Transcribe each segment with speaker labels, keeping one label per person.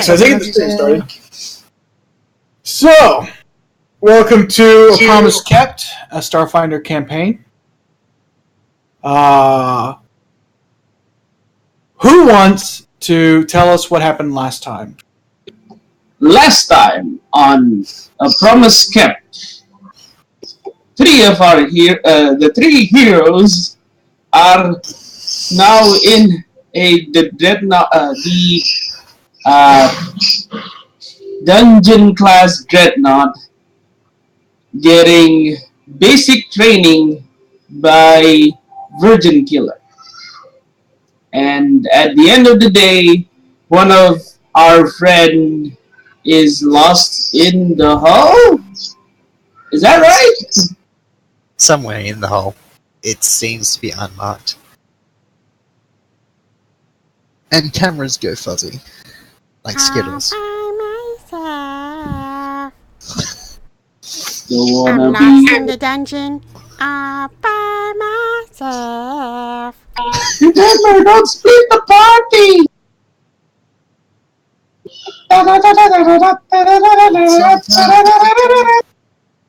Speaker 1: so I think the stream started. So, welcome to A Promise Kept, a Starfinder campaign. Who wants to tell us what happened last time?
Speaker 2: Last time on A Promise Kept, the three heroes are now in the dungeon class dreadnought, getting basic training by Virgin Killer. And at the end of the day, one of our friend is lost in the hull? Is that right?
Speaker 3: Somewhere in the hull. It seems to be unmarked. And cameras go fuzzy. Like Skittles.
Speaker 4: I'm lost in the dungeon all by myself.
Speaker 2: Remember, don't split the party!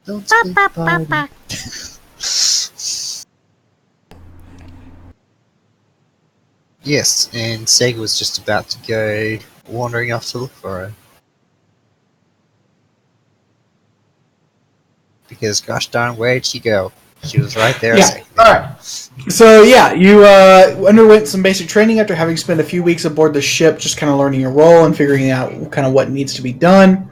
Speaker 3: Don't split the party. Yes, and Sega was just about to go wandering off to look for her. Because gosh darn, where'd she go? She was right there.
Speaker 1: Yeah, alright. So yeah, you underwent some basic training after having spent a few weeks aboard the ship, just kind of learning your role and figuring out kind of what needs to be done.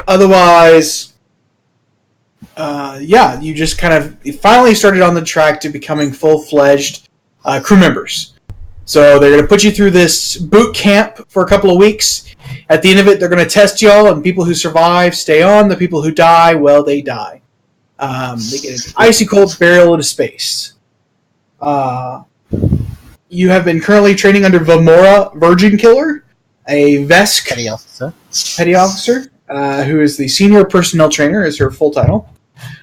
Speaker 1: Otherwise, you just you finally started on the track to becoming full-fledged crew members. So they're going to put you through this boot camp for a couple of weeks. At the end of it, they're going to test y'all, and people who survive stay on. The people who die, well, they die. They get an icy cold burial into space. You have been currently training under Vamora Virgin Killer, a VESC petty officer, who is the senior personnel trainer, is her full title.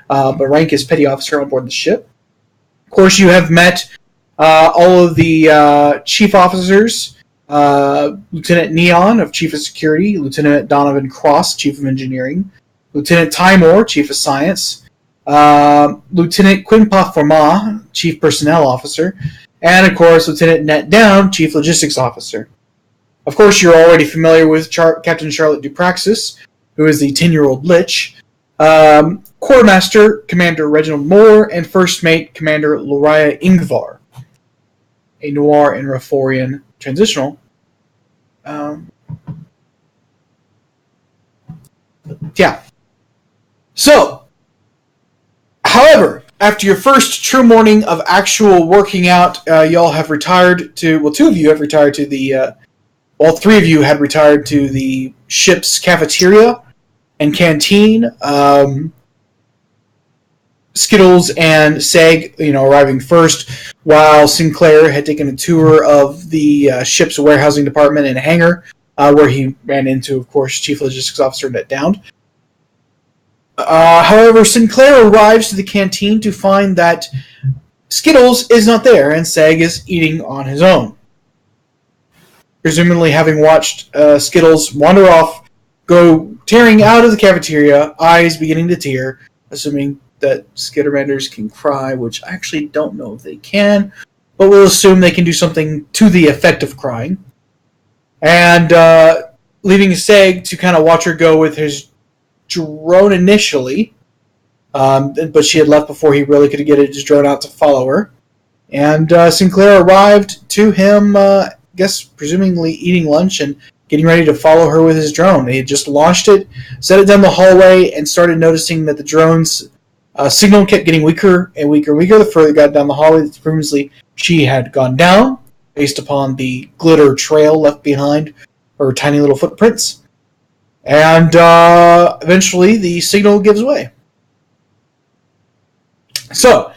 Speaker 1: But rank is petty officer on board the ship. Of course, you have met all of the chief officers. Lieutenant Neon of Chief of Security, Lieutenant Donovan Cross, Chief of Engineering, Lieutenant Timor, Chief of Science, Lieutenant Quinpa Forma, Chief Personnel Officer, and of course Lieutenant Net Down, Chief Logistics Officer. Of course, you're already familiar with Captain Charlotte Dupraxis, who is the 10-year-old Lich, Quartermaster Commander Reginald Moore, and First Mate Commander Loria Ingvar, a Noir and Raphorian transitional. So, however, after your first true morning of actual working out, y'all have retired to, well, two of you have retired to the, three of you had retired to the ship's cafeteria and canteen. Skittles and Seg, arriving first, while Sinclair had taken a tour of the ship's warehousing department and hangar, where he ran into, of course, Chief Logistics Officer Net Downed. However, Sinclair arrives to the canteen to find that Skittles is not there, and Seg is eating on his own. Presumably having watched Skittles wander off, go tearing out of the cafeteria, eyes beginning to tear, assuming that Skittermanders can cry, which I actually don't know if they can, but we'll assume they can do something to the effect of crying. And leaving Seg to kind of watch her go with his drone initially, but she had left before he really could get his drone out to follow her. And Sinclair arrived to him, presumably eating lunch and getting ready to follow her with his drone. He had just launched it, set it down the hallway, and started noticing that the drone's signal kept getting weaker and weaker and weaker the further it got down the hallway. Previously, she had gone down based upon the glitter trail left behind her tiny little footprints. And eventually, the signal gives way. So,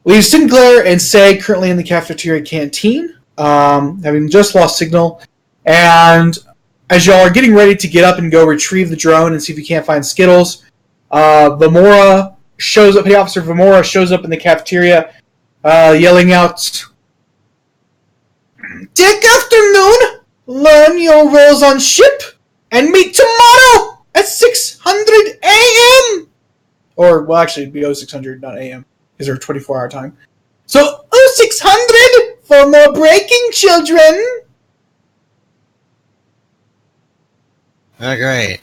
Speaker 1: leaves Sinclair and Seg currently in the cafeteria canteen, having just lost signal. And as y'all are getting ready to get up and go retrieve the drone and see if you can't find Skittles, Vamora shows up. Petty Officer Vamora shows up in the cafeteria, yelling out, Take afternoon, learn your roles on ship, and meet tomorrow at 600 a.m. Or, well, actually, it'd be 0600, not a.m., because they're 24-hour time. So, 0600 for more breaking, children!
Speaker 3: Oh, great.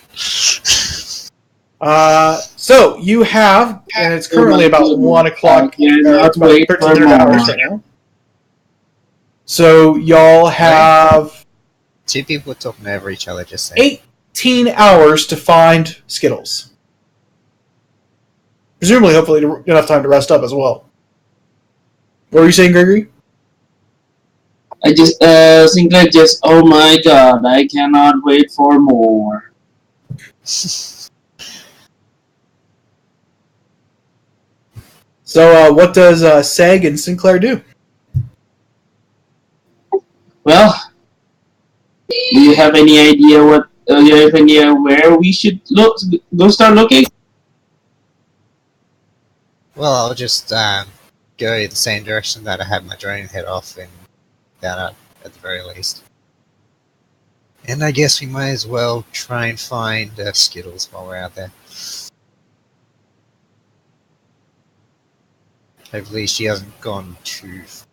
Speaker 1: So, you have, and it's currently about 1 o'clock, it's about 1300 hours right now. So, y'all have
Speaker 3: 2 people talking over each other just saying.
Speaker 1: 18 hours to find Skittles. Presumably, hopefully, enough time to rest up as well. What were you saying, Gregory?
Speaker 2: I just think like just, oh my god, I cannot wait for more.
Speaker 1: So, what does Seg and Sinclair do?
Speaker 2: Well, do you have any idea what? Do you have any idea where we should look? Go start looking.
Speaker 3: Well, I'll just go the same direction that I had my drone head off and down at the very least. And I guess we might as well try and find Skittles while we're out there. Hopefully she hasn't gone too far.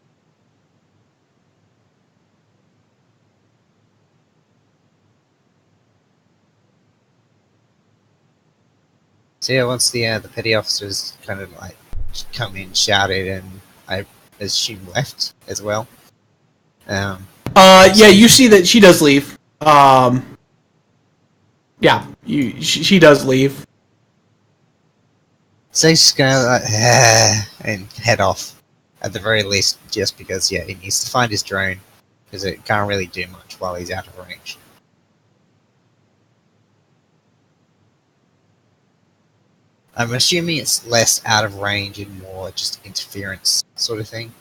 Speaker 3: So yeah, once the petty officers kind of like come in, shouted, and I assume left as well.
Speaker 1: Yeah, you see that she does leave. Yeah, she does leave.
Speaker 3: So he's just gonna like, and head off at the very least, just because he needs to find his drone because it can't really do much while he's out of range. I'm assuming it's less out of range and more just interference sort of thing.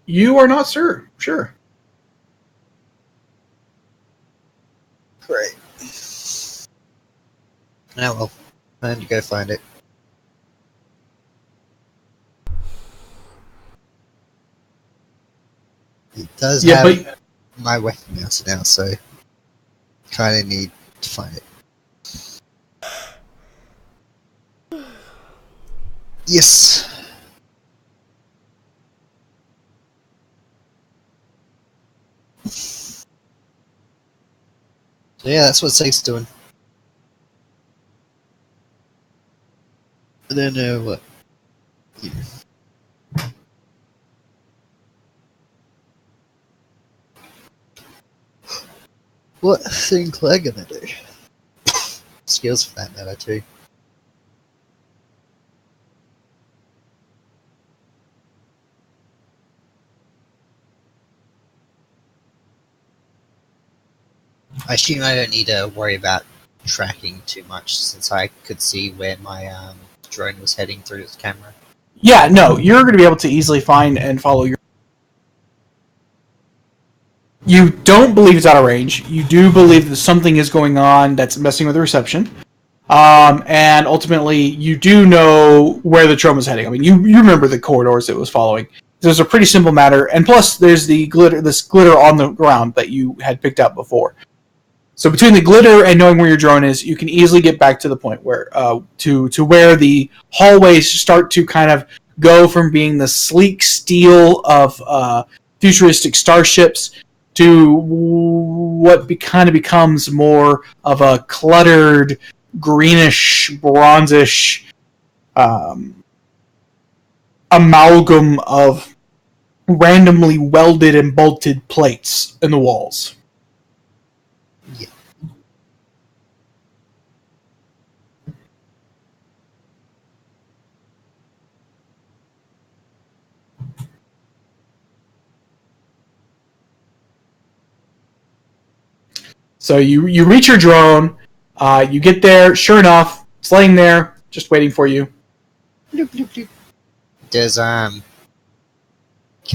Speaker 1: You are not sure. Sure.
Speaker 3: Great. Oh well, time to go find it. It does have my weapon mounted now, so kind of need to find it. Yes. So yeah, that's what Sake's doing. I don't know what. Yeah. What Sinclair gonna do? Skills for that matter too. I assume I don't need to worry about tracking too much since I could see where my drone was heading through the camera.
Speaker 1: Yeah, no, you're going to be able to easily find and follow your... You don't believe it's out of range. You do believe that something is going on that's messing with the reception. And ultimately, you do know where the drone was heading. I mean, you remember the corridors it was following. There's a pretty simple matter. And plus, there's this glitter on the ground that you had picked up before. So between the glitter and knowing where your drone is, you can easily get back to the point where to where the hallways start to kind of go from being the sleek steel of futuristic starships to what kind of becomes more of a cluttered, greenish, bronzish amalgam of randomly welded and bolted plates in the walls.
Speaker 3: Yeah.
Speaker 1: So you reach your drone, you get there, sure enough, it's laying there, just waiting for you.
Speaker 3: Does can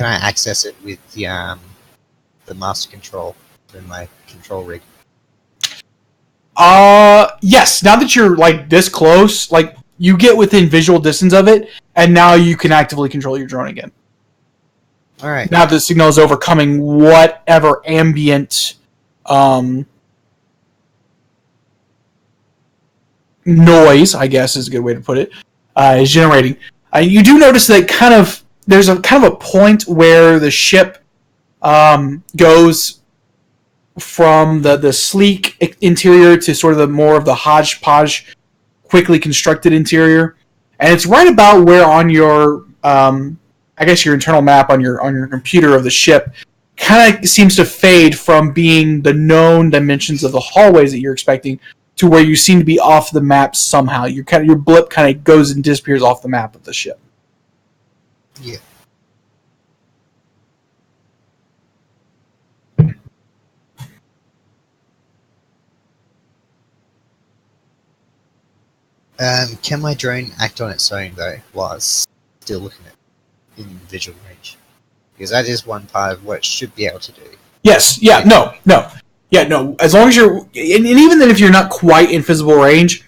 Speaker 3: I access it with the master control in my control rig?
Speaker 1: Yes. Now that you're like this close, like you get within visual distance of it, and now you can actively control your drone again.
Speaker 3: All right.
Speaker 1: Now the signal is overcoming whatever ambient noise, I guess is a good way to put it, is generating. You do notice that there's a kind of a point where the ship goes from the sleek interior to sort of the more of the hodgepodge, quickly constructed interior, and it's right about where on your I guess your internal map on your computer of the ship kind of seems to fade from being the known dimensions of the hallways that you're expecting to where you seem to be off the map somehow. Your blip kind of goes and disappears off the map of the ship.
Speaker 3: Yeah. Can my drone act on its own though, while it's still looking at in visual range? Because that is one part of what it should be able to do.
Speaker 1: Yes. Yeah. No. Yeah. No. As long as you're, and even then, if you're not quite in visible range,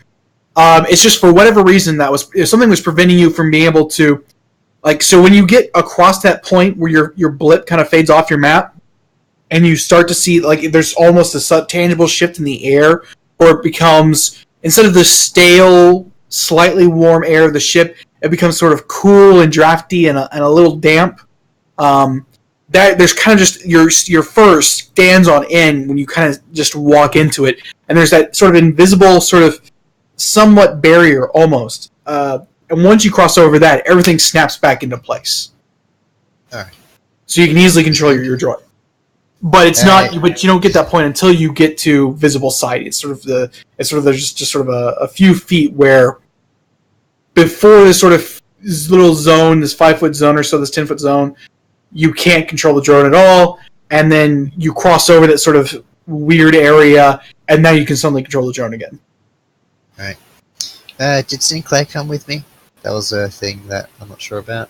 Speaker 1: it's just for whatever reason if something was preventing you from being able to, like, so when you get across that point where your blip kind of fades off your map, and you start to see like there's almost a tangible shift in the air, or it becomes, instead of the stale, slightly warm air of the ship, it becomes sort of cool and drafty and a little damp. That there's kind of just your fur stands on end when you kind of just walk into it, and there's that sort of invisible, sort of somewhat barrier almost. And once you cross over that, everything snaps back into place.
Speaker 3: All right.
Speaker 1: So you can easily control your drone. But it's not. But you don't get that point until you get to visible sight. It's sort of there's just sort of a few feet where before this sort of this little zone, this 5-foot zone or so, this 10-foot zone, you can't control the drone at all. And then you cross over that sort of weird area, and now you can suddenly control the drone again.
Speaker 3: All right. Did Sinclair come with me? That was a thing that I'm not sure about.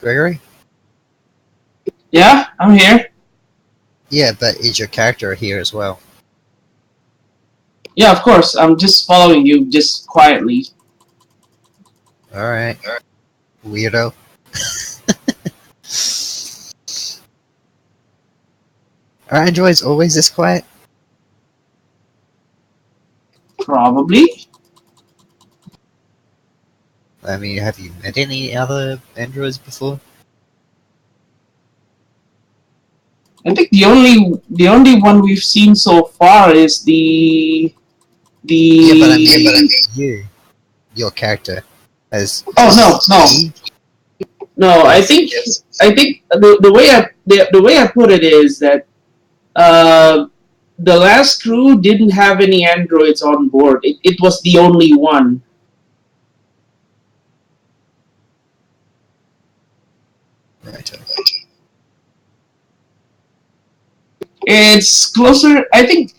Speaker 3: Gregory?
Speaker 2: Yeah, I'm here.
Speaker 3: Yeah, but is your character here as well?
Speaker 2: Yeah, of course. I'm just following you, just quietly.
Speaker 3: Alright. Weirdo. Are androids always this quiet?
Speaker 2: Probably.
Speaker 3: I mean, have you met any other androids before?
Speaker 2: I think the only one we've seen so far is the
Speaker 3: Yeah, but I mean you. Your character. As
Speaker 2: Oh no. I think the way I put it is that the last crew didn't have any androids on board. It was the only one.
Speaker 3: Right.
Speaker 2: It's closer. I think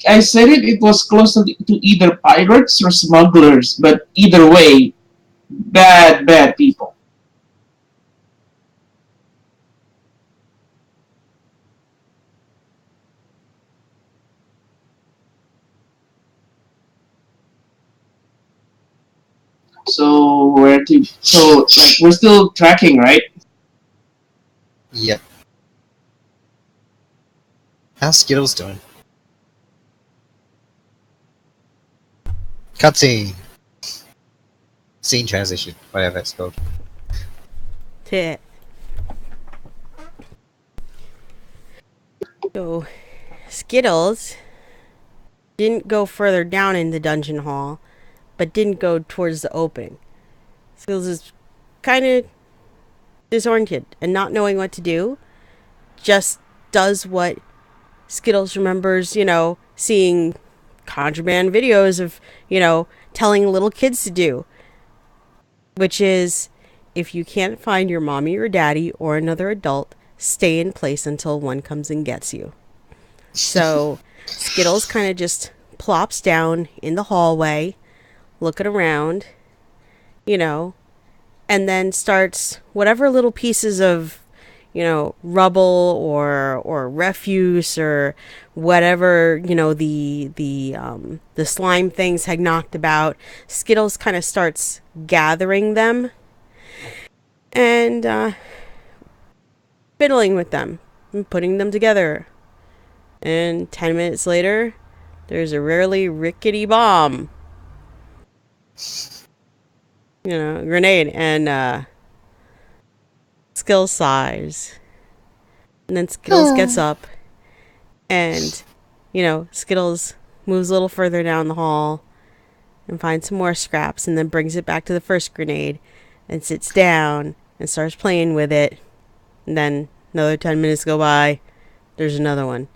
Speaker 2: I said it was closer to either pirates or smugglers, but either way, bad people. So like we're still tracking, right?
Speaker 3: Yep. How's Skittles doing? Cutscene. Scene transition, whatever it's called.
Speaker 4: So, Skittles didn't go further down in the dungeon hall, but didn't go towards the opening. Skittles is kind of disoriented and not knowing what to do. Just does what Skittles remembers, seeing contraband videos of, telling little kids to do. Which is, if you can't find your mommy or daddy or another adult, stay in place until one comes and gets you. So Skittles kind of just plops down in the hallway, looking around, and and then starts whatever little pieces of, rubble or refuse or whatever, the slime things had knocked about. Skittles kind of starts gathering them and fiddling with them and putting them together. And 10 minutes later, there's a really rickety bomb. Grenade. And Skittles sighs. And then Skittles gets up. And, Skittles moves a little further down the hall and finds some more scraps and then brings it back to the first grenade and sits down and starts playing with it. And then another 10 minutes go by. There's another one.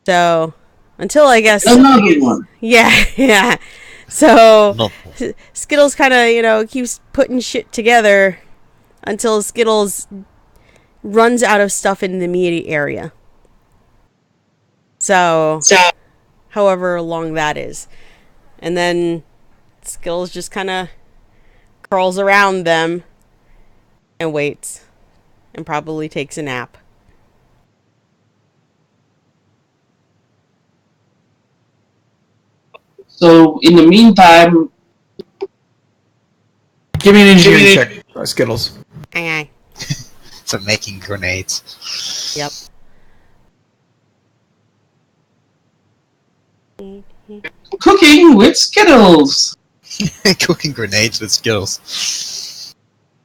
Speaker 4: So, until I guess...
Speaker 2: Another one.
Speaker 4: Yeah, yeah. So,
Speaker 3: No.
Speaker 4: Skittles kind of, keeps putting shit together until Skittles runs out of stuff in the immediate area. So, however long that is. And then Skittles just kind of curls around them and waits and probably takes a nap.
Speaker 2: So in the meantime,
Speaker 1: Give me an engineering check, Skittles.
Speaker 4: Aye.
Speaker 3: For making grenades.
Speaker 4: Yep.
Speaker 2: cooking with Skittles.
Speaker 3: Cooking grenades with Skittles.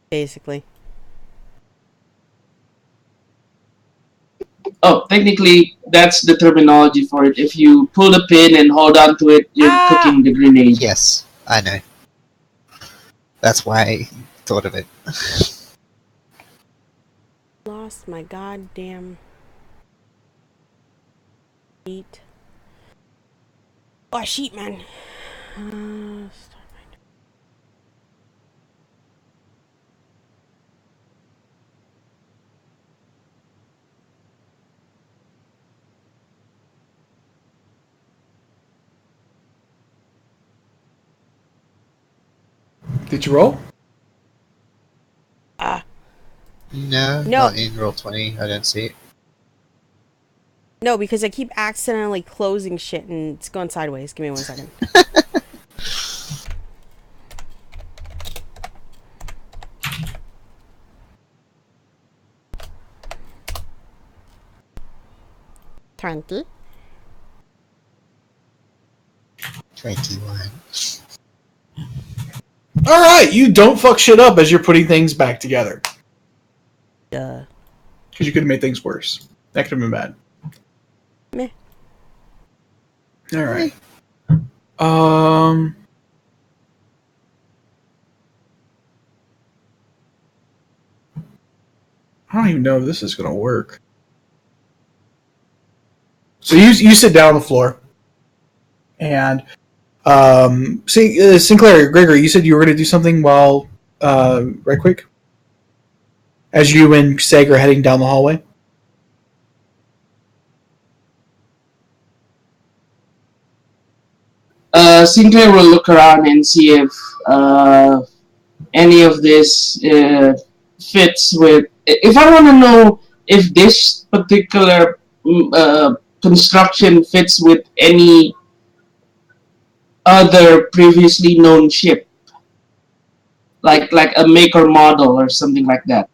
Speaker 4: Basically.
Speaker 2: Oh, technically, that's the terminology for it. If you pull the pin and hold on to it, you're cooking the grenade.
Speaker 3: Yes, I know. That's why I thought of it.
Speaker 4: Lost my goddamn sheet. Oh, sheet, man. Starfinder.
Speaker 1: Did you roll?
Speaker 3: No,
Speaker 4: No.
Speaker 3: not in Roll20. I don't see it.
Speaker 4: No, because I keep accidentally closing shit and it's going sideways. Give me 1 second. $20.
Speaker 3: 21.
Speaker 1: Alright, you don't fuck shit up as you're putting things back together.
Speaker 4: Duh.
Speaker 1: Because you could have made things worse. That could have been bad.
Speaker 4: Meh.
Speaker 1: Alright. I don't even know if this is going to work. So you sit down on the floor. And Sinclair, Gregory, you said you were going to do something while right quick? As you and Seg are heading down the hallway?
Speaker 2: Sinclair will look around and see if any of this fits with. If I want to know if this particular construction fits with any other previously known ship, like a make or model or something like that.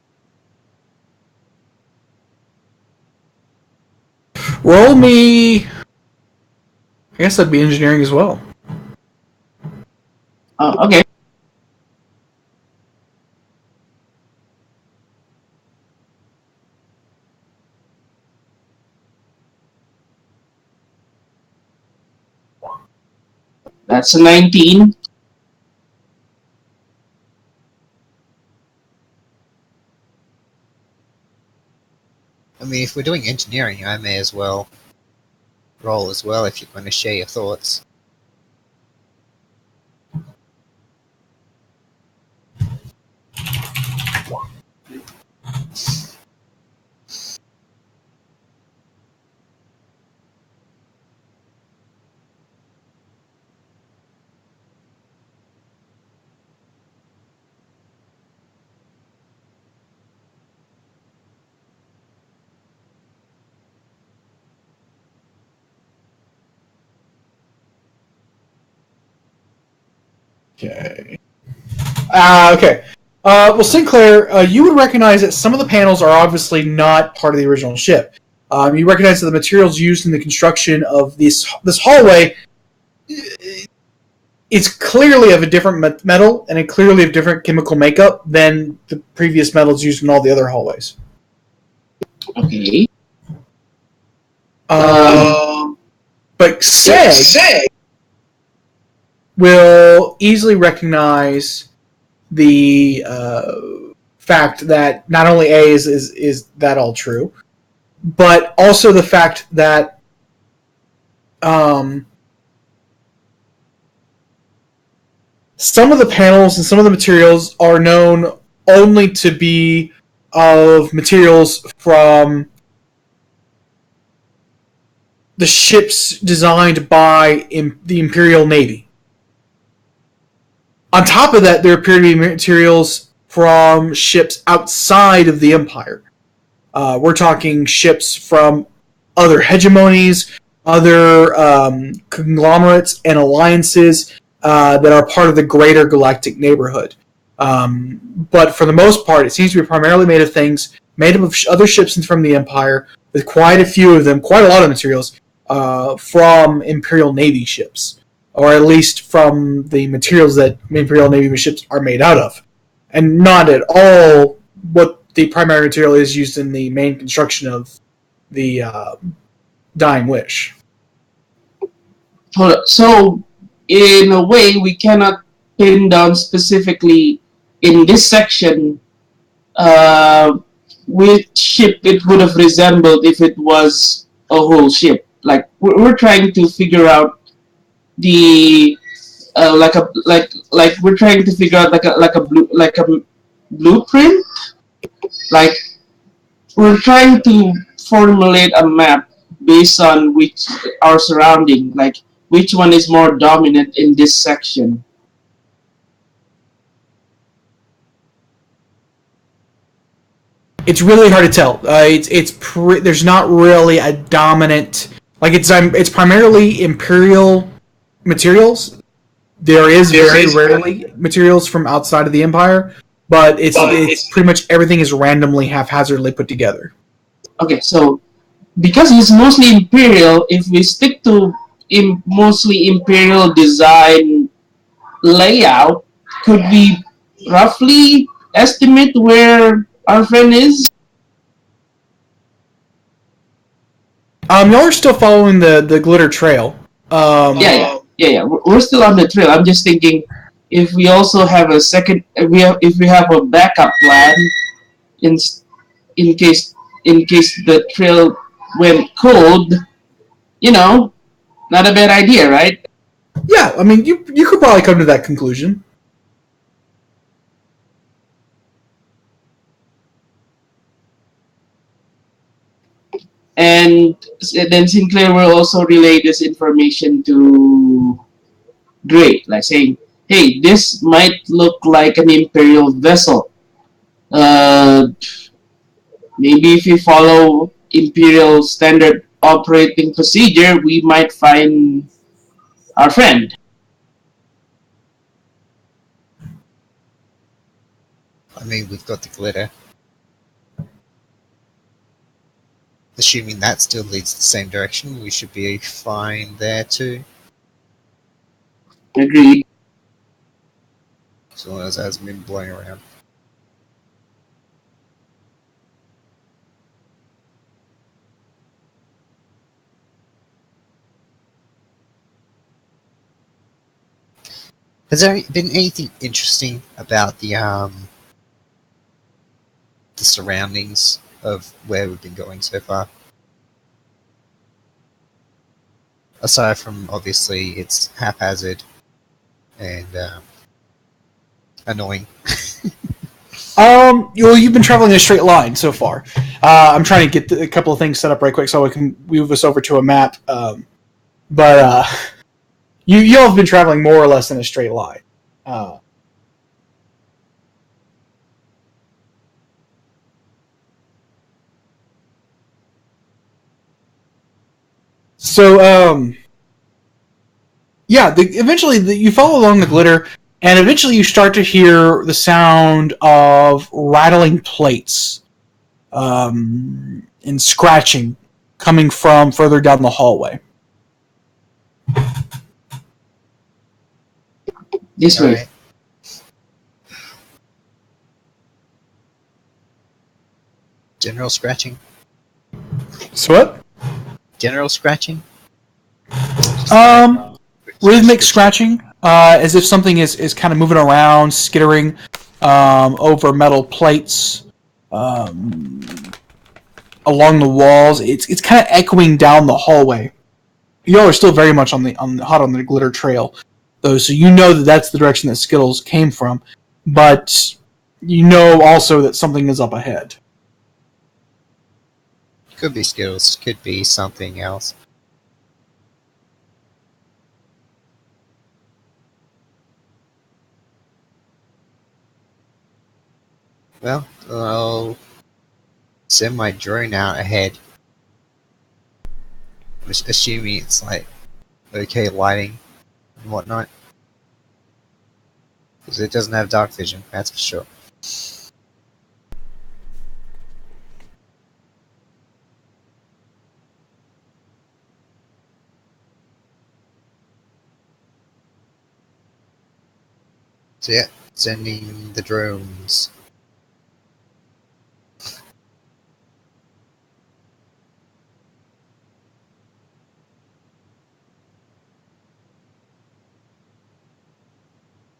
Speaker 1: Roll me... I guess that'd be engineering as well.
Speaker 2: Okay. That's a 19.
Speaker 3: I mean, if we're doing engineering, I may as well roll as well if you're going to share your thoughts.
Speaker 1: Okay. Okay. Well, Sinclair, you would recognize that some of the panels are obviously not part of the original ship. You recognize that the materials used in the construction of this hallway is clearly of a different metal and clearly of different chemical makeup than the previous metals used in all the other hallways.
Speaker 2: Okay.
Speaker 1: But Seg will easily recognize the fact that not only A is that all true, but also the fact that some of the panels and some of the materials are known only to be of materials from the ships designed by the Imperial Navy. On top of that, there appear to be materials from ships outside of the Empire. We're talking ships from other hegemonies, other conglomerates and alliances that are part of the greater galactic neighborhood. But for the most part, it seems to be primarily made of things made up of other ships from the Empire, with quite a few of them, quite a lot of materials, from Imperial Navy ships, or at least from the materials that Imperial Navy ships are made out of, and not at all what the primary material is used in the main construction of the Dying Wish.
Speaker 2: So, in a way, we cannot pin down specifically in this section which ship it would have resembled if it was a whole ship. Like we're trying to figure out the like we're trying to figure out like a blueprint. Like we're trying to formulate a map based on which our surrounding, like which one is more dominant in this section.
Speaker 1: It's really hard to tell. There's not really a dominant, like it's primarily Imperial materials. There is very rarely materials from outside of the Empire, but it's pretty much everything is randomly haphazardly put together.
Speaker 2: Okay, so because it's mostly Imperial, if we stick to mostly Imperial design layout, could we roughly estimate where our friend is?
Speaker 1: Y'all are still following the glitter trail.
Speaker 2: Yeah. We're still on the trail. I'm just thinking if we also have a second, if we have a backup plan in in case the trail went cold, not a bad idea, right?
Speaker 1: Yeah, I mean you could probably come to that conclusion.
Speaker 2: And then Sinclair will also relay this information to Dre, like saying, "Hey, this might look like an Imperial vessel. Uh, Maybe if we follow Imperial standard operating procedure, we might find our friend."
Speaker 3: I mean, we've got the glitter. Assuming that still leads the same direction, we should be fine there too.
Speaker 2: Agreed.
Speaker 3: As long as it hasn't been blowing around. Has there been anything interesting about the surroundings of where we've been going so far? Aside from obviously it's haphazard and annoying.
Speaker 1: You've been traveling in a straight line so far. I'm trying to get a couple of things set up right quick so I can move us over to a map. But you all have been traveling more or less in a straight line. So, eventually you follow along the glitter. and eventually you start to hear the sound of rattling plates and scratching coming from further down the hallway.
Speaker 2: This
Speaker 3: All
Speaker 2: way.
Speaker 3: right. General scratching.
Speaker 1: So what?
Speaker 3: General scratching.
Speaker 1: Rhythmic scratching, as if something is kind of moving around, skittering over metal plates along the walls. It's kind of echoing down the hallway. Y'all are still very much hot on the glitter trail, though, so you know that that's the direction that Skittles came from, but you know also that something is up ahead.
Speaker 3: Could be Skittles. Could be something else. Well, I'll send my drone out ahead. Assuming it's like okay lighting and whatnot. Because it doesn't have dark vision, that's for sure. So yeah, sending the drones.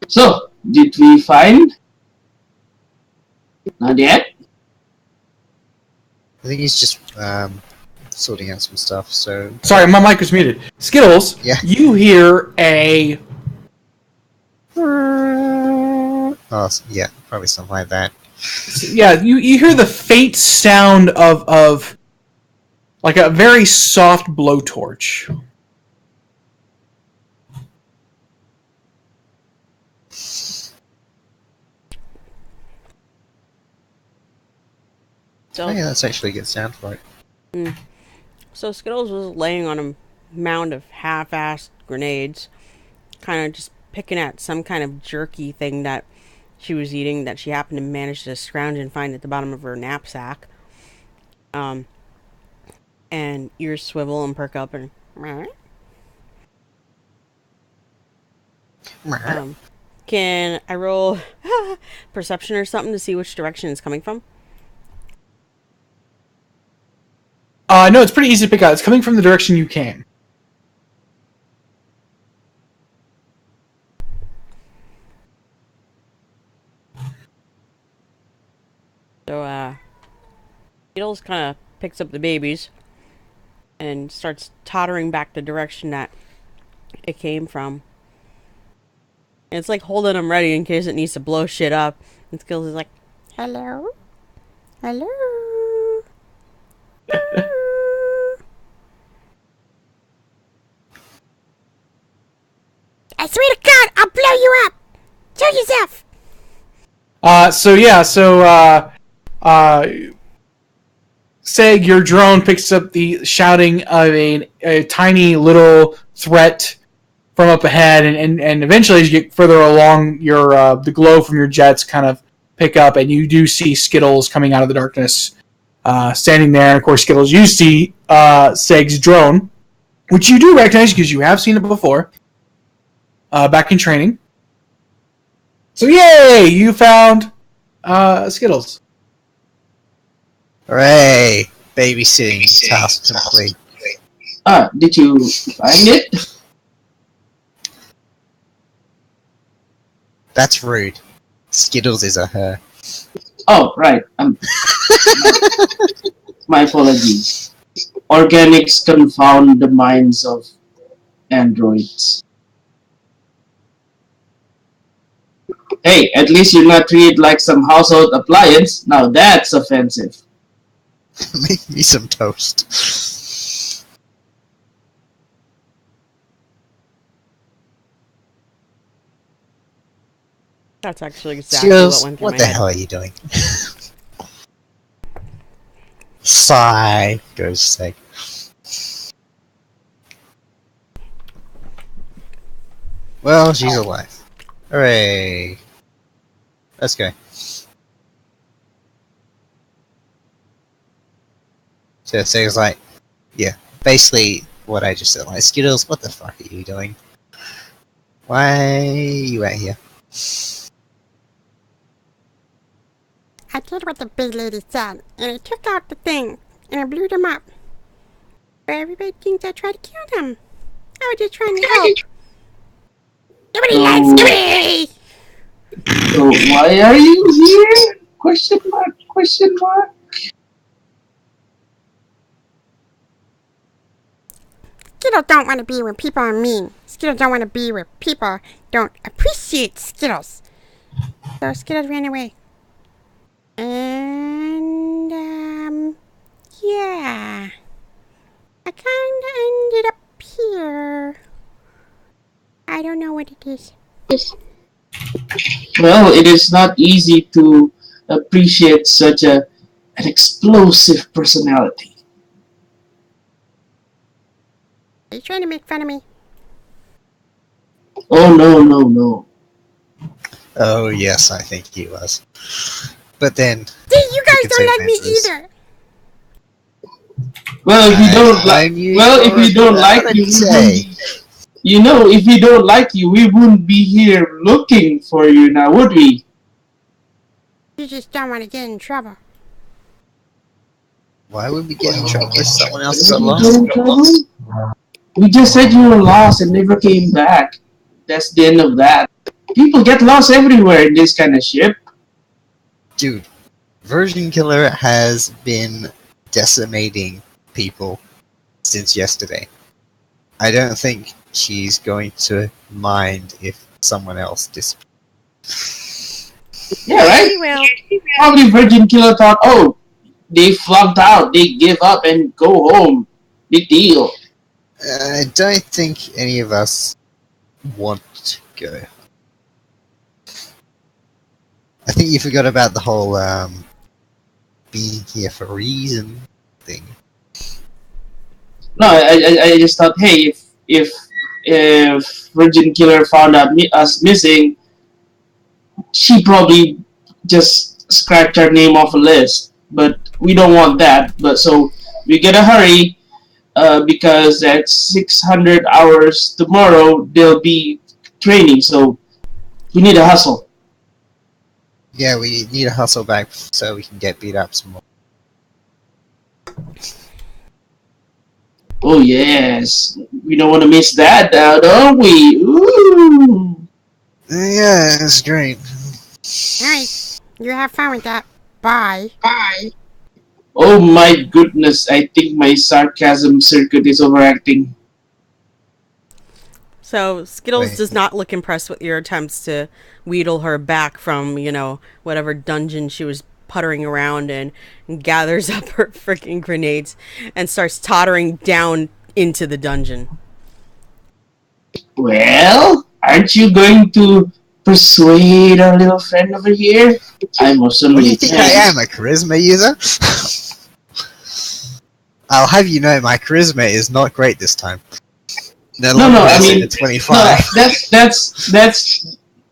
Speaker 2: So, did we find? Not yet.
Speaker 3: I think he's just sorting out some stuff, so...
Speaker 1: Sorry, my mic was muted. Skittles,
Speaker 3: Yeah.
Speaker 1: you hear a...
Speaker 3: Oh, yeah, probably something like that.
Speaker 1: Yeah, you hear the faint sound of like a very soft blowtorch.
Speaker 4: So,
Speaker 3: Oh yeah, that's actually a good sound for it.
Speaker 4: so Skittles was laying on a mound of half-assed grenades, kind of just picking at some kind of jerky thing that she was eating that she happened to manage to scrounge and find at the bottom of her knapsack. And ears swivel and perk up and... Can I roll perception or something to see which direction it's coming from?
Speaker 1: No, it's pretty easy to pick out. It's coming from the direction you came.
Speaker 4: So, Beetles kind of picks up the babies and starts tottering back the direction that it came from. And it's like holding them ready in case it needs to blow shit up. And Skills is like, hello? Hello? I swear to God, I'll blow you up! Show yourself!
Speaker 1: Seg, your drone picks up the shouting of a tiny little threat from up ahead, and eventually as you get further along, your the glow from your jets kind of pick up, and you do see Skittles coming out of the darkness, standing there. And of course, Skittles, you see Seg's drone, which you do recognize because you have seen it before, back in training. So yay, you found Skittles.
Speaker 3: Hooray! Babysitting task complete.
Speaker 2: Did you find it?
Speaker 3: That's rude. Skittles is a her.
Speaker 2: Oh, right. My apologies. Organics confound the minds of androids. Hey, at least you're not treated like some household appliance. Now that's offensive.
Speaker 3: Make me some toast.
Speaker 4: That's actually exactly
Speaker 3: Skittles,
Speaker 4: what went through
Speaker 3: what
Speaker 4: my
Speaker 3: the
Speaker 4: head.
Speaker 3: hell are you doing? Sigh, goes Seg. Well, she's alive. Hooray! Let's go. So it's like, yeah, basically what I just said. Like, Skittles, what the fuck are you doing? Why are you out here?
Speaker 4: I did what the big lady said, and I took out the thing, and I blew them up. But everybody thinks I tried to kill them. I was just trying to help. Nobody likes me!
Speaker 2: So why are you here? Question mark, question mark.
Speaker 4: Skittles don't want to be where people are mean. Skittles don't want to be where people don't appreciate Skittles. So Skittles ran away. And, yeah. I kinda ended up here. I don't know what it is.
Speaker 2: Well, it is not easy to appreciate such an explosive personality.
Speaker 4: Are you trying to make fun of me?
Speaker 2: Oh no, no, no.
Speaker 3: Oh yes, I think he was. But then,
Speaker 4: See, you guys
Speaker 3: can
Speaker 4: don't
Speaker 3: say
Speaker 4: like me
Speaker 3: fences.
Speaker 4: either.
Speaker 2: Well, if you don't like, if we don't like you, if we don't like you, we wouldn't be here looking for you now, would we?
Speaker 4: You just don't want to get in trouble.
Speaker 3: Why would we get in trouble if someone else got
Speaker 2: You
Speaker 3: lost?
Speaker 2: don't trouble? We just said you were lost and never came back. That's the end of that. People get lost everywhere in this kind of ship.
Speaker 3: Dude, Virgin Killer has been decimating people since yesterday. I don't think she's going to mind if someone else disappears.
Speaker 2: Yeah, right?
Speaker 4: She will.
Speaker 2: Probably Virgin Killer thought, oh, they flunked out, they give up and go home. Big deal.
Speaker 3: I don't think any of us want to go. I think you forgot about the whole being here for a reason thing.
Speaker 2: No, I just thought, hey, if Virgin Killer found out us missing, she probably just scratched our name off a list. But we don't want that. But so we gotta hurry because at 600 hours tomorrow they'll be training. So we need a hustle.
Speaker 3: Yeah, we need to hustle back so we can get beat up some more.
Speaker 2: Oh yes, we don't want to miss that now, don't we? Ooh.
Speaker 3: Yeah, it's great.
Speaker 4: Alright, you have fun with that. Bye.
Speaker 2: Oh my goodness, I think my sarcasm circuit is overacting.
Speaker 4: So Skittles
Speaker 3: Wait.
Speaker 4: does not look impressed with your attempts to wheedle her back from, whatever dungeon she was puttering around in, and gathers up her freaking grenades and starts tottering down into the dungeon.
Speaker 2: Well, aren't you going to persuade our little friend over here? I most
Speaker 3: What do
Speaker 2: certainly
Speaker 3: you think I am, a charisma user? I'll have you know my charisma is not great this time. No,
Speaker 2: I
Speaker 3: less
Speaker 2: mean,
Speaker 3: than a 25.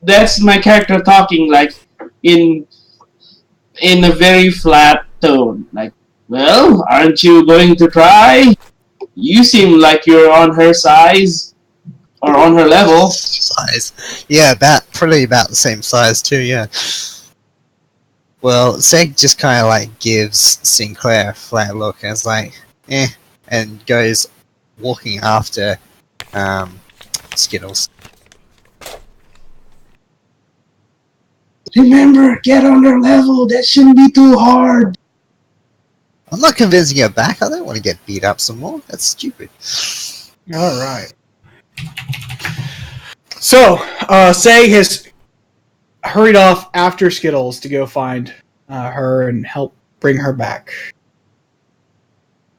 Speaker 2: that's my character talking like in a very flat tone. Like, well, aren't you going to try? You seem like you're on her size or on her level.
Speaker 3: Size. Yeah, probably about the same size too, yeah. Well, Seg just kind of like gives Sinclair a flat look and is like, and goes walking after Skittles.
Speaker 2: Remember, get on their level. That shouldn't be too hard.
Speaker 3: I'm not convincing her back. I don't want to get beat up some more. That's stupid.
Speaker 1: All right. So, Say has hurried off after Skittles to go find her and help bring her back.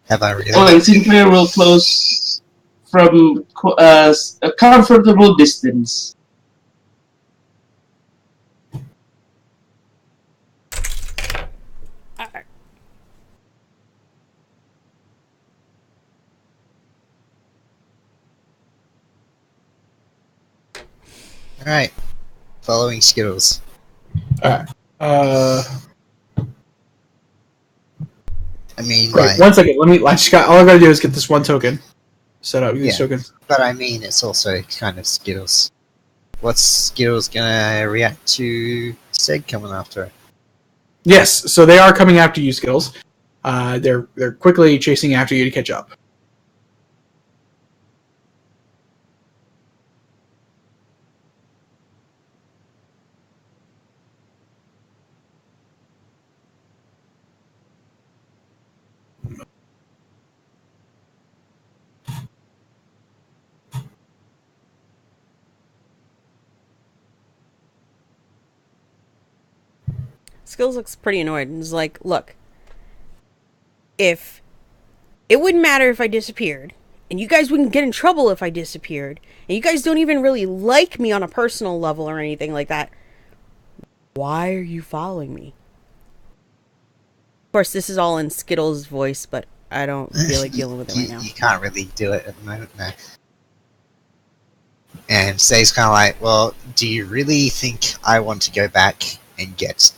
Speaker 3: Have I really?
Speaker 2: Oh, and Sinclair will close from a comfortable distance.
Speaker 3: Alright. Following Skittles.
Speaker 1: Alright.
Speaker 3: I mean,
Speaker 1: Great.
Speaker 3: like,
Speaker 1: 1 second. All I gotta do is get this one token set up. These
Speaker 3: Yeah.
Speaker 1: tokens.
Speaker 3: but I mean, it's also kind of Skittles. What's Skittles gonna react to Seg coming after it?
Speaker 1: Yes, so they are coming after you, Skittles. They're quickly chasing after you to catch up.
Speaker 4: Skills looks pretty annoyed and is like, look, if it wouldn't matter if I disappeared, and you guys wouldn't get in trouble if I disappeared, and you guys don't even really like me on a personal level or anything like that, why are you following me? Of course, this is all in Skittles' voice, but I don't feel like dealing with it right now.
Speaker 3: You can't really do it at the moment, no. And Seg's kind of like, well, do you really think I want to go back and get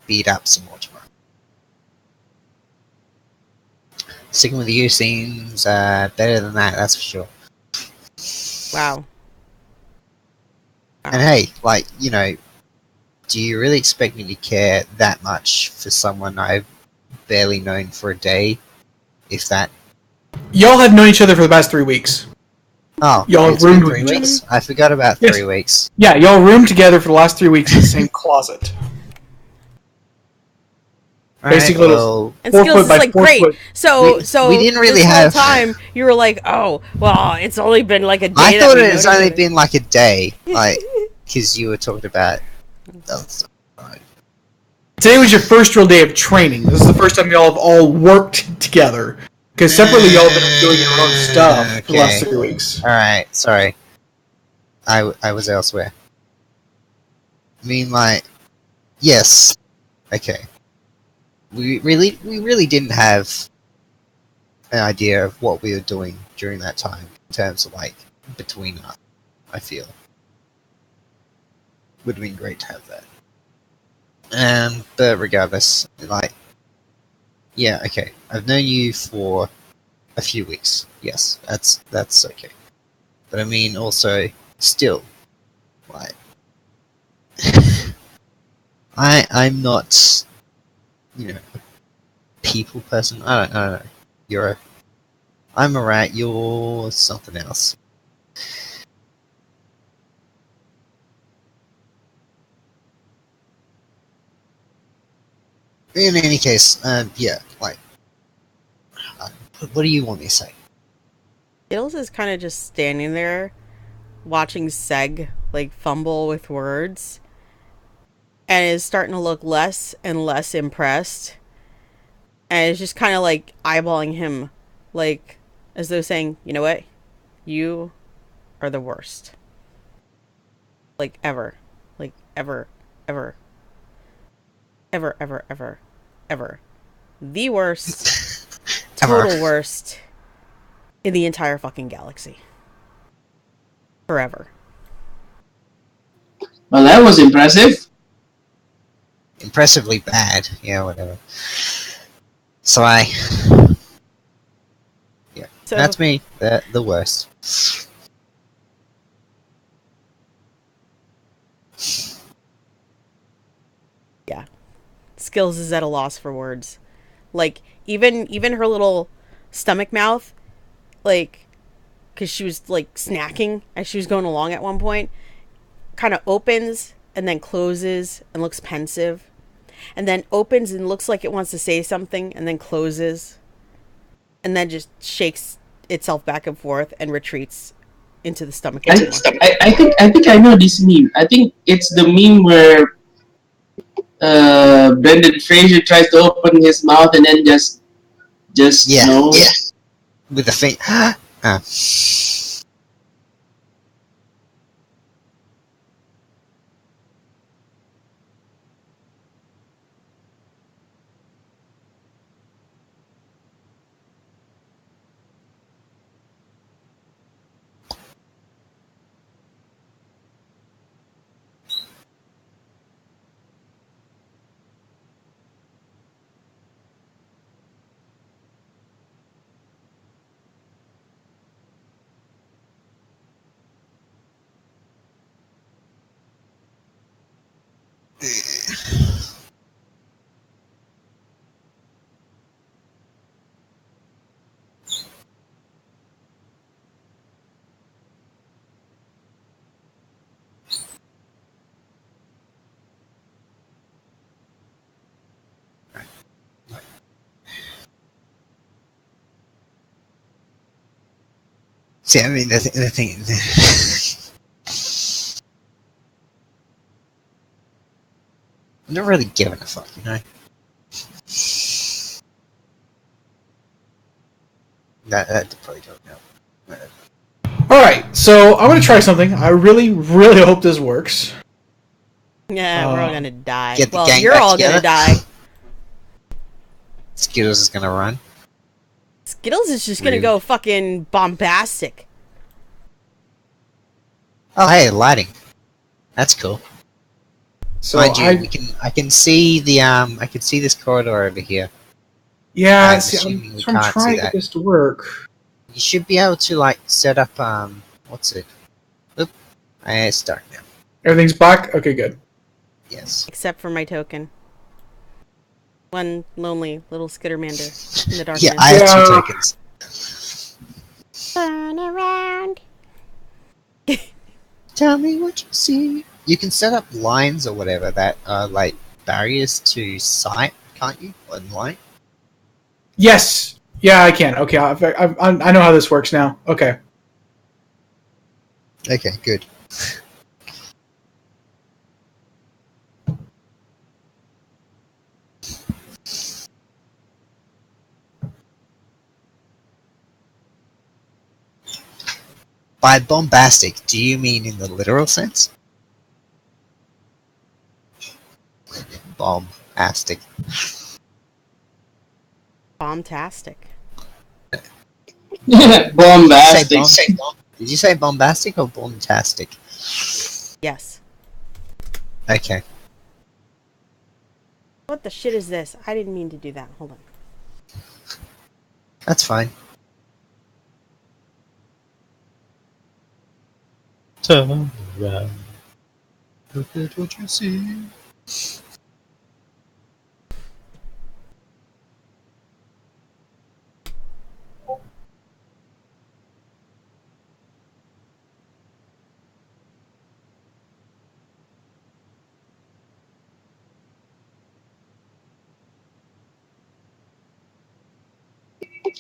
Speaker 3: beat up some more tomorrow? Sticking with you seems better than that, that's for sure.
Speaker 4: Wow.
Speaker 3: And hey, like, you know, do you really expect me to care that much for someone I've barely known for a day? If that.
Speaker 1: Y'all have known each other for the past 3 weeks.
Speaker 3: Oh,
Speaker 1: Y'all
Speaker 3: it's
Speaker 1: roomed
Speaker 3: been
Speaker 1: with
Speaker 3: 3
Speaker 1: each other.
Speaker 3: weeks? I forgot about
Speaker 1: Yes.
Speaker 3: 3 weeks.
Speaker 1: Yeah, y'all roomed together for the last 3 weeks in the same closet. Basically,
Speaker 3: Alright, well,
Speaker 4: And
Speaker 1: 4
Speaker 4: Skills
Speaker 1: foot
Speaker 4: is
Speaker 1: by
Speaker 4: like,
Speaker 1: 4
Speaker 4: great.
Speaker 1: foot.
Speaker 3: we didn't really
Speaker 4: this
Speaker 3: have-
Speaker 4: whole time you were like, oh, well, it's only been like a day.
Speaker 3: I thought
Speaker 4: that
Speaker 3: it has
Speaker 4: known each
Speaker 3: only
Speaker 4: other.
Speaker 3: been like a day, like, because you were talking about.
Speaker 1: Today was your first real day of training. This is the first time y'all have all worked together. Because separately, y'all have been doing your own stuff for the last 3 weeks.
Speaker 3: Alright, sorry. I was elsewhere. I mean, like, yes. Okay. We really didn't have an idea of what we were doing during that time in terms of, like, between us, I feel. Would have been great to have that. But regardless, like, yeah, okay. I've known you for a few weeks. Yes, that's okay. But I mean, also, still, like, I'm not, you know, a people person. I don't know. I'm a rat. You're something else. In any case, yeah, like, what do you want me to say?
Speaker 4: Skittles is kind of just standing there, watching Seg like fumble with words, and is starting to look less and less impressed, and is just kind of like eyeballing him, like as though saying, "You know what? You are the worst, like ever, like ever, ever, ever, ever, ever, ever, the worst,
Speaker 3: Ever.
Speaker 4: total worst in the entire fucking galaxy, forever."
Speaker 2: Well, that was impressive.
Speaker 3: Impressively bad. Yeah, whatever. So yeah,
Speaker 4: So
Speaker 3: that's me. The worst.
Speaker 4: yeah, Skills is at a loss for words. Like even her little stomach mouth, like because she was like snacking as she was going along at one point, kind of opens and then closes and looks pensive, and then opens and looks like it wants to say something and then closes, and then just shakes itself back and forth and retreats into the stomach.
Speaker 2: I think I know this meme. I think it's the meme where Brendan Fraser tries to open his mouth and then just
Speaker 3: Yeah,
Speaker 2: no.
Speaker 3: yeah. With the faint. See, I mean, the thing. I'm not really giving a fuck, you know. That probably don't know.
Speaker 1: All right, so I'm gonna try something. I really, really hope this works.
Speaker 4: Yeah, we're all gonna die.
Speaker 3: Get the
Speaker 4: Well,
Speaker 3: gang
Speaker 4: you're
Speaker 3: back
Speaker 4: all
Speaker 3: together.
Speaker 4: gonna die.
Speaker 3: Skittles is gonna run.
Speaker 4: Skittles is just gonna
Speaker 3: Rude.
Speaker 4: go fucking bombastic.
Speaker 3: Oh, hey, lighting. That's cool.
Speaker 1: So
Speaker 3: Mind you,
Speaker 1: I,
Speaker 3: I can see the I can see this corridor over here.
Speaker 1: yeah,
Speaker 3: I'm
Speaker 1: see,
Speaker 3: assuming
Speaker 1: I'm,
Speaker 3: we
Speaker 1: so I'm
Speaker 3: can't
Speaker 1: trying
Speaker 3: see
Speaker 1: to get
Speaker 3: that.
Speaker 1: this to work.
Speaker 3: You should be able to like set up what's it? Oop. It's dark now.
Speaker 1: Everything's black. Okay, good.
Speaker 3: Yes.
Speaker 4: Except for my token. One lonely little Skittermander in the darkness.
Speaker 3: Yeah, I have two
Speaker 1: Yeah.
Speaker 3: tokens.
Speaker 4: Turn around.
Speaker 3: Tell me what you see. You can set up lines or whatever that are like barriers to sight, can't you? On light.
Speaker 1: Yes. Yeah, I can. Okay, I know how this works now. Okay.
Speaker 3: Okay, good. By bombastic, do you mean in the literal sense? Bombastic.
Speaker 4: Bombtastic.
Speaker 2: Bombastic.
Speaker 3: Did you say bombastic or bombastic?
Speaker 4: Yes.
Speaker 3: Okay.
Speaker 4: What the shit is this? I didn't mean to do that. Hold on.
Speaker 3: That's fine. Turn around. Look at what you see.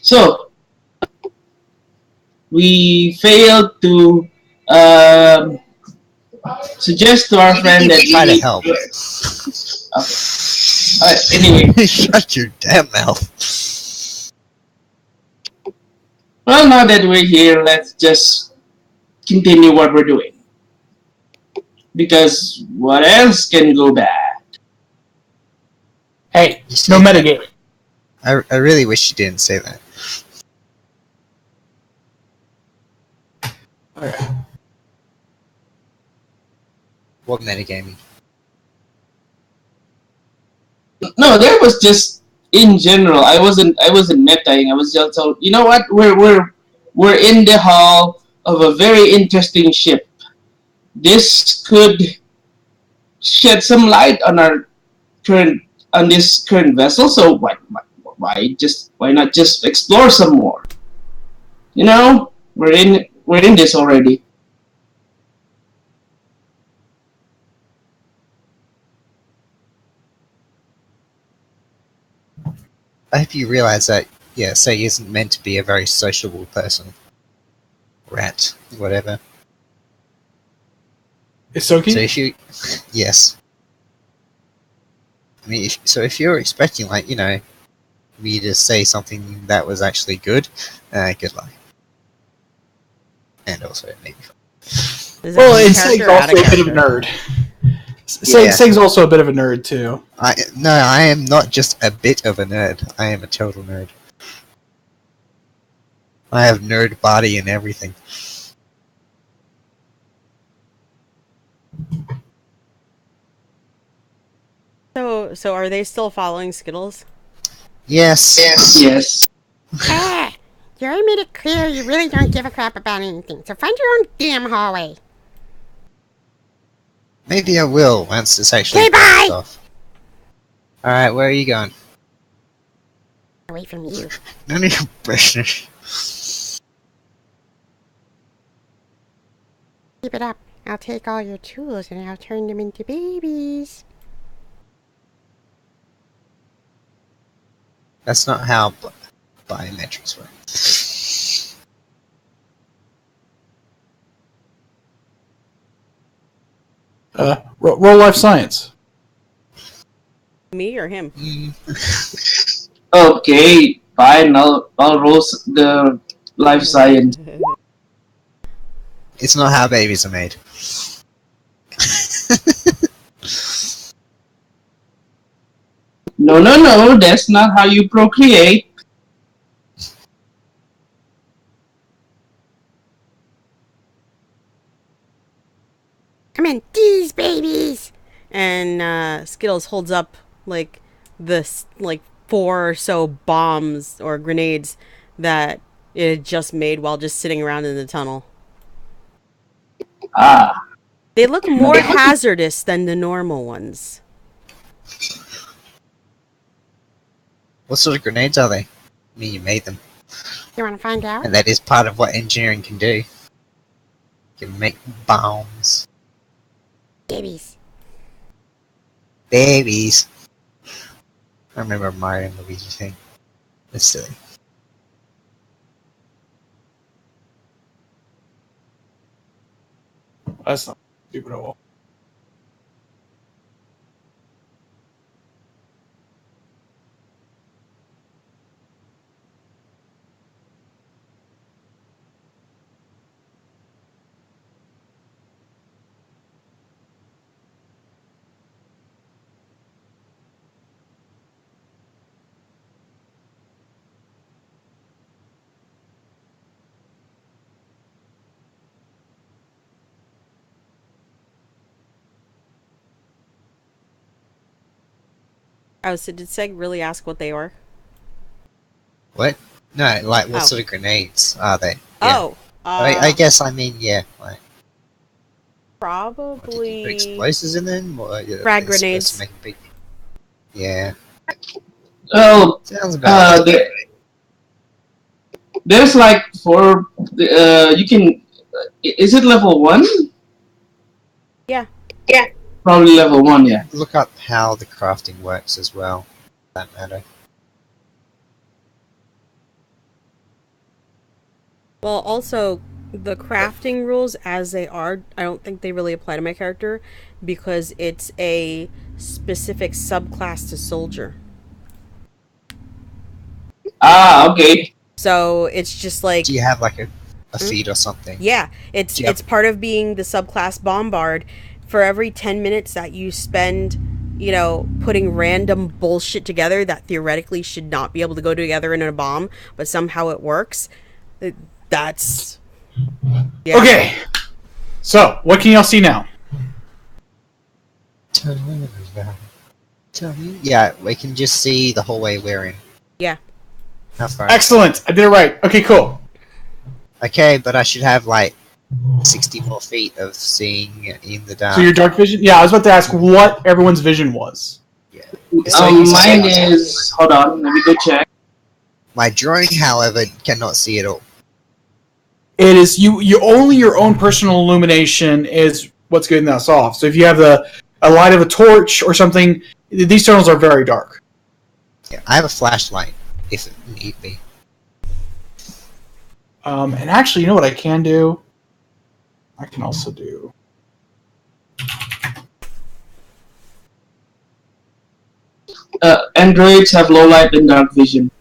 Speaker 2: So we failed to um, suggest to our
Speaker 3: You didn't
Speaker 2: friend
Speaker 3: even
Speaker 2: that
Speaker 3: try
Speaker 2: we
Speaker 3: to
Speaker 2: need.
Speaker 3: help.
Speaker 2: Anyway,
Speaker 3: Shut your damn mouth.
Speaker 2: well, now that we're here, let's just continue what we're doing. Because what else can go bad?
Speaker 1: Hey,
Speaker 3: You
Speaker 1: no
Speaker 3: said that.
Speaker 1: metagame.
Speaker 3: I really wish you didn't say that.
Speaker 1: Okay.
Speaker 3: What metagaming?
Speaker 2: No, that was just in general. I wasn't metaing. I was just told, you know what? We're in the hall of a very interesting ship. This could shed some light on our current on this current vessel. So why not just explore some more? You know, we're in this already.
Speaker 3: I hope you realize that, yeah, Say isn't meant to be a very sociable person. Rat, whatever.
Speaker 1: Is
Speaker 3: So
Speaker 1: Soki?
Speaker 3: if you, yes. I mean, if you're expecting, like, you know, me to say something that was actually good, good luck. And also, maybe.
Speaker 4: Is that
Speaker 1: Well,
Speaker 4: in
Speaker 1: and
Speaker 4: character
Speaker 1: Seg's
Speaker 4: or out
Speaker 1: also
Speaker 4: of
Speaker 1: a bit of a
Speaker 4: character?
Speaker 1: nerd.
Speaker 3: Yeah.
Speaker 1: Seg's also a bit of a nerd too.
Speaker 3: I am not just a bit of a nerd. I am a total nerd. I have nerd body and everything.
Speaker 4: So are they still following Skittles?
Speaker 3: Yes.
Speaker 2: Yes.
Speaker 5: Ah, you already made it clear you really don't give a crap about anything, so find your own damn hallway.
Speaker 3: Maybe I will once it's actually
Speaker 5: Okay, bye!
Speaker 3: blocked off. Alright, where are you going?
Speaker 5: Away from you.
Speaker 3: None of your business.
Speaker 5: Keep it up. I'll take all your tools and I'll turn them into babies.
Speaker 3: That's not how biometrics work.
Speaker 1: Roll life science.
Speaker 4: Me or him?
Speaker 2: Okay, fine. I'll roll the life science.
Speaker 3: It's not how babies are made.
Speaker 2: No. That's not how you procreate.
Speaker 5: I meant these babies.
Speaker 4: And Skittles holds up like this, like 4 or so bombs or grenades that it had just made while just sitting around in the tunnel.
Speaker 2: Ah,
Speaker 4: They look more hazardous than the normal ones.
Speaker 3: What sort of grenades are they? I mean, you made them.
Speaker 5: You want to find out?
Speaker 3: And that is part of what engineering can do. You can make bombs.
Speaker 5: Babies.
Speaker 3: Babies. I remember Mario and Luigi thing. It's silly.
Speaker 1: That's not stupid at all.
Speaker 4: Oh, so did Seg really ask what they were?
Speaker 3: What? No, like, what
Speaker 4: Oh.
Speaker 3: sort of grenades are they?
Speaker 4: Oh,
Speaker 3: I guess I mean, yeah. Like, what, did you put
Speaker 4: probably
Speaker 3: explosives in them? Or, yeah,
Speaker 4: frag
Speaker 3: they're supposed
Speaker 4: grenades.
Speaker 3: to make a big... Yeah.
Speaker 2: oh,
Speaker 3: Sounds about right.
Speaker 2: there's like you can. Is it level 1?
Speaker 4: Yeah.
Speaker 2: Probably level 1. Yeah.
Speaker 3: Look up how the crafting works as well. That matter.
Speaker 4: Well, also, the crafting rules as they are, I don't think they really apply to my character because it's a specific subclass to soldier.
Speaker 2: Ah, okay.
Speaker 4: So it's just like,
Speaker 3: Do you have like a feed or something?
Speaker 4: yeah, it's
Speaker 3: Yep.
Speaker 4: it's part of being the subclass bombard. For every 10 minutes that you spend, putting random bullshit together that theoretically should not be able to go together in a bomb, but somehow it works, that's... Yeah.
Speaker 1: Okay. So, what can y'all see now?
Speaker 3: Tell me. Yeah, we can just see the hallway we're in.
Speaker 4: Yeah.
Speaker 3: How far?
Speaker 1: Excellent. I did it right. Okay, cool.
Speaker 3: Okay, but I should have like 60 more feet of seeing in the dark.
Speaker 1: So your dark vision? Yeah, I was about to ask what everyone's vision was.
Speaker 3: Yeah. So
Speaker 2: Mine is. Hold on, let me go check.
Speaker 3: My drone, however, cannot see at all.
Speaker 1: It is you only your own personal illumination is what's getting us off. So if you have a light of a torch or something, these tunnels are very dark.
Speaker 3: Yeah, I have a flashlight if it need be.
Speaker 1: And actually, you know what I can do? I can also do.
Speaker 2: Androids have low light and dark vision.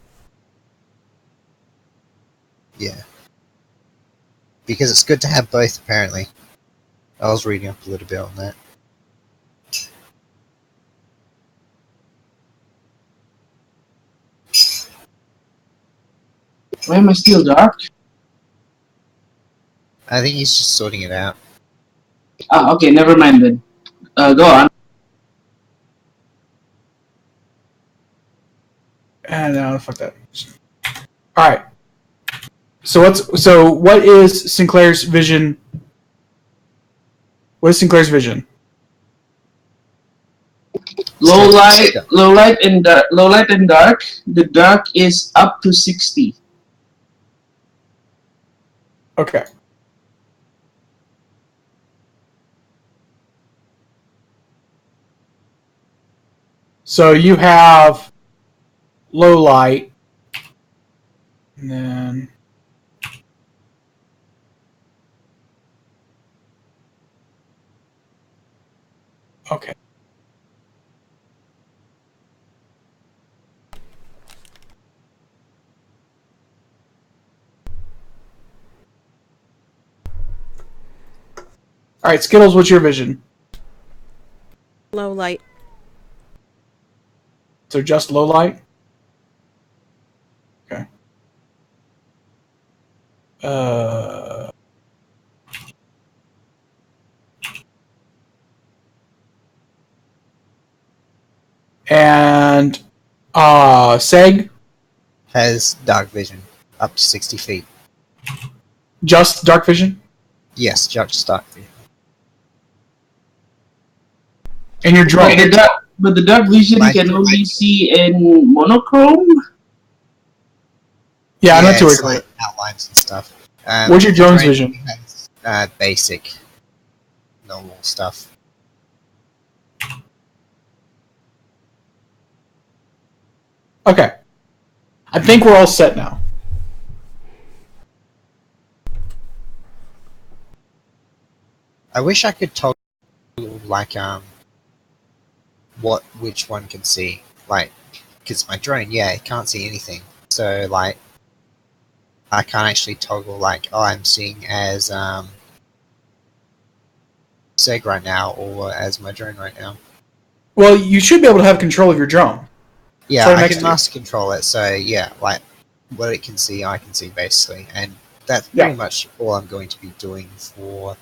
Speaker 3: Yeah. Because it's good to have both, apparently. I was reading up a little bit on that.
Speaker 2: Why am I still dark?
Speaker 3: I think he's just sorting it out.
Speaker 2: Ah, okay, never mind then. Go on.
Speaker 1: And no, fuck that. All right. So what is Sinclair's vision? What is Sinclair's vision?
Speaker 2: Low light and dark. Low light and dark. The dark is up to 60.
Speaker 1: Okay. So you have low light, and then okay. All right, Skittles, what's your vision?
Speaker 4: Low light.
Speaker 1: So just low light? Okay. And Seg,
Speaker 3: Has dark vision up to 60 feet.
Speaker 1: just dark vision?
Speaker 3: Yes, just dark vision.
Speaker 1: And your drone?
Speaker 2: But the dark vision can only see in monochrome.
Speaker 1: Yeah, I'm not too worried
Speaker 3: it's
Speaker 1: about
Speaker 3: like
Speaker 1: it.
Speaker 3: outlines and stuff.
Speaker 1: What's your drone's
Speaker 3: terrain
Speaker 1: vision?
Speaker 3: Has, basic, normal stuff.
Speaker 1: Okay. I think we're all set now.
Speaker 3: I wish I could toggle like which one can see, like, because my drone, it can't see anything. So like, I can't actually toggle like, oh, I'm seeing as Seg right now or as my drone right now.
Speaker 1: Well, you should be able to have control of your drone.
Speaker 3: Yeah,
Speaker 1: right
Speaker 3: I
Speaker 1: next
Speaker 3: can
Speaker 1: to you.
Speaker 3: master control it. So yeah, like what it can see, I can see basically, and that's pretty much all I'm going to be doing for.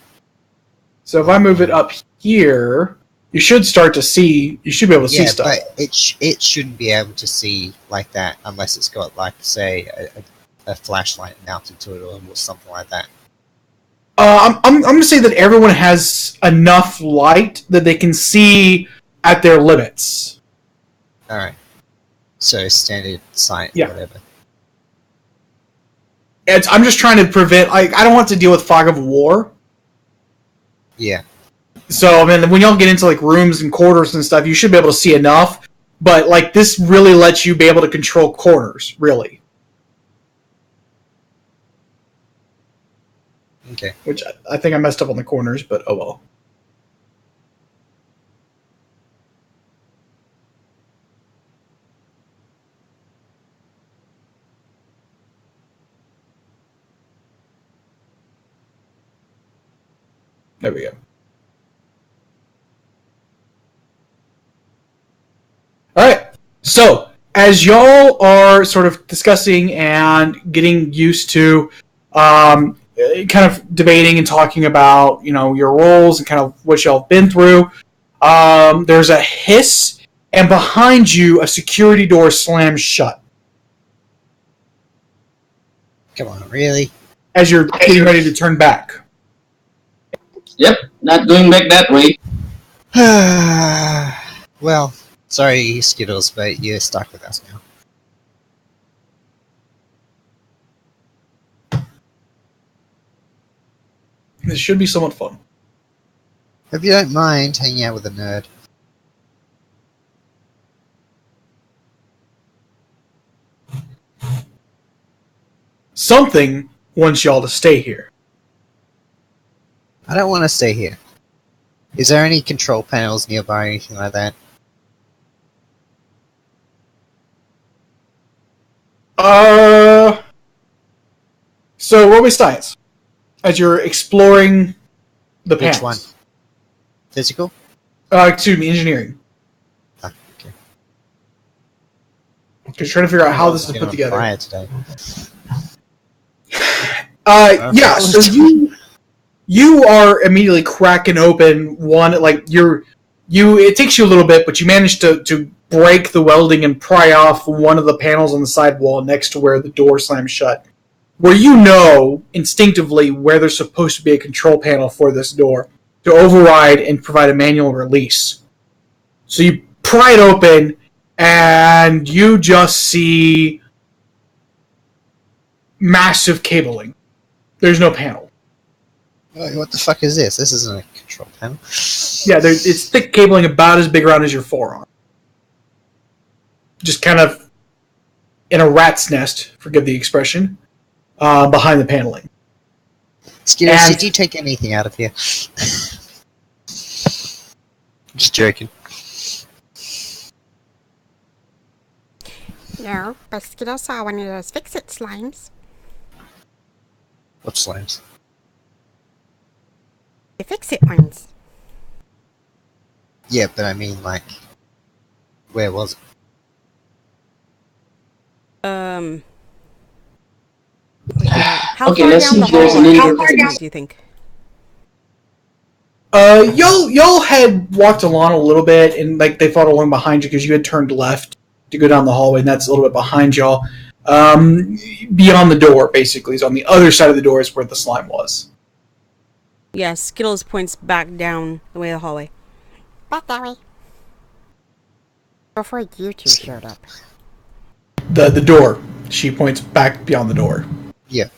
Speaker 1: So if I move it up here, you should start to see. You should be able to see stuff.
Speaker 3: Yeah, but it shouldn't be able to see like that unless it's got like say a flashlight mounted to it or something like that.
Speaker 1: I'm going to say that everyone has enough light that they can see at their limits.
Speaker 3: All right. So standard sight, whatever.
Speaker 1: I'm just trying to prevent. Like, I don't want to deal with fog of war.
Speaker 3: Yeah.
Speaker 1: So I mean, when y'all get into like rooms and corridors and stuff, you should be able to see enough. But like this really lets you be able to control corners, really.
Speaker 3: Okay.
Speaker 1: Which I think I messed up on the corners, but oh well. There we go. All right. So as y'all are sort of discussing and getting used to, kind of debating and talking about, your roles and kind of what y'all have been through, there's a hiss, and behind you, a security door slams shut.
Speaker 3: Come on, really?
Speaker 1: As you're getting ready to turn back.
Speaker 2: Yep, not going back that way.
Speaker 3: Well, sorry, Skittles, but you're stuck with us now.
Speaker 1: This should be somewhat fun.
Speaker 3: If you don't mind hanging out with a nerd.
Speaker 1: Something wants y'all to stay here.
Speaker 3: I don't want to stay here. Is there any control panels nearby or anything like that?
Speaker 1: So roll me science. As you're exploring the panels.
Speaker 3: Which one? Physical?
Speaker 1: Excuse me, engineering.
Speaker 3: Ah, okay.
Speaker 1: Just trying to figure out how this is put together.
Speaker 3: Fire today.
Speaker 1: Yeah, so you are immediately cracking open one, like it takes you a little bit, but you manage to break the welding and pry off one of the panels on the side wall next to where the door slams shut. Where you know instinctively where there's supposed to be a control panel for this door to override and provide a manual release. So you pry it open, and you just see massive cabling. There's no panel.
Speaker 3: What the fuck is this? This isn't a control panel.
Speaker 1: Yeah, it's thick cabling about as big around as your forearm. Just kind of in a rat's nest, forgive the expression, behind the paneling.
Speaker 3: Skittles, did you take anything out of here? Just joking.
Speaker 5: No, but Skittles saw one of those fix-it slimes.
Speaker 3: What slimes?
Speaker 5: The fix-it ones.
Speaker 3: Yeah, but I mean, like, where was it?
Speaker 4: How
Speaker 2: Okay,
Speaker 4: far
Speaker 2: let's
Speaker 4: down
Speaker 2: see
Speaker 4: the
Speaker 2: if there's
Speaker 4: hall
Speaker 2: an
Speaker 4: are
Speaker 2: interface.
Speaker 4: do you think?
Speaker 1: Y'all had walked along a little bit, and like they followed along behind you because you had turned left to go down the hallway, and that's a little bit behind y'all. Beyond the door, basically, so on the other side of the door is where the slime was.
Speaker 4: Yeah, Skittles points back down the way of the hallway.
Speaker 5: Back that way. Before you two showed up.
Speaker 1: The door. She points back beyond the door.
Speaker 3: Yeah.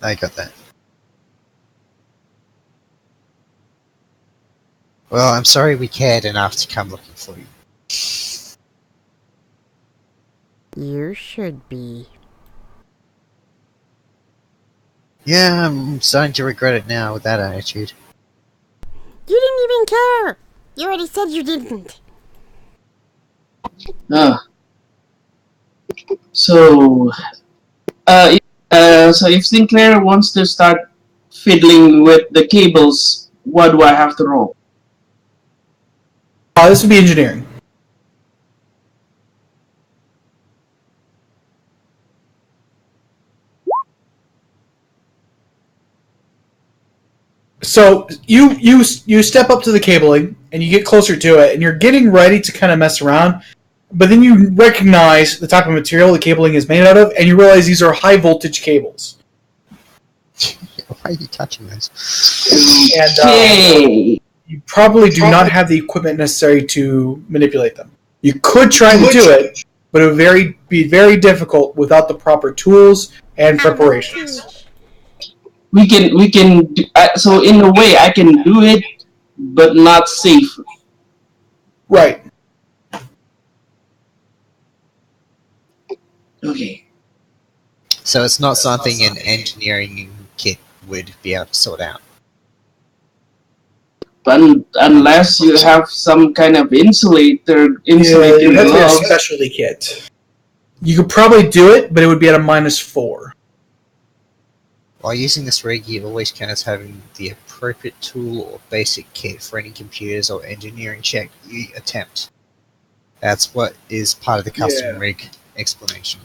Speaker 3: I got that. Well, I'm sorry we cared enough to come looking for you.
Speaker 5: You should be.
Speaker 3: Yeah, I'm starting to regret it now with that attitude.
Speaker 5: You didn't even care! You already said you didn't.
Speaker 2: So, so if Sinclair wants to start fiddling with the cables, what do I have to roll?
Speaker 1: This would be engineering. So you step up to the cabling and you get closer to it, and you're getting ready to kind of mess around, but then you recognize the type of material the cabling is made out of, and you realize these are high voltage cables.
Speaker 3: Why are you touching those?
Speaker 1: And
Speaker 2: Okay.
Speaker 1: you probably do not have the equipment necessary to manipulate them. You could try to do it, but it would be very difficult without the proper tools and preparations.
Speaker 2: We can do, so in a way I can do it, but not safe.
Speaker 1: Right.
Speaker 2: Okay.
Speaker 3: So it's not something an engineering kit would be able to sort out.
Speaker 2: But unless you have some kind of insulating
Speaker 1: Yeah, that's a
Speaker 2: gloves.
Speaker 1: specialty kit. You could probably do it, but it would be at a -4.
Speaker 3: While using this rig, you always count as having the appropriate tool or basic kit for any computers or engineering check you attempt. That's what is part of the custom rig explanation.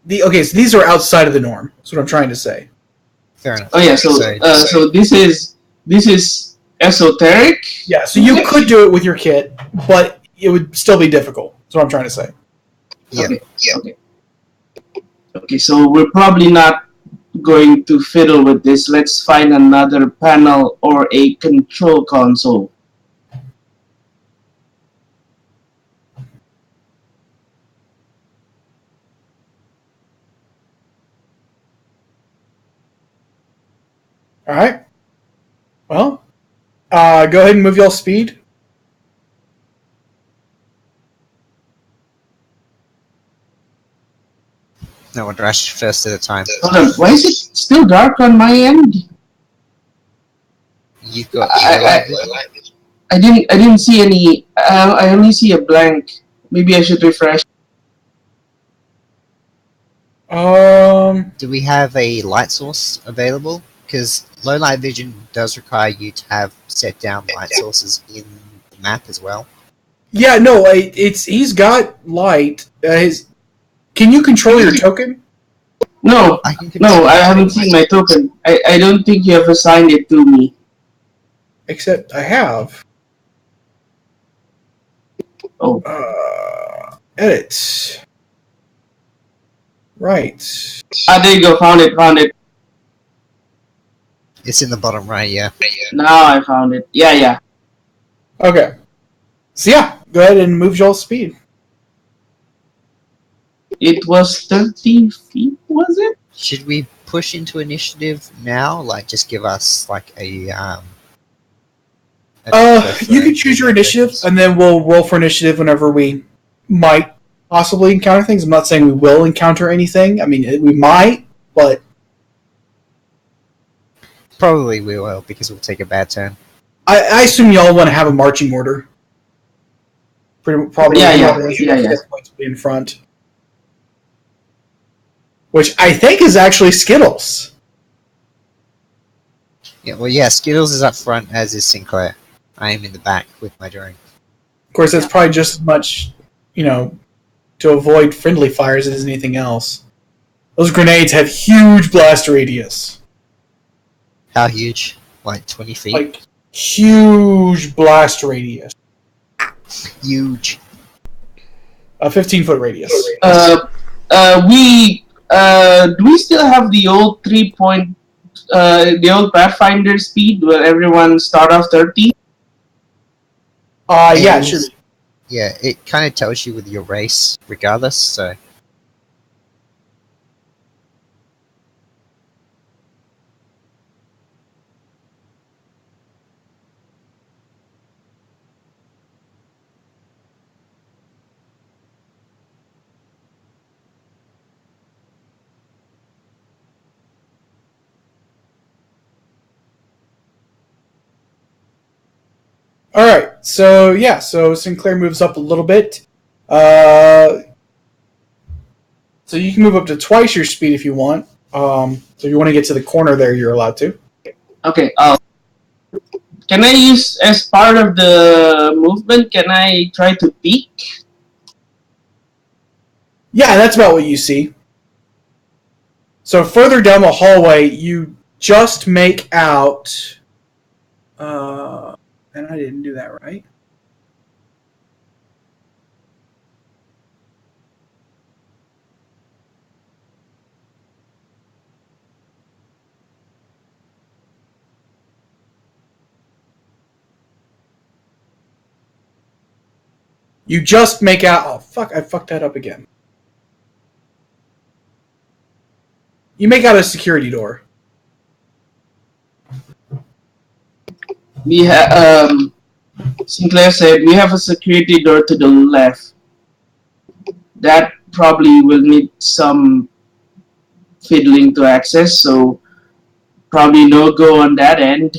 Speaker 1: So these are outside of the norm. That's what I'm trying to say.
Speaker 3: Fair enough.
Speaker 2: Oh yeah, so this is esoteric.
Speaker 1: Yeah, so you could do it with your kit, but it would still be difficult. That's what I'm trying to say.
Speaker 3: Yeah.
Speaker 2: Okay, so we're probably not going to fiddle with this. Let's find another panel or a control console.
Speaker 1: All right. Well, go ahead and move y'all speed.
Speaker 3: No one rush first at a time.
Speaker 2: Hold on, why is it still dark on my end?
Speaker 3: You've got
Speaker 2: I didn't see any. I only see a blank. Maybe I should refresh.
Speaker 3: Do we have a light source available? Because low light vision does require you to have set down light sources in the map as well.
Speaker 1: Yeah, no, he's got light. Can you control your token?
Speaker 2: No, I haven't seen my token. I don't think you have assigned it to me.
Speaker 1: Except I have.
Speaker 2: Oh.
Speaker 1: Edit. Right.
Speaker 2: There you go. Found it.
Speaker 3: It's in the bottom right, yeah.
Speaker 2: Now I found it. Yeah.
Speaker 1: Okay. So yeah, go ahead and move Joel's speed.
Speaker 2: It was 30 feet, was it?
Speaker 3: Should we push into initiative now? Like, just give us like a
Speaker 1: You can choose your initiative, and then we'll roll for initiative whenever we might possibly encounter things. I'm not saying we will encounter anything. I mean, we might, but
Speaker 3: Probably we will, because we'll take a bad turn.
Speaker 1: I assume y'all want to have a marching order. Probably,
Speaker 2: Yeah.
Speaker 1: Hit points will be in front, which I think is actually Skittles.
Speaker 3: Yeah, well, yeah, Skittles is up front, as is Sinclair. I am in the back with my drone.
Speaker 1: Of course, that's probably just as much, to avoid friendly fire as it is anything else. Those grenades have huge blast radius.
Speaker 3: How huge? Like 20 feet?
Speaker 1: Like, huge blast radius.
Speaker 3: Huge.
Speaker 1: A 15-foot radius.
Speaker 2: Do we still have the old the old Pathfinder speed where everyone start off 30?
Speaker 1: Yeah, it should be.
Speaker 3: Yeah, it kind of tells you with your race, regardless, so...
Speaker 1: Alright, so Sinclair moves up a little bit. So you can move up to twice your speed if you want. So if you want to get to the corner there, you're allowed to.
Speaker 2: Okay, can I use, as part of the movement, can I try to peek?
Speaker 1: Yeah, that's about what you see. So further down the hallway, you just make out... and I didn't do that right. You just make out... Oh, fuck, I fucked that up again. You make out a security door.
Speaker 2: Sinclair said, we have a security door to the left. That probably will need some fiddling to access, so probably no go on that end.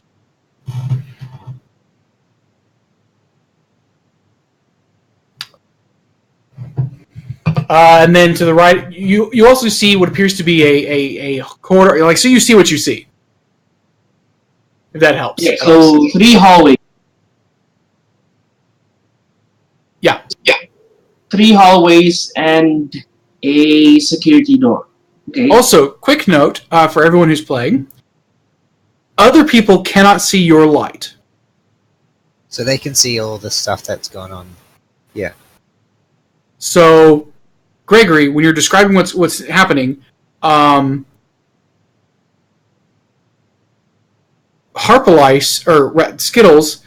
Speaker 1: And then to the right, you also see what appears to be a corridor. Like, so you see what you see. If that helps.
Speaker 2: Yeah, so 3 hallways.
Speaker 1: Yeah.
Speaker 2: 3 hallways and a security door. Okay.
Speaker 1: Also, quick note for everyone who's playing. Other people cannot see your light.
Speaker 3: So they can see all the stuff that's going on. Yeah.
Speaker 1: So, Gregory, when you're describing what's happening, Harpalice, or Skittles,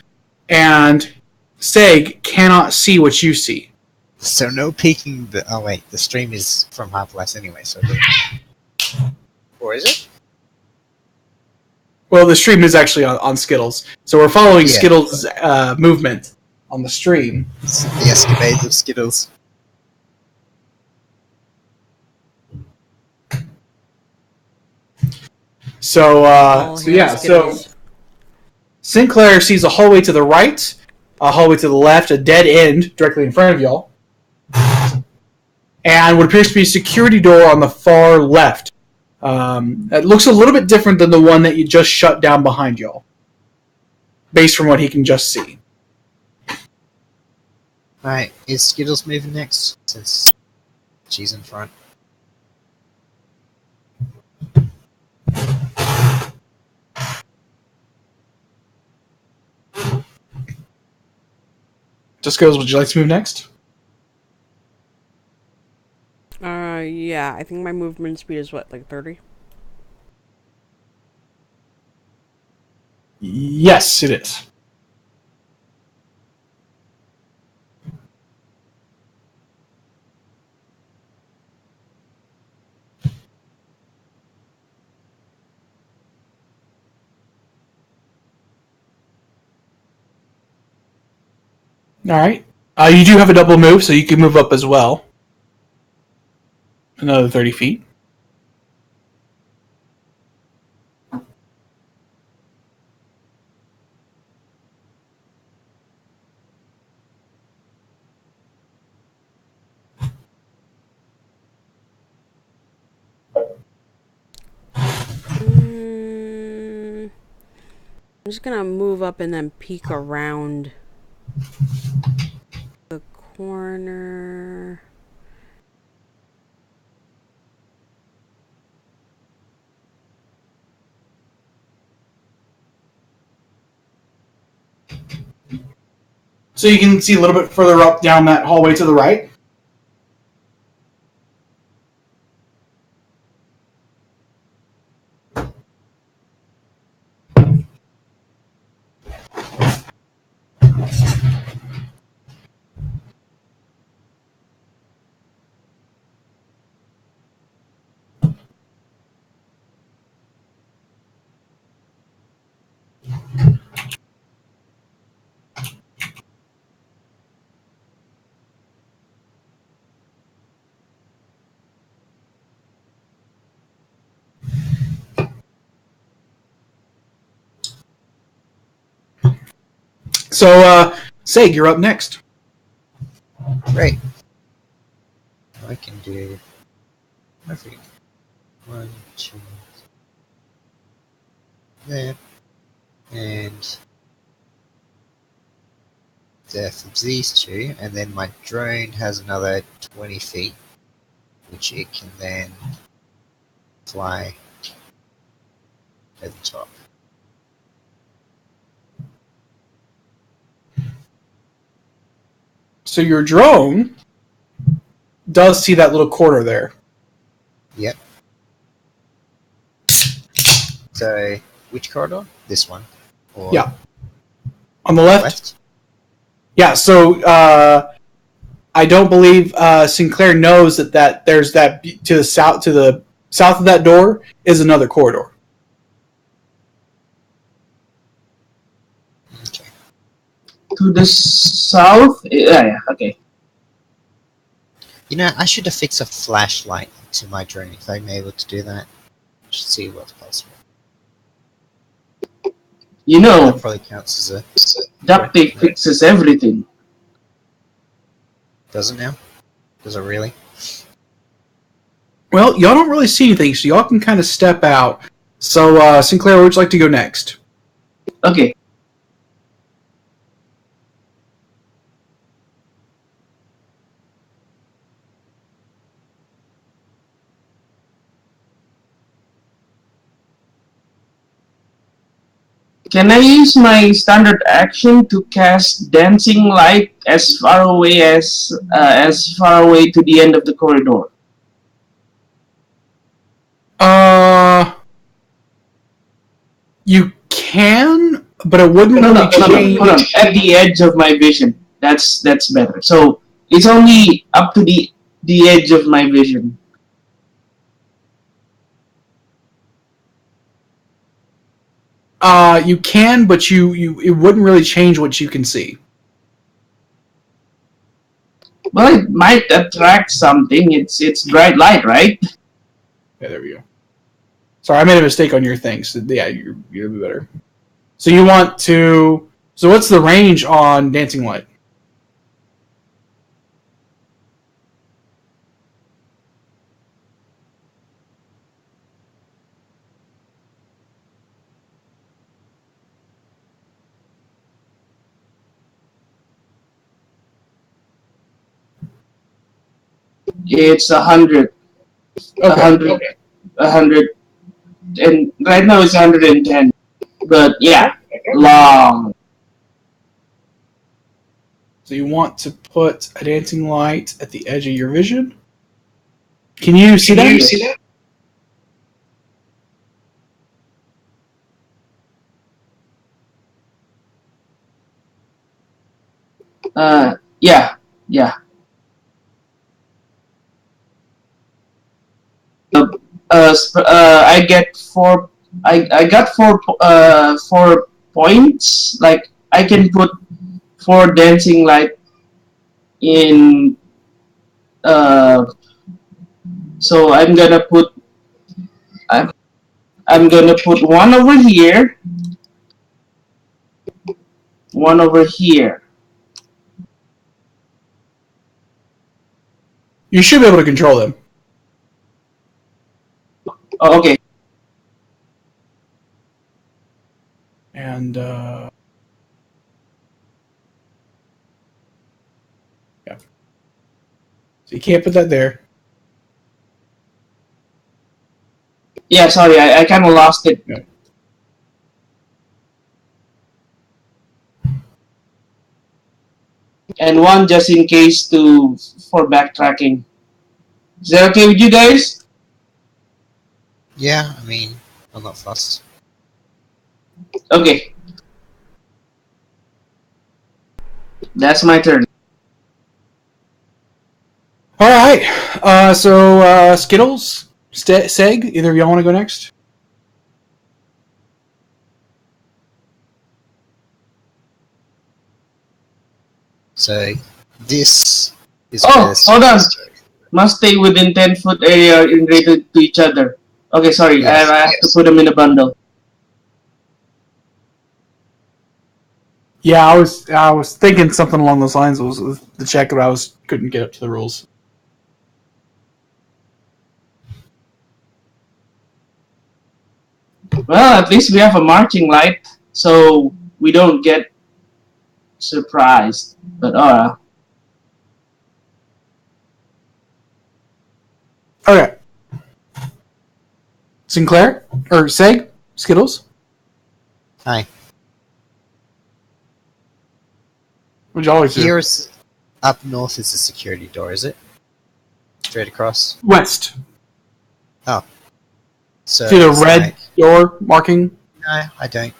Speaker 1: and Seg cannot see what you see.
Speaker 3: So no peeking the... Oh wait, the stream is from Half-Life anyway, so... Or is it?
Speaker 1: Well, the stream is actually on Skittles, so we're following Skittles' movement on the stream.
Speaker 3: It's the escapades of Skittles.
Speaker 1: So Sinclair sees a hallway to the right, a hallway to the left, a dead end directly in front of y'all, and what appears to be a security door on the far left. It looks a little bit different than the one that you just shut down behind y'all, based from what he can just see.
Speaker 3: Alright, is Skittles moving next? Since she's in front.
Speaker 1: Just goes, would you like to move next?
Speaker 4: Yeah, I think my movement speed is what, like 30?
Speaker 1: Yes, it is. All right. You do have a double move, so you can move up as well. Another 30 feet.
Speaker 4: I'm just gonna move up and then peek around the corner.
Speaker 1: So you can see a little bit further up down that hallway to the right. So, Seg, you're up next.
Speaker 3: Great. I can do every 1, 2, there, and death of these two, and then my drone has another 20 feet, which it can then fly at the top.
Speaker 1: So your drone does see that little corner there.
Speaker 3: Yep. So, which corridor? This one? Or
Speaker 1: Yeah. On the left?
Speaker 3: left?
Speaker 1: Yeah, so I don't believe Sinclair knows that there's that to the south of that door is another corridor.
Speaker 3: Okay.
Speaker 2: To the south? Yeah, okay.
Speaker 3: You know, I should have fixed a flashlight to my drone if I'm able to do that. Just see what's possible.
Speaker 2: You know,
Speaker 3: That probably counts as a...
Speaker 2: duct tape fixes everything.
Speaker 3: Does it now? Does it really?
Speaker 1: Well, y'all don't really see anything, so y'all can kind of step out. So, Sinclair, where would you like to go next?
Speaker 2: Okay. Can I use my standard action to cast dancing light as far away to the end of the corridor?
Speaker 1: You can, but it wouldn't
Speaker 2: No,
Speaker 1: really change.
Speaker 2: hold on. At the edge of my vision. That's better. So it's only up to the edge of my vision.
Speaker 1: You can, but it wouldn't really change what you can see.
Speaker 2: Well, it might attract something. It's bright light, right?
Speaker 1: Yeah, there we go. Sorry, I made a mistake on your thing. So yeah, you're better. So you want to? So what's the range on Dancing Light?
Speaker 2: It's 100,
Speaker 1: Okay.
Speaker 2: 100, and right now it's 110. But yeah, long.
Speaker 1: So you want to put a dancing light at the edge of your vision? Can you see that?
Speaker 2: Yeah, yeah. I get four. I got 4 points. Like I can put 4 dancing light in. Uh, so I'm I'm gonna put one over here, one over here.
Speaker 1: You should be able to control them.
Speaker 2: Oh, okay.
Speaker 1: And yeah, so you can't put that there.
Speaker 2: Yeah, sorry, I kind of lost it.
Speaker 1: Yeah.
Speaker 2: And one just in case for backtracking. Is that okay with you guys?
Speaker 3: Yeah, I mean, I'm not fussed.
Speaker 2: Okay. That's my turn.
Speaker 1: All right. So Skittles, Seg, either of y'all want to go next?
Speaker 3: So this is
Speaker 2: Oh,
Speaker 3: where the
Speaker 2: hold on.
Speaker 3: security
Speaker 2: Must stay within 10-foot area integrated to each other. Okay, sorry.
Speaker 3: Yes,
Speaker 2: I have to put them in a bundle.
Speaker 1: Yeah, I was thinking something along those lines was the check, but couldn't get up to the rules.
Speaker 2: Well, at least we have a marching light, so we don't get surprised. But
Speaker 1: Okay. Sinclair or Seg, Skittles.
Speaker 3: Hi.
Speaker 1: What'd you always do?
Speaker 3: Here's up north is the security door, is it? Straight across.
Speaker 1: West.
Speaker 3: So
Speaker 1: See the
Speaker 3: it's
Speaker 1: red
Speaker 3: like-
Speaker 1: door marking?
Speaker 3: No, I don't.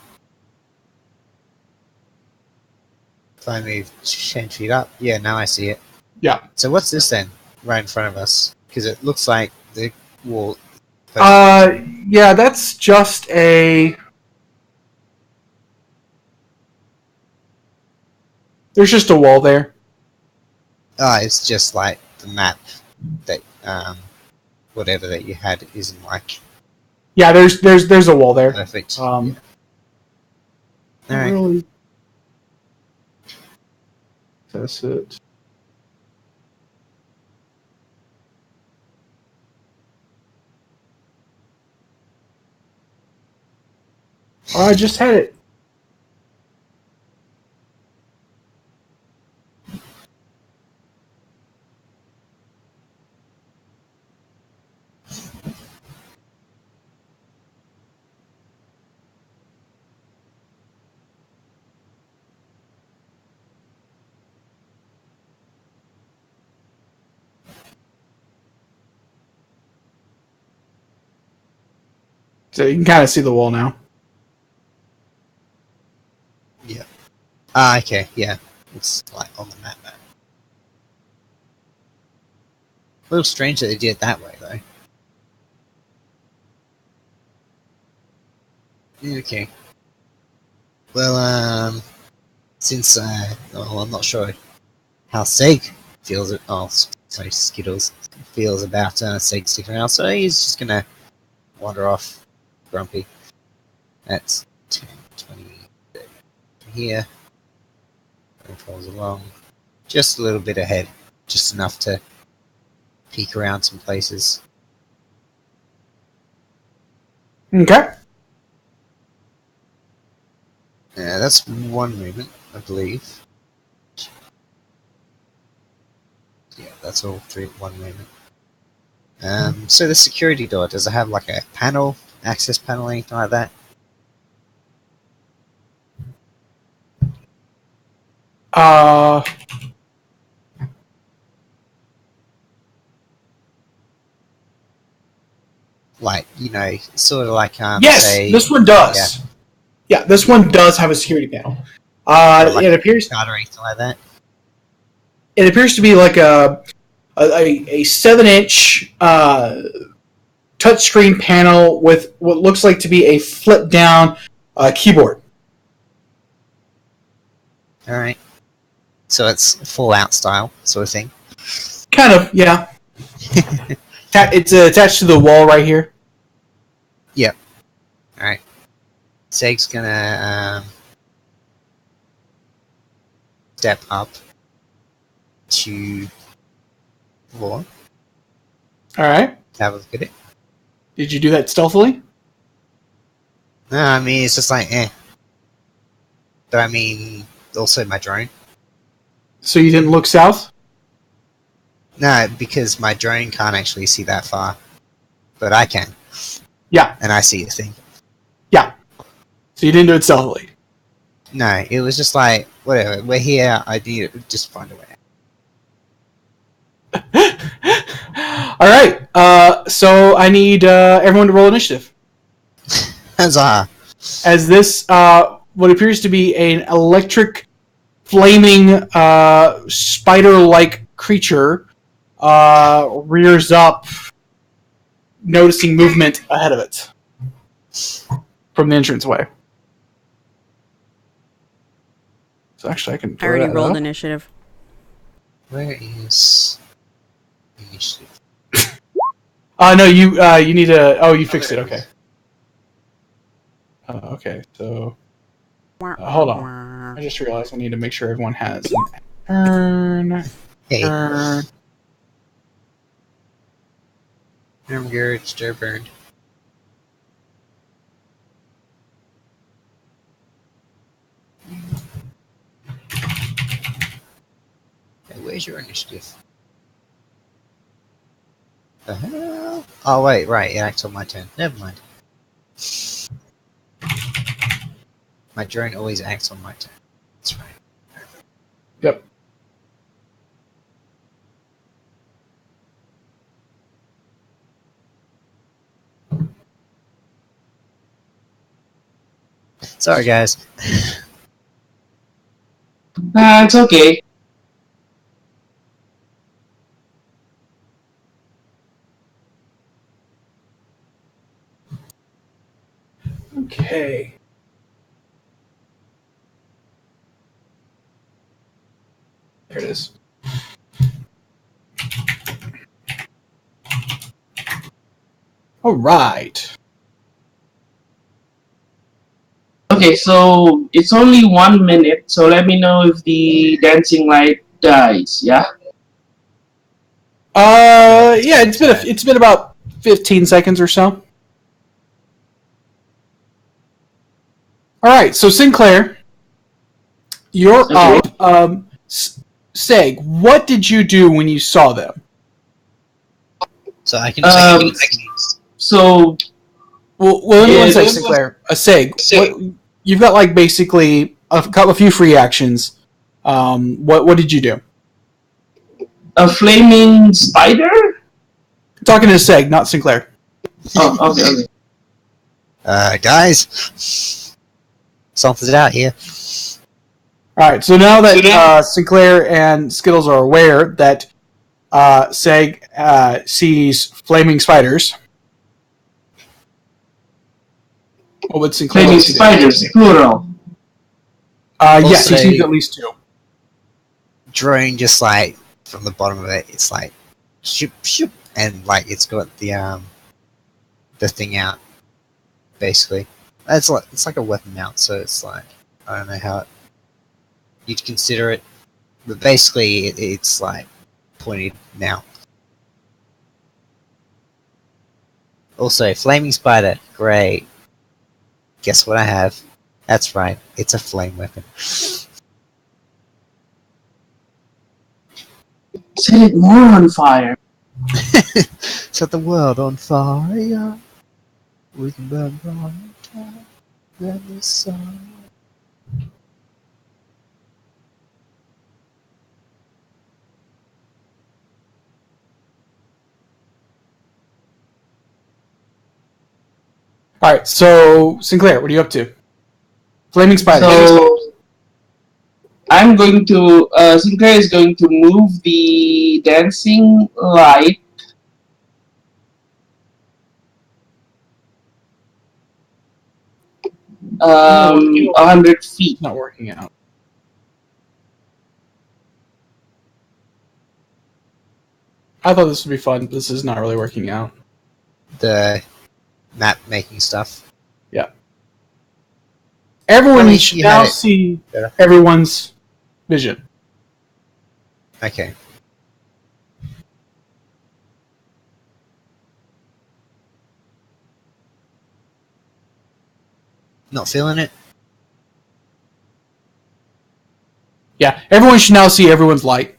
Speaker 3: If I move 10 feet up, yeah, now I see it.
Speaker 1: Yeah.
Speaker 3: So what's this then, right in front of us? Because it looks like the wall.
Speaker 1: Yeah, that's just a. There's just a wall there.
Speaker 3: It's just like the map that whatever that you had isn't like
Speaker 1: Yeah, there's a wall there.
Speaker 3: perfect.
Speaker 1: All right. Really. That's it. Oh, I just had it. So you can kind of see the wall now.
Speaker 3: Yeah. Okay, yeah. It's like on the map now. A little strange that they did it that way, though. Okay. Well, since, well, I'm not sure how Seg feels, sorry, Skittles feels about Seg sticking around, so he's just gonna wander off, grumpy. That's 10, 20, 30 from here. And falls along. Just a little bit ahead. Just enough to peek around some places.
Speaker 1: Okay.
Speaker 3: Yeah, that's one movement, I believe. Yeah, that's all one movement. So the security door, does it have like a panel, access panel, anything like that?
Speaker 1: Uh,
Speaker 3: Like, sort of like
Speaker 1: yes,
Speaker 3: say,
Speaker 1: this one does. Yeah, this one does have a security panel.
Speaker 3: or like
Speaker 1: It appears.
Speaker 3: a card or anything like that.
Speaker 1: it appears to be like a 7-inch touchscreen panel with what looks like to be a flip down keyboard.
Speaker 3: All right. So it's Fallout style sort of thing.
Speaker 1: Kind of, yeah. It's attached to the wall right here.
Speaker 3: Yep. All right. Seg's gonna step up to floor.
Speaker 1: All right.
Speaker 3: Have a look at it.
Speaker 1: Did you do that stealthily?
Speaker 3: No, I mean it's just like But I mean also my drone.
Speaker 1: So you didn't look south?
Speaker 3: No, because my drone can't actually see that far, but I can.
Speaker 1: Yeah.
Speaker 3: And I see the thing.
Speaker 1: Yeah. So you didn't do it stealthily.
Speaker 3: No, it was just like whatever. We're here. I need to just find a way.
Speaker 1: All right. So I need everyone to roll initiative.
Speaker 3: Huzzah!
Speaker 1: As this, what appears to be an electric, flaming, spider-like creature rears up, noticing movement ahead of it from the entranceway. So actually, I can.
Speaker 4: I already rolled
Speaker 1: up.
Speaker 4: initiative.
Speaker 3: Where is initiative?
Speaker 1: No, you need to. Oh, you fixed it. Okay. Okay, so hold on. I just realized I need to make sure everyone has an turn.
Speaker 3: Hey,
Speaker 1: Turn.
Speaker 3: I'm good. Stir burned. Hey, where's your initiative? The hell? Oh wait, right. It acts on my turn. Never mind. My drone always acts on my turn. That's right.
Speaker 1: Yep.
Speaker 3: Sorry, guys.
Speaker 2: It's okay.
Speaker 1: Okay. There it is. All right.
Speaker 2: Okay, so it's only 1 minute, so let me know if the dancing light dies, yeah?
Speaker 1: Yeah, it's been about 15 seconds or so. All right, so Sinclair, you're
Speaker 2: Okay.
Speaker 1: up. Seg, what did you do when you saw them?
Speaker 3: So I can.
Speaker 2: So,
Speaker 1: Well, let me
Speaker 2: Yeah,
Speaker 1: one second,
Speaker 2: this
Speaker 1: Sinclair. Seg,
Speaker 2: Seg.
Speaker 1: what, you've got like basically a few free actions. What did you do?
Speaker 2: a flaming spider?
Speaker 1: Talking to Seg, not Sinclair.
Speaker 2: Oh, okay.
Speaker 3: Guys, something's out here.
Speaker 1: All right, so now that Sinclair and Skittles are aware that Seg sees flaming spiders, what would Sinclair
Speaker 2: Flaming
Speaker 1: like to do?
Speaker 2: spiders, plural.
Speaker 1: Yes, he
Speaker 3: Also-
Speaker 1: sees at least two.
Speaker 3: Drone just like from the bottom of it, it's like shoop shoop, and like it's got the thing out. Basically, it's like a weapon mount, so it's like I don't know how you'd consider it, but basically it's like pointed now. Also, flaming spider, great. Guess what I have? That's right, it's a flame weapon.
Speaker 2: Set it more on fire.
Speaker 3: Set the world on fire. We can burn brighter than the sun.
Speaker 1: All right, so Sinclair, what are you up to? Flaming spiders.
Speaker 2: So, I'm going to. Sinclair is going to move the dancing light. 100 feet.
Speaker 1: It's not working out. I thought this would be fun, but this is not really working out.
Speaker 3: The map making stuff.
Speaker 1: Everyone
Speaker 3: Well,
Speaker 1: should
Speaker 3: you
Speaker 1: now
Speaker 3: had it
Speaker 1: see
Speaker 3: better.
Speaker 1: everyone's vision.
Speaker 3: Okay. Not feeling it?
Speaker 1: Yeah, everyone should now see everyone's light.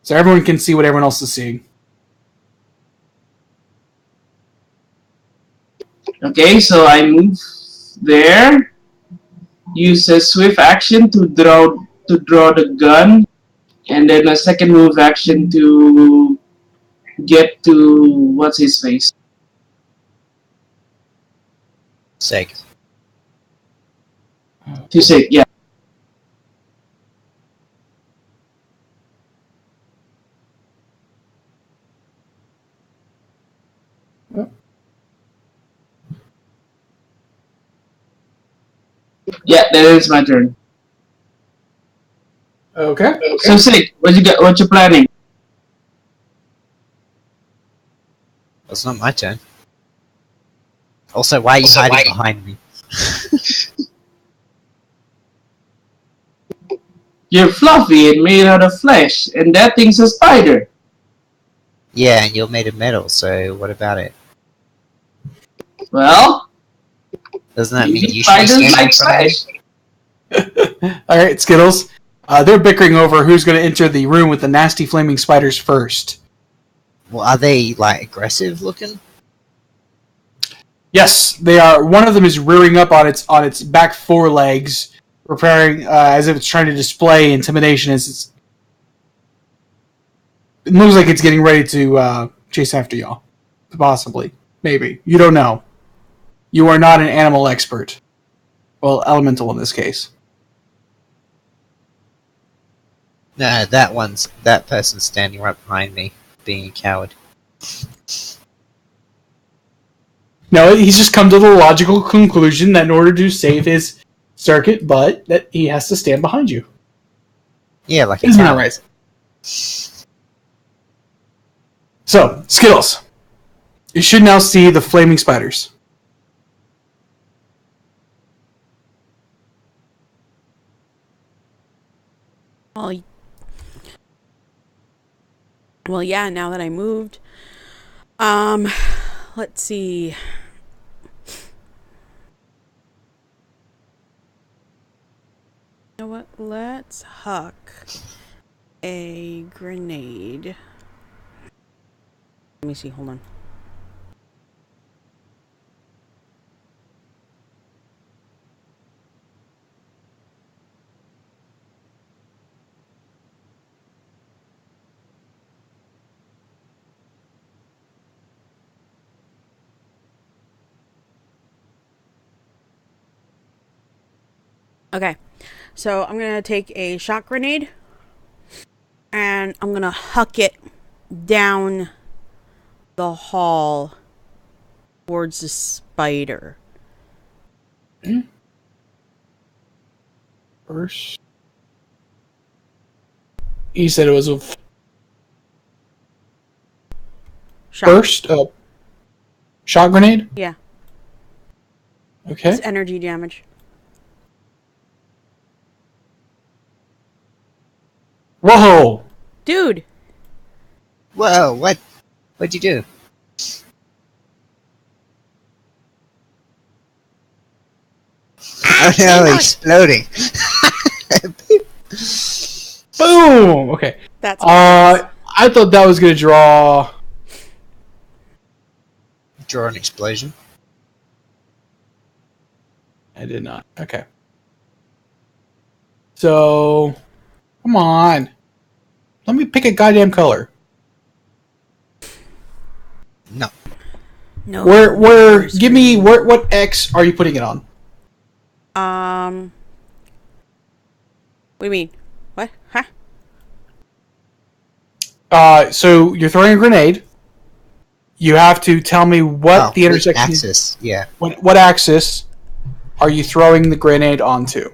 Speaker 1: So everyone can see what everyone else is seeing.
Speaker 2: Okay, so I move there. Use a swift action to draw the gun, and then a second move action to get to what's his face.
Speaker 3: Seg.
Speaker 2: To say yeah. Yeah, that is my turn.
Speaker 1: Okay.
Speaker 2: So Sig, what you got? What you planning?
Speaker 3: It's not my turn. Also, why are you hiding behind me?
Speaker 2: You're fluffy and made out of flesh, and that thing's a spider.
Speaker 3: Yeah, and you're made of metal, so what about it?
Speaker 2: Well,
Speaker 3: Doesn't that mean
Speaker 2: maybe
Speaker 3: you should be
Speaker 2: spiders
Speaker 3: standing in
Speaker 2: like
Speaker 3: front of me?
Speaker 2: flesh.
Speaker 1: All right, Skittles. They're bickering over who's going to enter the room with the nasty flaming spiders first.
Speaker 3: Well, are they, like, aggressive looking?
Speaker 1: Yes, they are. One of them is rearing up on its back forelegs, preparing as if it's trying to display intimidation. It looks like it's getting ready to chase after y'all. Possibly, maybe, you don't know. You are not an animal expert. Well, elemental in this case.
Speaker 3: No, that person's standing right behind me, being a coward.
Speaker 1: No, he's just come to the logical conclusion that in order to save his circuit butt, that he has to stand behind you.
Speaker 3: Yeah, like a
Speaker 1: Isn't that
Speaker 3: coward.
Speaker 1: right? So, Skittles. You should now see the flaming spiders.
Speaker 4: Well, yeah, now that I moved. Let's see. You know what? Let's huck a grenade. Let me see, hold on. Okay, so I'm gonna take a shock grenade and I'm gonna huck it down the hall towards the spider.
Speaker 1: First. You said it was a
Speaker 4: Shock.
Speaker 1: first shot grenade?
Speaker 4: Yeah.
Speaker 1: Okay.
Speaker 4: It's energy damage.
Speaker 1: Whoa!
Speaker 4: Dude!
Speaker 3: Whoa, what'd you do? Oh no, exploding.
Speaker 1: Boom! Okay.
Speaker 4: That's
Speaker 1: I thought that was going to draw...
Speaker 3: Draw an explosion.
Speaker 1: I did not. Okay. So... Come on. Let me pick a goddamn color.
Speaker 3: No.
Speaker 4: No.
Speaker 1: Give me, what X are you putting it on?
Speaker 4: What do you mean?
Speaker 1: So you're throwing a grenade. You have to tell me what the
Speaker 3: which
Speaker 1: intersection.
Speaker 3: axis? Yeah.
Speaker 1: What axis are you throwing the grenade onto?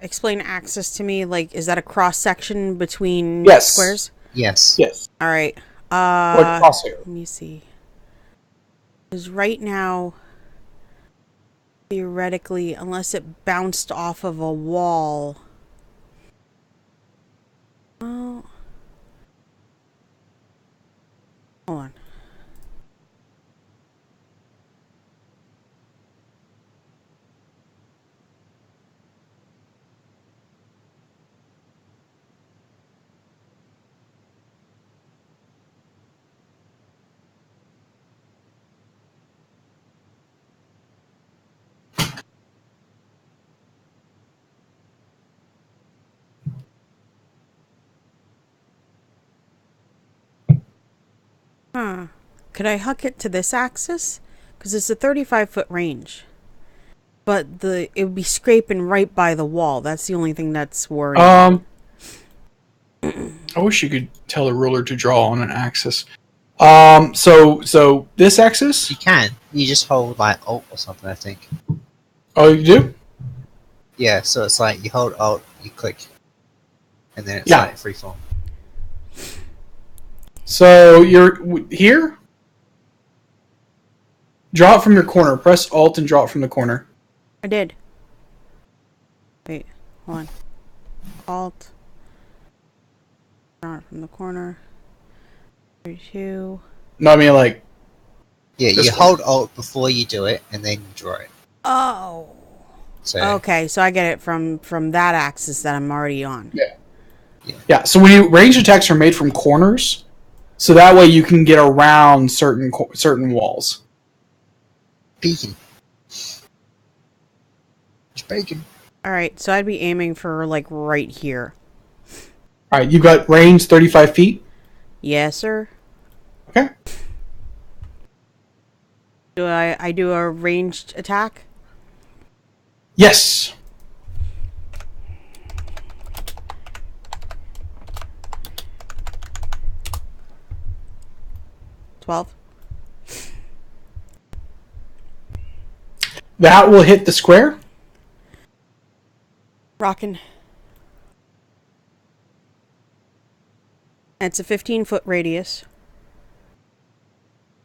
Speaker 4: Explain axis to me. Like, is that a cross section between
Speaker 1: Yes.
Speaker 4: squares?
Speaker 3: Yes.
Speaker 1: Yes.
Speaker 4: All right.
Speaker 1: What crosshair?
Speaker 4: Let me see. Because right now, theoretically, unless it bounced off of a wall. Oh. Hold on. Huh. Could I hook it to this axis? Because it's a 35-foot range. But it would be scraping right by the wall. That's the only thing that's worrying.
Speaker 1: I wish you could tell the ruler to draw on an axis. So this axis?
Speaker 3: You can. You just hold like Alt or something, I think.
Speaker 1: Oh, you do?
Speaker 3: Yeah, so it's like you hold Alt, you click, and then it's
Speaker 1: Yeah.
Speaker 3: like freeform.
Speaker 1: So you're here? Draw it from your corner. Press Alt and draw it from the corner.
Speaker 4: I did. Wait, hold on. Alt. Draw it from the corner. 32.
Speaker 1: No, I mean like...
Speaker 3: Yeah,
Speaker 1: This
Speaker 3: you
Speaker 1: one.
Speaker 3: hold Alt before you do it, and then you draw it.
Speaker 4: Oh.
Speaker 3: So
Speaker 4: Okay, so I get it from that axis that I'm already on.
Speaker 1: Yeah, so when you range attacks are made from corners, so that way you can get around certain walls.
Speaker 3: Beacon. It's bacon.
Speaker 4: Alright, so I'd be aiming for, like, right here.
Speaker 1: Alright, you've got range 35 feet.
Speaker 4: Yes, sir.
Speaker 1: Okay.
Speaker 4: Do I do a ranged attack?
Speaker 1: Yes.
Speaker 4: $12.
Speaker 1: That will hit the square.
Speaker 4: Rockin'. It's a 15-foot radius.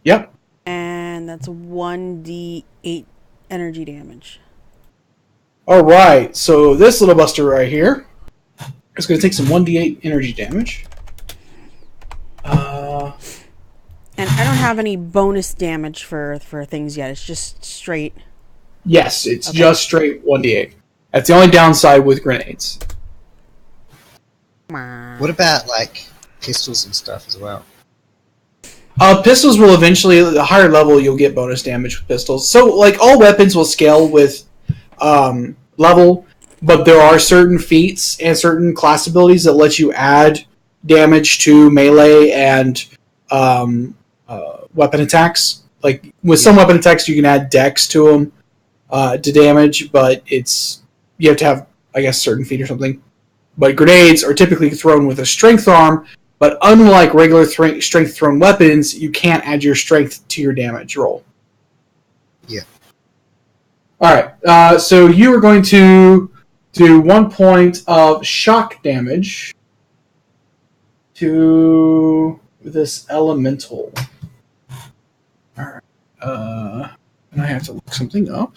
Speaker 1: Yep.
Speaker 4: And that's 1d8 energy damage.
Speaker 1: Alright, so this little buster right here is going to take some 1d8 energy damage.
Speaker 4: And I don't have any bonus damage for things yet. It's just straight.
Speaker 1: Yes, it's
Speaker 4: Okay.
Speaker 1: just straight 1d8. That's the only downside with grenades.
Speaker 3: What about like pistols and stuff as well?
Speaker 1: Pistols will eventually, at a higher level, you'll get bonus damage with pistols. So, like, all weapons will scale with level, but there are certain feats and certain class abilities that let you add damage to melee and weapon attacks. Like, with some weapon attacks, you can add dex to them to damage, but you have to have, I guess, certain feat or something. But grenades are typically thrown with a strength arm, but unlike regular strength thrown weapons, you can't add your strength to your damage roll.
Speaker 3: Yeah.
Speaker 1: Alright, so you are going to do 1 point of shock damage to this elemental. Alright, and I have to look something up.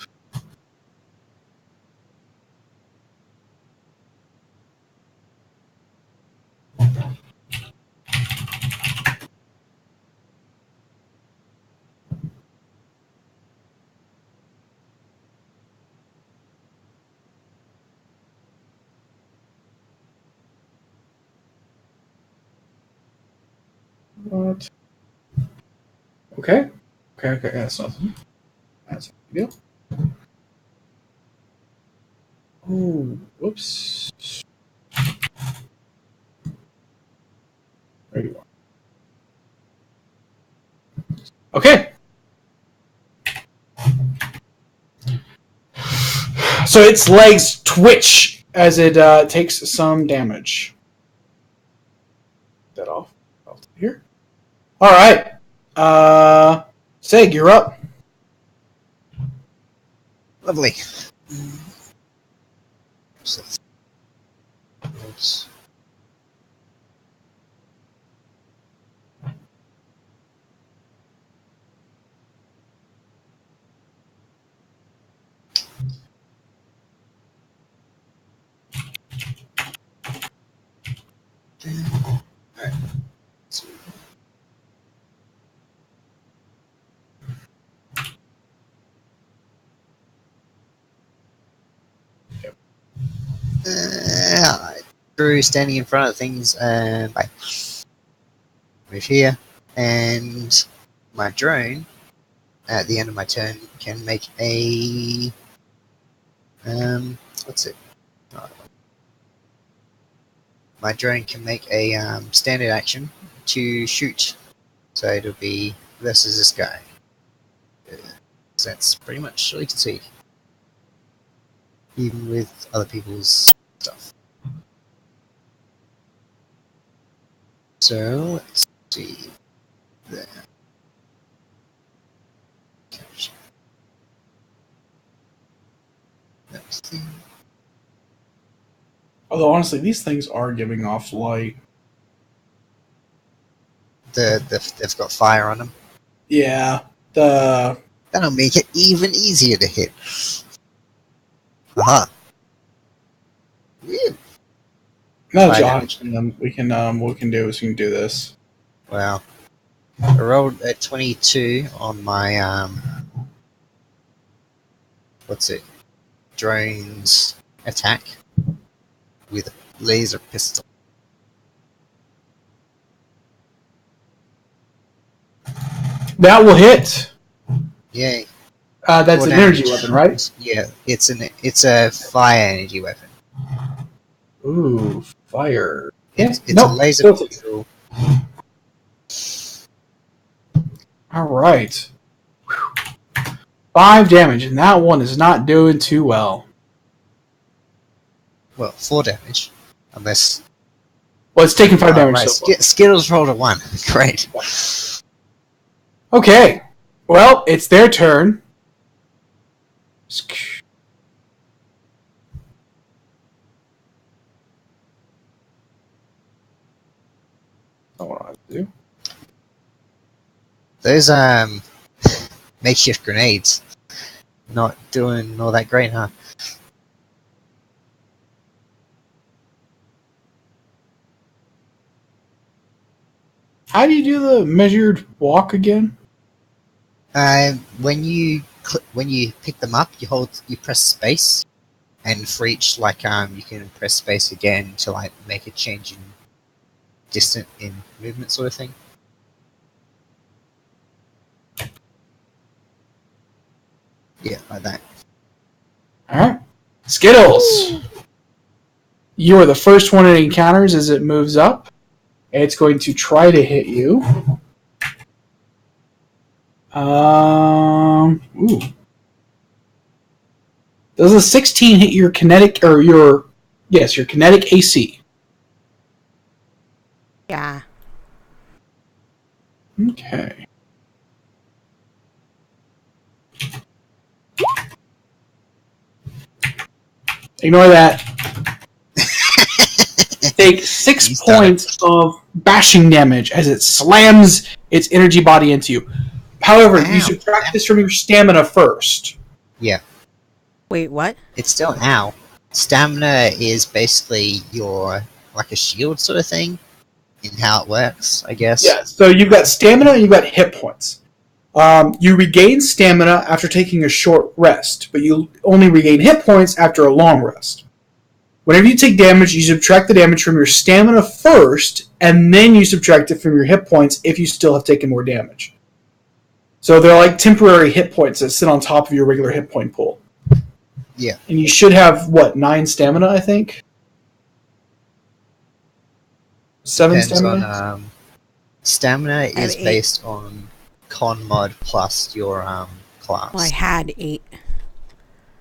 Speaker 1: What? Okay. Okay, that's nothing. That's a big deal. Oh, whoops. There you are. Okay. So its legs twitch as it takes some damage. that off. Here. All right. Seg, you're up.
Speaker 3: Lovely. So, oops. Alright. Drew standing in front of things, and bye. Move here, and my drone at the end of my turn can make a what's it? Oh, my drone can make a standard action to shoot, so it'll be versus this guy. So that's pretty much all you can see, even with other people's stuff. So let's see there. Capture. Next thing.
Speaker 1: Although honestly, these things are giving off light.
Speaker 3: They've got fire on them.
Speaker 1: Yeah.
Speaker 3: That'll make it even easier to hit. Aha. Woo.
Speaker 1: No,
Speaker 3: Fire
Speaker 1: John.
Speaker 3: damage.
Speaker 1: We can what we can do is we can do this.
Speaker 3: Well, I rolled a 22 on my what's it? Drone's attack with a laser pistol.
Speaker 1: That will hit.
Speaker 3: Yay!
Speaker 1: That's
Speaker 3: 4
Speaker 1: an energy
Speaker 3: damage.
Speaker 1: weapon, right?
Speaker 3: Yeah, it's a fire energy weapon.
Speaker 1: Ooh, fire.
Speaker 3: It's
Speaker 1: Nope.
Speaker 3: a laser
Speaker 1: Still-
Speaker 3: pistol.
Speaker 1: All right. 5 damage, and that one is not doing too well.
Speaker 3: Well, 4 damage, unless.
Speaker 1: Well, it's taking 5 damage
Speaker 3: Right,
Speaker 1: so far.
Speaker 3: Skittles rolled a 1. Great.
Speaker 1: Okay. Well, it's their turn. Not what I have to do.
Speaker 3: Those makeshift grenades not doing all that great, huh?
Speaker 1: How do you do the measured walk again?
Speaker 3: When you pick them up, you press space, and for each you can press space again to make a change in distance in movement sort of thing. Yeah, like that.
Speaker 1: Alright. Skittles! You are the first one it encounters as it moves up. It's going to try to hit you. Ooh. Does a 16 hit your kinetic, or your kinetic AC?
Speaker 5: Yeah.
Speaker 1: Okay. Ignore that. Take 6
Speaker 3: He's done
Speaker 1: points of bashing damage as it slams its energy body into you. However, you
Speaker 3: Ow.
Speaker 1: subtract this from your stamina first.
Speaker 3: Yeah,
Speaker 4: Wait, what?
Speaker 3: it's still ow. Stamina is basically your like a shield sort of thing in how it works, I guess.
Speaker 1: Yeah, so you've got stamina and you've got hit points. You regain stamina after taking a short rest, but you only regain hit points after a long rest. Whenever you take damage, you subtract the damage from your stamina first, and then you subtract it from your hit points if you still have taken more damage. So they're like temporary hit points that sit on top of your regular hit point pool.
Speaker 3: Yeah.
Speaker 1: And you should have, 9 stamina, I think? 7
Speaker 3: Depends
Speaker 1: stamina?
Speaker 3: on stamina is
Speaker 4: 8.
Speaker 3: based on con mod plus your class.
Speaker 4: Well, I had 8.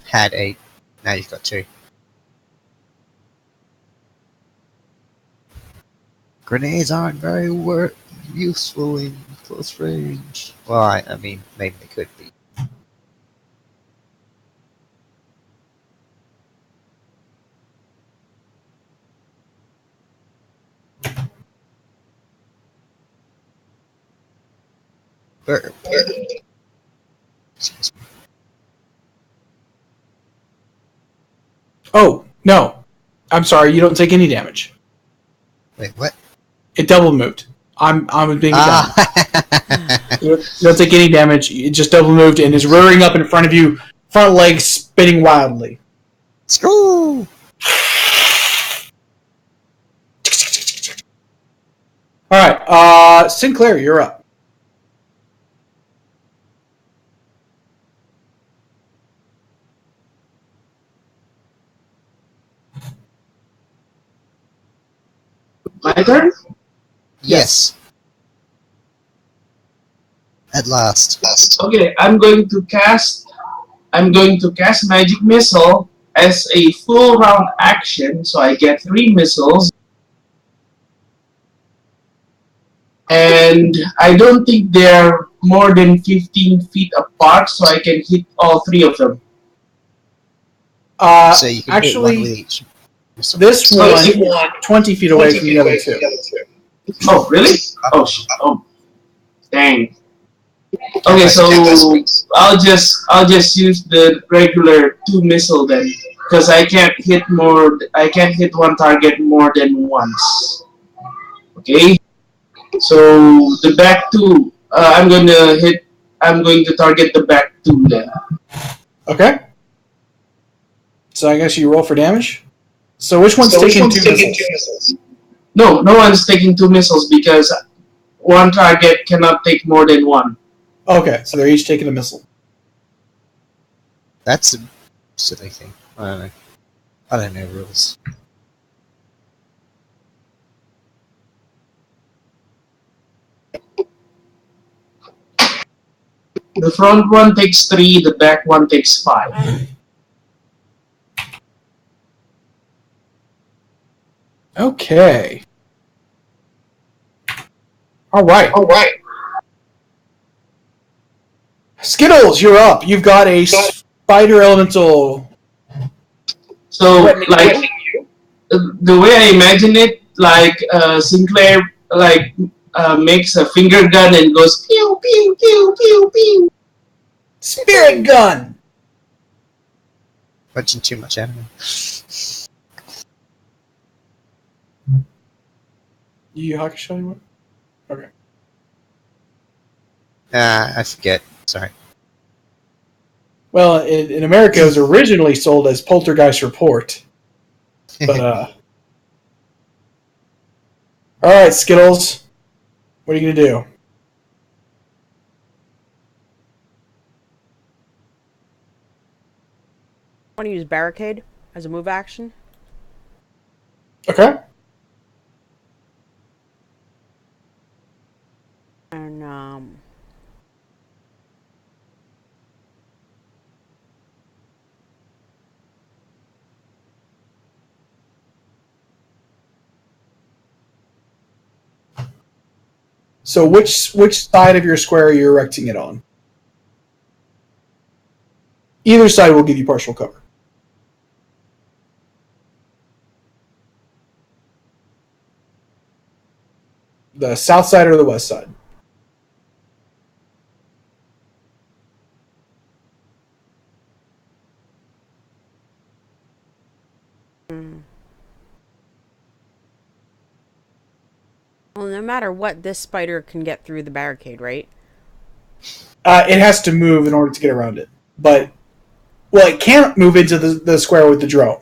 Speaker 3: Had 8, now you've got 2. Grenades aren't very useful in close range. Well, I mean, maybe they could be. Burp. Excuse me.
Speaker 1: Oh, no. I'm sorry, you don't take any damage.
Speaker 3: Wait, what?
Speaker 1: It double moved. I'm being dumb.
Speaker 3: Ah!
Speaker 1: You don't take any damage. It just double moved and is rearing up in front of you, front legs spinning wildly.
Speaker 3: Screw!
Speaker 1: Alright, Sinclair, you're up.
Speaker 2: My turn?
Speaker 3: Yes. At last.
Speaker 2: Okay, I'm going to cast Magic Missile as a full round action, so I get 3 missiles. And I don't think they're more than 15 feet apart, so I can hit all 3 of them.
Speaker 3: So you can hit one with each.
Speaker 1: This one 20 feet away from the other two.
Speaker 2: Oh, really? Oh, dang. Okay, so I'll just use the regular 2 missile then, because I can't hit one target more than once. Okay, so the back 2, I'm going to target the back 2 then.
Speaker 1: Okay. So I guess you roll for damage. So which one's taking 2 missiles?
Speaker 2: No one's taking 2 missiles because one target cannot take more than 1.
Speaker 1: Okay, so they're each taking a missile.
Speaker 3: That's a silly thing. I don't know rules.
Speaker 2: The front one takes 3, the back one takes 5.
Speaker 1: Okay. All right. Skittles, you're up. You've got a spider elemental.
Speaker 2: So, like, the way I imagine it, like, Sinclair, like, makes a finger gun and goes pew pew pew pew pew.
Speaker 1: Spirit gun.
Speaker 3: Watching too much anime.
Speaker 1: You Hakusho anyone? Okay.
Speaker 3: I forget. Sorry.
Speaker 1: Well, in America, it was originally sold as Poltergeist Report. But, all right, Skittles. What are you going to do?
Speaker 4: Want to use barricade as a move action?
Speaker 1: Okay.
Speaker 4: And
Speaker 1: So which side of your square are you erecting it on? Either side will give you partial cover. The south side or the west side?
Speaker 4: well, no matter what, this spider can get through the barricade, right?
Speaker 1: It has to move in order to get around it. But, well, it can't move into the square with the drone.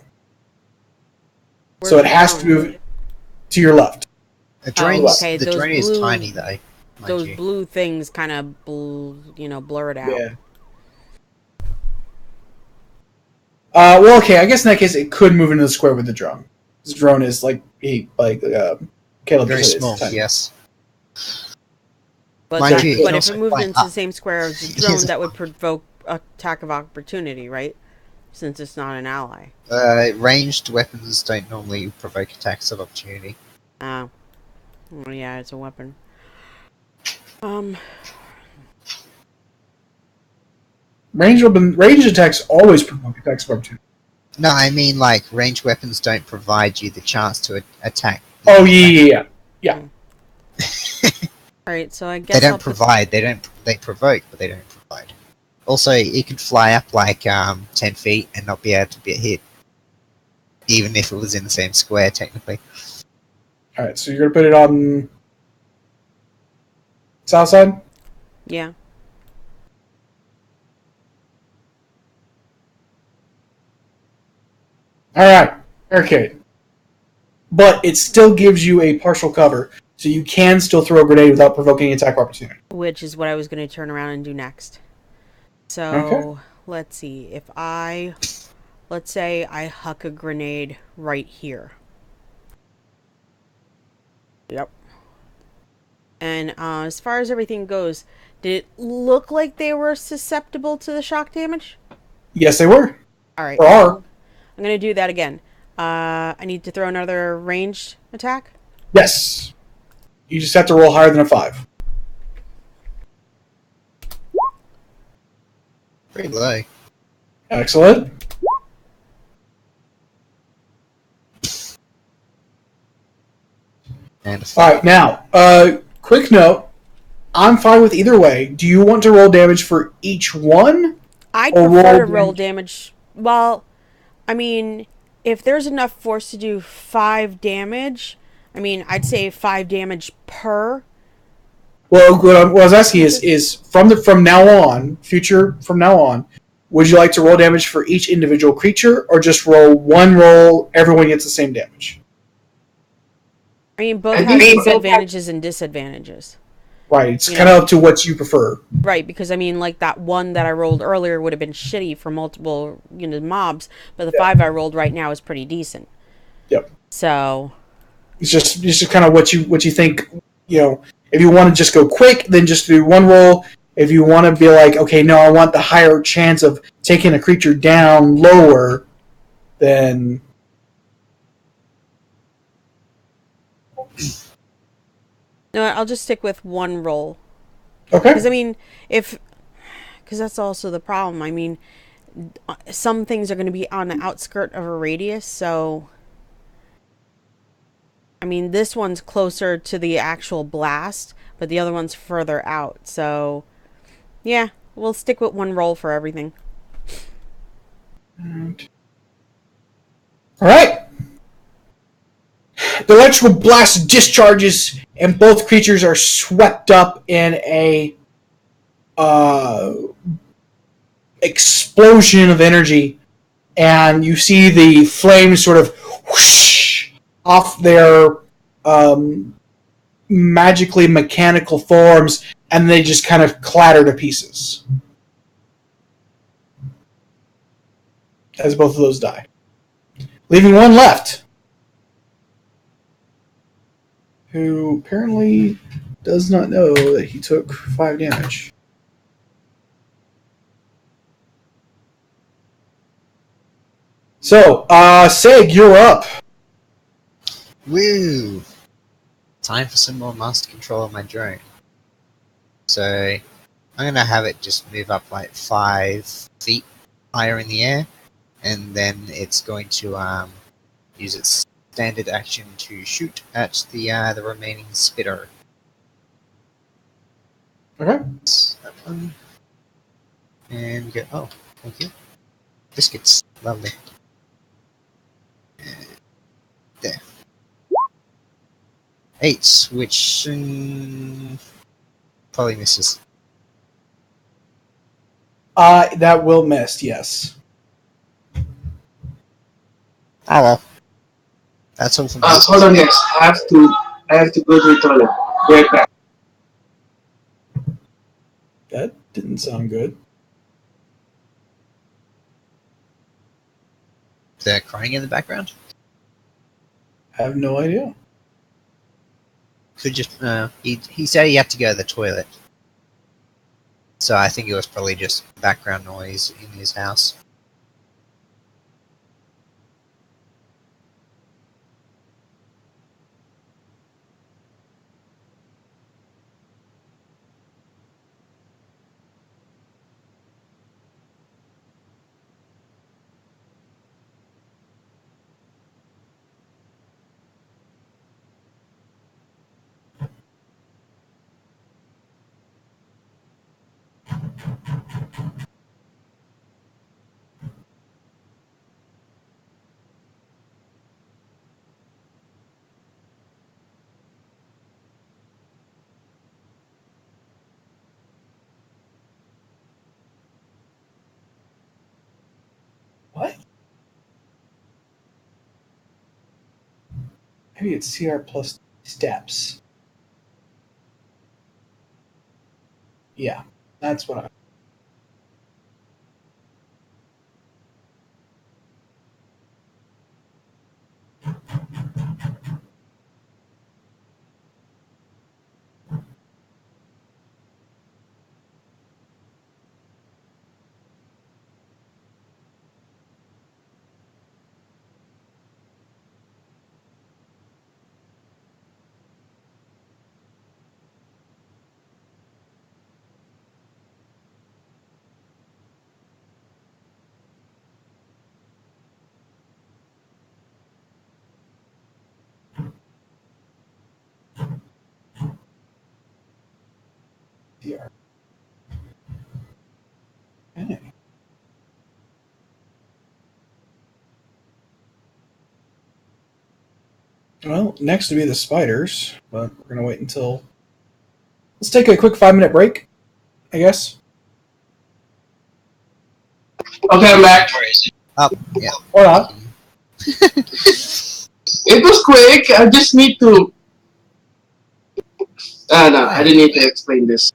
Speaker 1: So it has to move to your left.
Speaker 3: The drain
Speaker 4: okay,
Speaker 3: the
Speaker 4: those
Speaker 3: drain is
Speaker 4: blue-
Speaker 3: tiny though.
Speaker 4: Those
Speaker 3: You.
Speaker 4: blue things kind of, blur it out.
Speaker 1: Yeah. Well, okay. I guess in that case, it could move into the square with the drone. This drone is Caleb
Speaker 3: Very
Speaker 1: said,
Speaker 3: small,
Speaker 1: it's tiny.
Speaker 3: yes.
Speaker 4: But,
Speaker 3: Mind you,
Speaker 4: but
Speaker 3: it's
Speaker 4: if it
Speaker 3: also
Speaker 4: moved
Speaker 3: quite
Speaker 4: into
Speaker 3: up.
Speaker 4: the same square as the
Speaker 3: It
Speaker 4: drone,
Speaker 3: is
Speaker 4: that would provoke attack of opportunity, right? Since it's not an ally.
Speaker 3: Ranged weapons don't normally provoke attacks of opportunity.
Speaker 4: Oh. Oh, yeah, it's a weapon.
Speaker 1: Ranged attacks always provoke attacks of opportunity.
Speaker 3: No, I mean like ranged weapons don't provide you the chance to attack.
Speaker 1: Oh yeah.
Speaker 4: Alright, so I
Speaker 3: They
Speaker 4: guess
Speaker 3: don't
Speaker 4: I'll put...
Speaker 3: provide. They provoke, but they don't provide. Also, it could fly up like 10 feet and not be able to be hit, even if it was in the same square, technically.
Speaker 1: All right, so you're gonna put it on south side.
Speaker 4: Yeah.
Speaker 1: All right, barricade. But it still gives you a partial cover, so you can still throw a grenade without provoking attack opportunity.
Speaker 4: Which is what I was going to turn around and do next. So,
Speaker 1: Okay.
Speaker 4: let's see. If I... Let's say I huck a grenade right here. Yep. And as far as everything goes, did it look like they were susceptible to the shock damage?
Speaker 1: Yes, they were.
Speaker 4: Alright.
Speaker 1: Or are.
Speaker 4: I'm going to do that again. I need to throw another ranged attack.
Speaker 1: Yes. You just have to roll higher than a 5.
Speaker 3: Pretty low.
Speaker 1: Excellent.
Speaker 3: And
Speaker 1: All right, now, quick note. I'm fine with either way. Do you want to roll damage for each one?
Speaker 4: I'd
Speaker 1: Or
Speaker 4: prefer to
Speaker 1: roll
Speaker 4: roll damage. Well, I mean, if there's enough force to do 5 damage, I mean, I'd say 5 damage per.
Speaker 1: Well, what I was asking is from now on, would you like to roll damage for each individual creature, or just roll one roll, everyone gets the same damage?
Speaker 4: I mean, both
Speaker 2: I
Speaker 4: have
Speaker 2: think
Speaker 4: its advantages and disadvantages.
Speaker 1: Right, it's
Speaker 4: You
Speaker 1: kind of
Speaker 4: know.
Speaker 1: up to what you prefer.
Speaker 4: Right, because I mean, like that one that I rolled earlier would have been shitty for multiple, mobs, but the 5 I rolled right now is pretty decent.
Speaker 1: Yep.
Speaker 4: So,
Speaker 1: It's just kind of what you think. If you want to just go quick, then just do one roll. If you want to be like, okay, no, I want the higher chance of taking a creature down lower, then
Speaker 4: no, I'll just stick with one roll.
Speaker 1: okay.
Speaker 4: Because I mean, because that's also the problem. I mean, some things are going to be on the outskirt of a radius, so I mean, this one's closer to the actual blast, but the other one's further out. So, yeah, we'll stick with one roll for everything.
Speaker 1: All right. The electrical blast discharges, and both creatures are swept up in a explosion of energy, and you see the flames sort of whoosh off their magically mechanical forms, and they just kind of clatter to pieces as both of those die, leaving one left, who apparently does not know that he took 5 damage. So, Seg, you're up.
Speaker 3: Woo! Time for some more master control of my drone. So, I'm gonna have it just move up like 5 feet higher in the air, and then it's going to use its standard action to shoot at the remaining spitter.
Speaker 1: Okay.
Speaker 3: That one. And go. Oh, thank you. Biscuits, lovely. There. 8, which probably misses.
Speaker 1: That will miss, yes.
Speaker 3: Ah well. That's all from me.
Speaker 2: Hold on, guys. I have to go to the toilet. Be right back.
Speaker 1: That didn't sound good.
Speaker 3: They're crying in the background.
Speaker 1: I have no idea.
Speaker 3: Could just he said he had to go to the toilet, so I think it was probably just background noise in his house.
Speaker 1: Maybe it's CR plus steps. Yeah, that's what I. CR. Okay. Well, next would be the spiders, but we're gonna wait until. Let's take a quick 5-minute break, I guess.
Speaker 2: Okay, I'm back.
Speaker 3: Oh, yeah.
Speaker 1: Or not.
Speaker 2: It was quick. I just need to. No, I didn't need to explain this.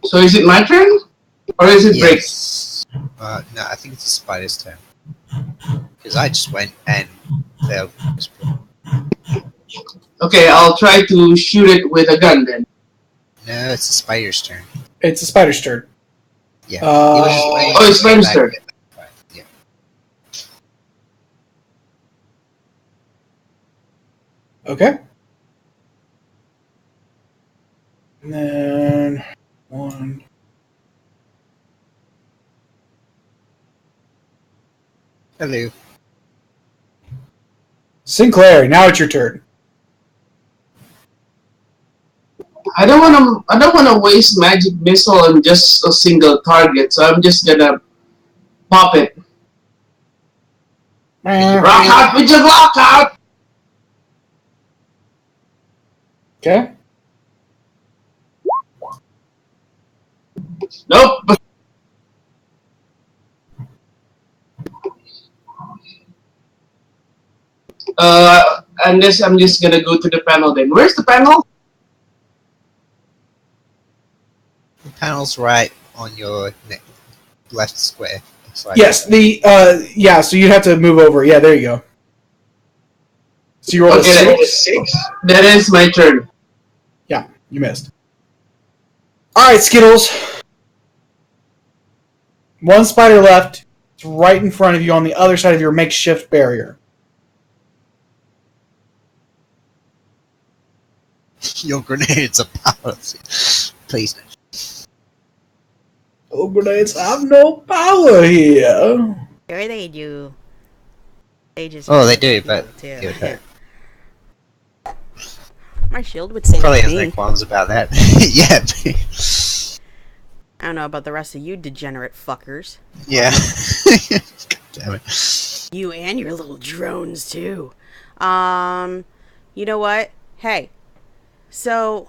Speaker 2: So is it my turn? Or is it break?
Speaker 3: Yes. No, I think it's the spider's turn. Because I just went and they'll just.
Speaker 2: Okay, I'll try to shoot it with a gun then.
Speaker 3: No, it's the spider's turn.
Speaker 1: It's the spider's turn.
Speaker 3: Yeah. He was just waiting
Speaker 2: Oh,
Speaker 3: to
Speaker 2: it's
Speaker 3: get
Speaker 2: spider's
Speaker 3: back.
Speaker 2: turn.
Speaker 3: Yeah.
Speaker 1: Okay. And then one.
Speaker 3: Hello.
Speaker 1: Sinclair, now it's your turn.
Speaker 2: I don't wanna waste magic missile on just a single target, so I'm just gonna pop it. Rock out with your rock out!
Speaker 1: Okay.
Speaker 2: Nope. And this I'm just gonna go to the panel then. Where's the panel?
Speaker 3: The panel's right on your left square. Like
Speaker 1: Yes, the yeah, so you'd have to move over. Yeah, there you go. So you rolled
Speaker 2: Okay,
Speaker 1: a 6?
Speaker 2: that is my turn.
Speaker 1: Yeah, you missed. Alright, Skittles. One spider left. It's right in front of you on the other side of your makeshift barrier.
Speaker 3: Your grenades are powerless. Please.
Speaker 1: Oh, grenades have no power here.
Speaker 4: Sure they do. They just.
Speaker 3: Oh, they do,
Speaker 4: people
Speaker 3: but
Speaker 4: too.
Speaker 3: it would hurt.
Speaker 4: My shield would say
Speaker 3: Probably has
Speaker 4: nothing.
Speaker 3: no qualms about that. Yeah.
Speaker 4: I don't know about the rest of you degenerate fuckers.
Speaker 3: Yeah. God damn it.
Speaker 4: You and your little drones too. You know what? Hey. So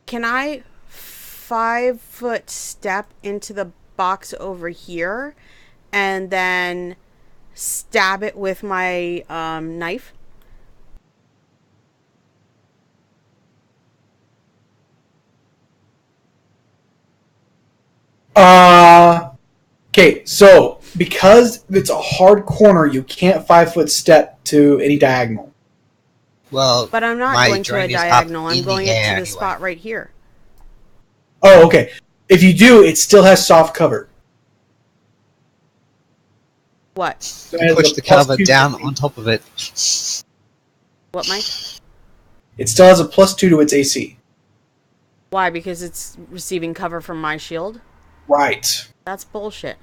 Speaker 4: can I 5-foot step into the box over here and then stab it with my knife?
Speaker 1: Okay, so because it's a hard corner, you can't 5-foot step to any diagonal.
Speaker 3: Well,
Speaker 4: But I'm not
Speaker 3: my
Speaker 4: going to a
Speaker 3: drone is up
Speaker 4: diagonal. I'm
Speaker 3: in
Speaker 4: going
Speaker 3: the
Speaker 4: it
Speaker 3: air
Speaker 4: to the
Speaker 3: anyway.
Speaker 4: spot right here.
Speaker 1: Oh, okay. If you do, it still has soft cover.
Speaker 4: What?
Speaker 1: So it
Speaker 3: You
Speaker 1: has
Speaker 3: push
Speaker 1: a
Speaker 3: the
Speaker 1: plus
Speaker 3: cover
Speaker 1: 2
Speaker 3: down
Speaker 1: to-
Speaker 3: on top of it.
Speaker 4: What, Mike?
Speaker 1: It still has a +2 to its AC.
Speaker 4: Why? Because it's receiving cover from my shield?
Speaker 1: Right.
Speaker 4: That's bullshit.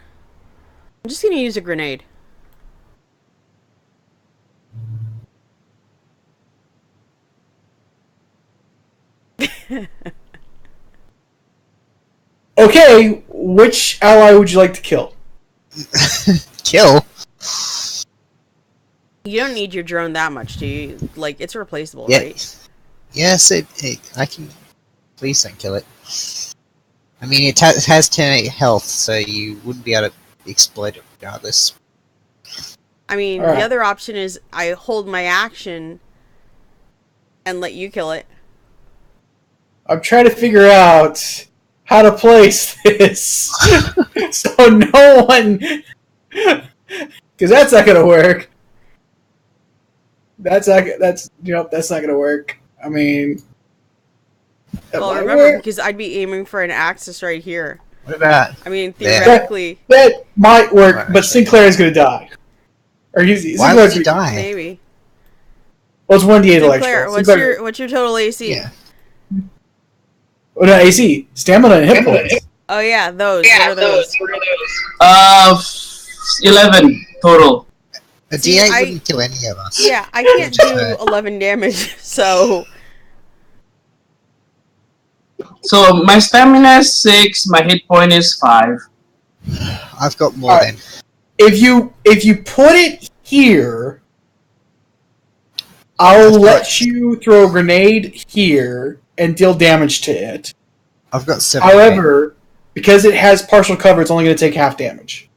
Speaker 4: I'm just gonna use a grenade.
Speaker 1: Okay, which ally would you like to kill?
Speaker 3: Kill?
Speaker 4: You don't need your drone that much, do you? Like, it's replaceable,
Speaker 3: Yeah.
Speaker 4: right?
Speaker 3: Yes, I can. Please don't kill it. I mean, it has 10 health, so you wouldn't be able to explode it regardless.
Speaker 4: I mean,
Speaker 1: Alright.
Speaker 4: the other option is I hold my action and let you kill it.
Speaker 1: I'm trying to figure out how to place this so no one, because that's not gonna work. That's not gonna work. I mean,
Speaker 4: Well, remember, because I'd be aiming for an axis right here.
Speaker 3: What about
Speaker 4: I mean,
Speaker 3: there?
Speaker 4: theoretically,
Speaker 1: that might work,
Speaker 3: Right,
Speaker 1: but
Speaker 3: actually.
Speaker 1: Sinclair is gonna die. Or
Speaker 3: Why would he die?
Speaker 4: maybe.
Speaker 1: Well, it's 1d8
Speaker 4: Sinclair,
Speaker 1: electrical.
Speaker 4: what's your total AC?
Speaker 3: Yeah.
Speaker 1: Oh, no, AC. Stamina and hit points.
Speaker 4: Oh yeah, those. What are those?
Speaker 2: 11 total.
Speaker 3: A
Speaker 4: See,
Speaker 3: D8
Speaker 4: I-
Speaker 3: wouldn't kill any of us.
Speaker 4: Yeah, I can't do 11 damage, so
Speaker 2: So my stamina is 6, my hit point is 5.
Speaker 3: I've got more
Speaker 1: Alright.
Speaker 3: than.
Speaker 1: If you put it here, I'll
Speaker 3: I've
Speaker 1: let
Speaker 3: got-
Speaker 1: you throw a grenade here and deal damage to it.
Speaker 3: I've got 7.
Speaker 1: However, because it has partial cover, it's only going to take half damage.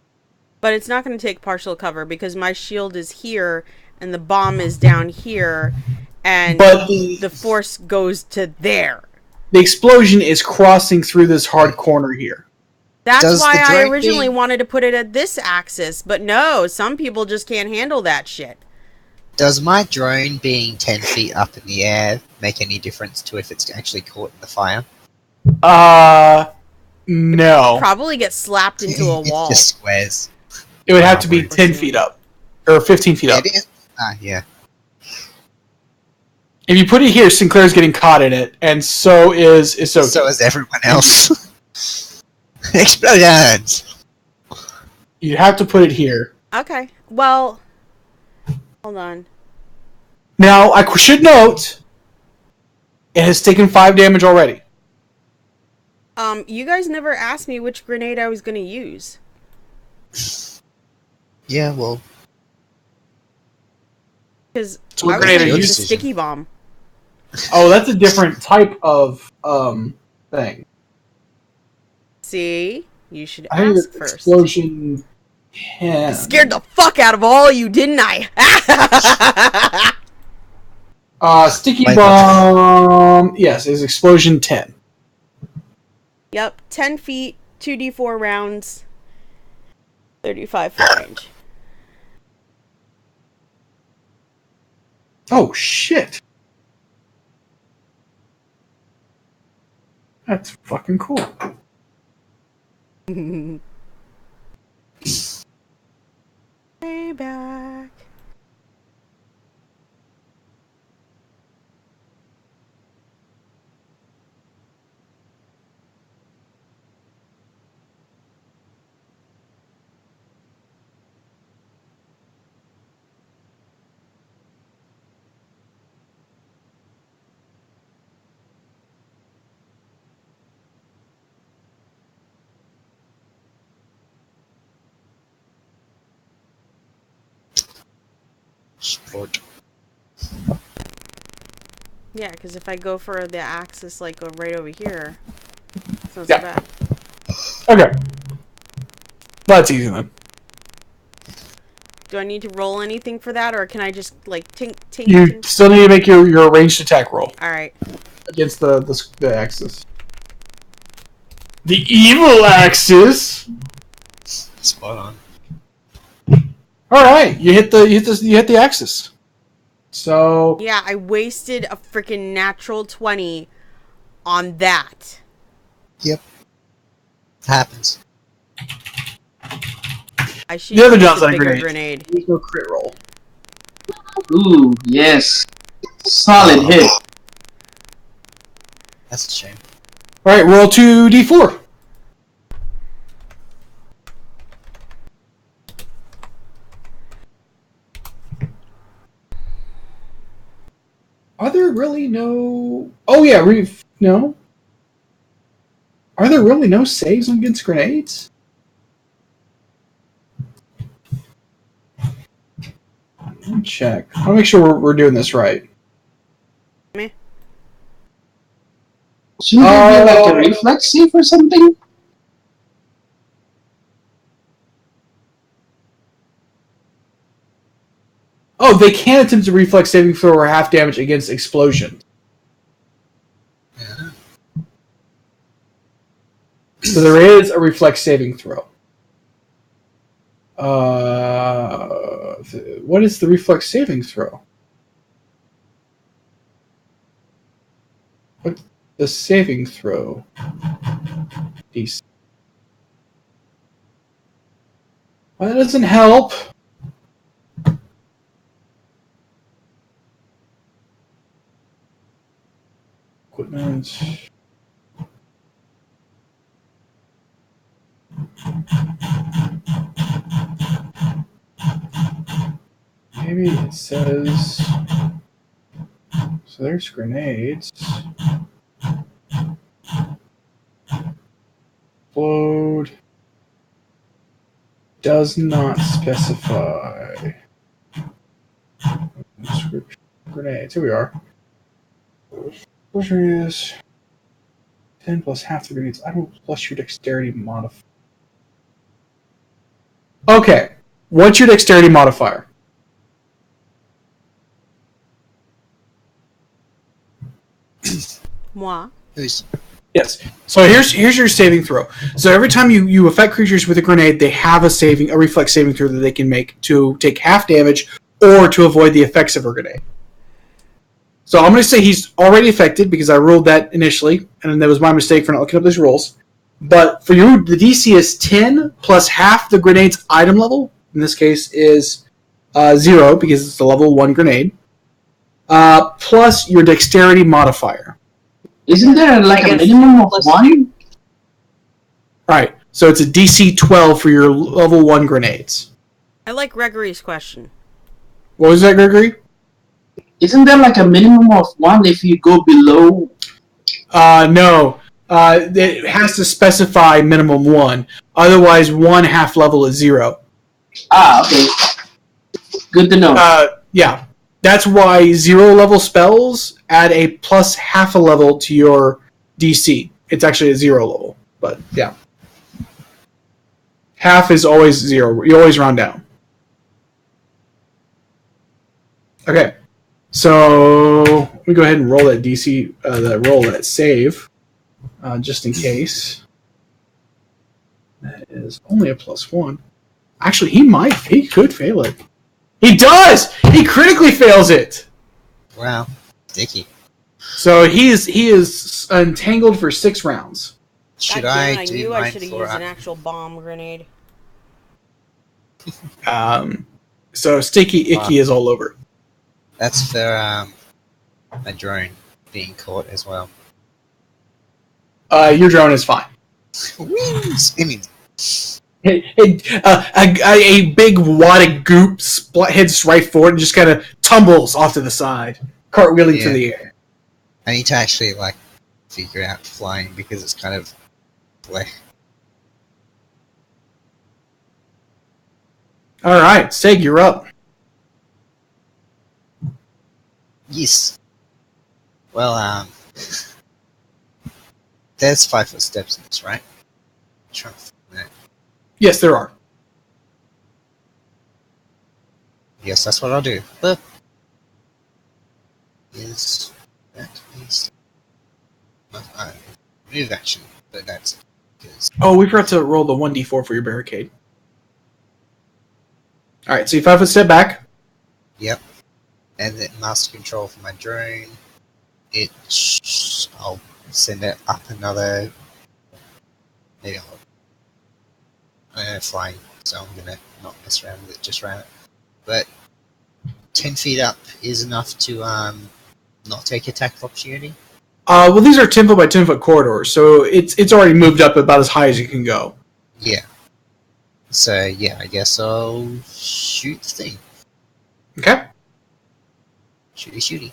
Speaker 4: but it's not going to take partial cover because my shield is here and the bomb is down here and
Speaker 1: But
Speaker 4: the force goes to there.
Speaker 1: the explosion is crossing through this hard corner here.
Speaker 4: That's
Speaker 3: Does
Speaker 4: why
Speaker 3: the
Speaker 4: I
Speaker 3: drone
Speaker 4: originally
Speaker 3: beam-
Speaker 4: wanted to put it at this axis, but no, some people just can't handle that shit.
Speaker 3: Does my drone being 10 feet up in the air make any difference to if it's actually caught in the fire?
Speaker 1: No.
Speaker 4: Probably get slapped into a wall.
Speaker 3: It's just squares.
Speaker 1: It would have to be
Speaker 3: Or
Speaker 1: 10 feet up. Or 15 feet up.
Speaker 3: It is? Yeah.
Speaker 1: If you put it here, Sinclair's getting caught in it, and so is Isoki.
Speaker 3: So is everyone else. Explosions!
Speaker 1: You'd have to put it here.
Speaker 4: Okay, well, hold on.
Speaker 1: Now, I should note, it has taken 5 damage already.
Speaker 4: You guys never asked me which grenade I was going to use.
Speaker 3: Yeah, well,
Speaker 4: Because
Speaker 1: So what
Speaker 4: I was
Speaker 1: grenade
Speaker 4: going
Speaker 1: are
Speaker 4: to
Speaker 1: you
Speaker 4: use a
Speaker 3: using?
Speaker 4: sticky bomb.
Speaker 1: Oh, that's a different type of thing.
Speaker 4: See? You should
Speaker 1: I think
Speaker 4: ask
Speaker 1: it's
Speaker 4: first.
Speaker 1: explosion 10.
Speaker 4: I scared the fuck out of all you, didn't I?
Speaker 1: Sticky
Speaker 3: Wait,
Speaker 1: bomb. Yes, is explosion 10.
Speaker 4: Yep, 10 feet, 2d4 rounds, 35 foot range.
Speaker 1: Oh shit! That's fucking cool.
Speaker 4: Way back.
Speaker 3: sport.
Speaker 4: Yeah, because if I go for the axis, like, go right over here, it's not
Speaker 1: Yeah.
Speaker 4: so bad.
Speaker 1: Okay. That's easy then.
Speaker 4: Do I need to roll anything for that, or can I just, like, tink, tink,
Speaker 1: You
Speaker 4: tink?
Speaker 1: still need to make your ranged attack roll
Speaker 4: Alright.
Speaker 1: against the axis. The evil axis.
Speaker 3: Spot on.
Speaker 1: All right, you hit the axis. So
Speaker 4: Yeah, I wasted a freaking natural 20 on that.
Speaker 3: Yep. Happens.
Speaker 4: I should
Speaker 1: The other
Speaker 4: use
Speaker 1: John's
Speaker 4: a
Speaker 1: on a
Speaker 4: bigger
Speaker 1: grenade.
Speaker 4: grenade.
Speaker 1: there's no crit roll.
Speaker 2: Ooh, yes. Solid hit.
Speaker 3: That's a shame.
Speaker 1: All right, roll 2d4. Are there really no? Oh yeah, no. Are there really no saves against grenades? Let me check. I want to make sure we're doing this right.
Speaker 4: Meh.
Speaker 2: Shouldn't there be like a reflex save or something?
Speaker 1: Oh, they can attempt a reflex saving throw or half damage against explosion.
Speaker 3: Yeah.
Speaker 1: So there is a reflex saving throw. What is the reflex saving throw? What's the saving throw? DC. Well, that doesn't help. Equipment. Maybe it says. So there's grenades. Explode. Does not specify. Description. Grenades. Here we are. Explosion is 10 plus half the grenades. I don't plus your dexterity modifier. Okay. What's your dexterity modifier?
Speaker 4: Moi.
Speaker 3: Who's
Speaker 1: Yes. So here's your saving throw. So every time you affect creatures with a grenade, they have a reflex saving throw that they can make to take half damage or to avoid the effects of a grenade. So I'm going to say he's already affected because I ruled that initially, and that was my mistake for not looking up those rules. But for you, the DC is 10 plus half the grenade's item level. In this case, is 0 because it's a level 1 grenade. Plus your dexterity modifier.
Speaker 2: Isn't there like a minimum of 1?
Speaker 1: Alright, so it's a DC 12 for your level 1 grenades.
Speaker 4: I like Gregory's question.
Speaker 1: What was that, Gregory?
Speaker 2: Isn't there like a minimum of 1 if you go below?
Speaker 1: No. It has to specify minimum 1. Otherwise, 1 half level is 0.
Speaker 2: Ah, okay. Good to know.
Speaker 1: Yeah. That's why 0 level spells add a plus half a level to your DC. It's actually a 0 level, but yeah. Half is always 0. You always round down. Okay. So let me go ahead and roll that DC, that save, just in case. That is only a +1. Actually, he could fail it. He does! He critically fails it!
Speaker 3: wow, sticky.
Speaker 1: So he is entangled for 6 rounds.
Speaker 3: Should
Speaker 4: God damn,
Speaker 3: I do
Speaker 4: knew
Speaker 3: mine
Speaker 4: I should have
Speaker 3: for?
Speaker 4: used an actual bomb grenade.
Speaker 1: So Sticky Icky is all over.
Speaker 3: That's for my drone being caught as well.
Speaker 1: Your drone is fine.
Speaker 3: Whee! Spinning.
Speaker 1: A big wad of goop heads right forward and just kind of tumbles off to the side, cartwheeling through the air.
Speaker 3: I need to actually figure out flying because it's kind of like.
Speaker 1: All right, Seg, you're up.
Speaker 3: Yes. Well, there's 5 foot steps in this, right? I'm trying to find that.
Speaker 1: Yes, there are.
Speaker 3: Yes, that's what I'll do. But is that is move action? But that's because
Speaker 1: Oh, we forgot to roll the 1d4 for your barricade. All right, so you 5 foot step back.
Speaker 3: yep. And then master control for my drone. I'll send it up another. Maybe I'm flying, so I'm gonna not mess around with it, just ram it. But 10 feet up is enough to not take attack of opportunity.
Speaker 1: Well, these are 10 foot by 10 foot corridors, so it's already moved up about as high as you can go.
Speaker 3: Yeah. So yeah, I guess I'll shoot the thing.
Speaker 1: Okay.
Speaker 3: Shooty.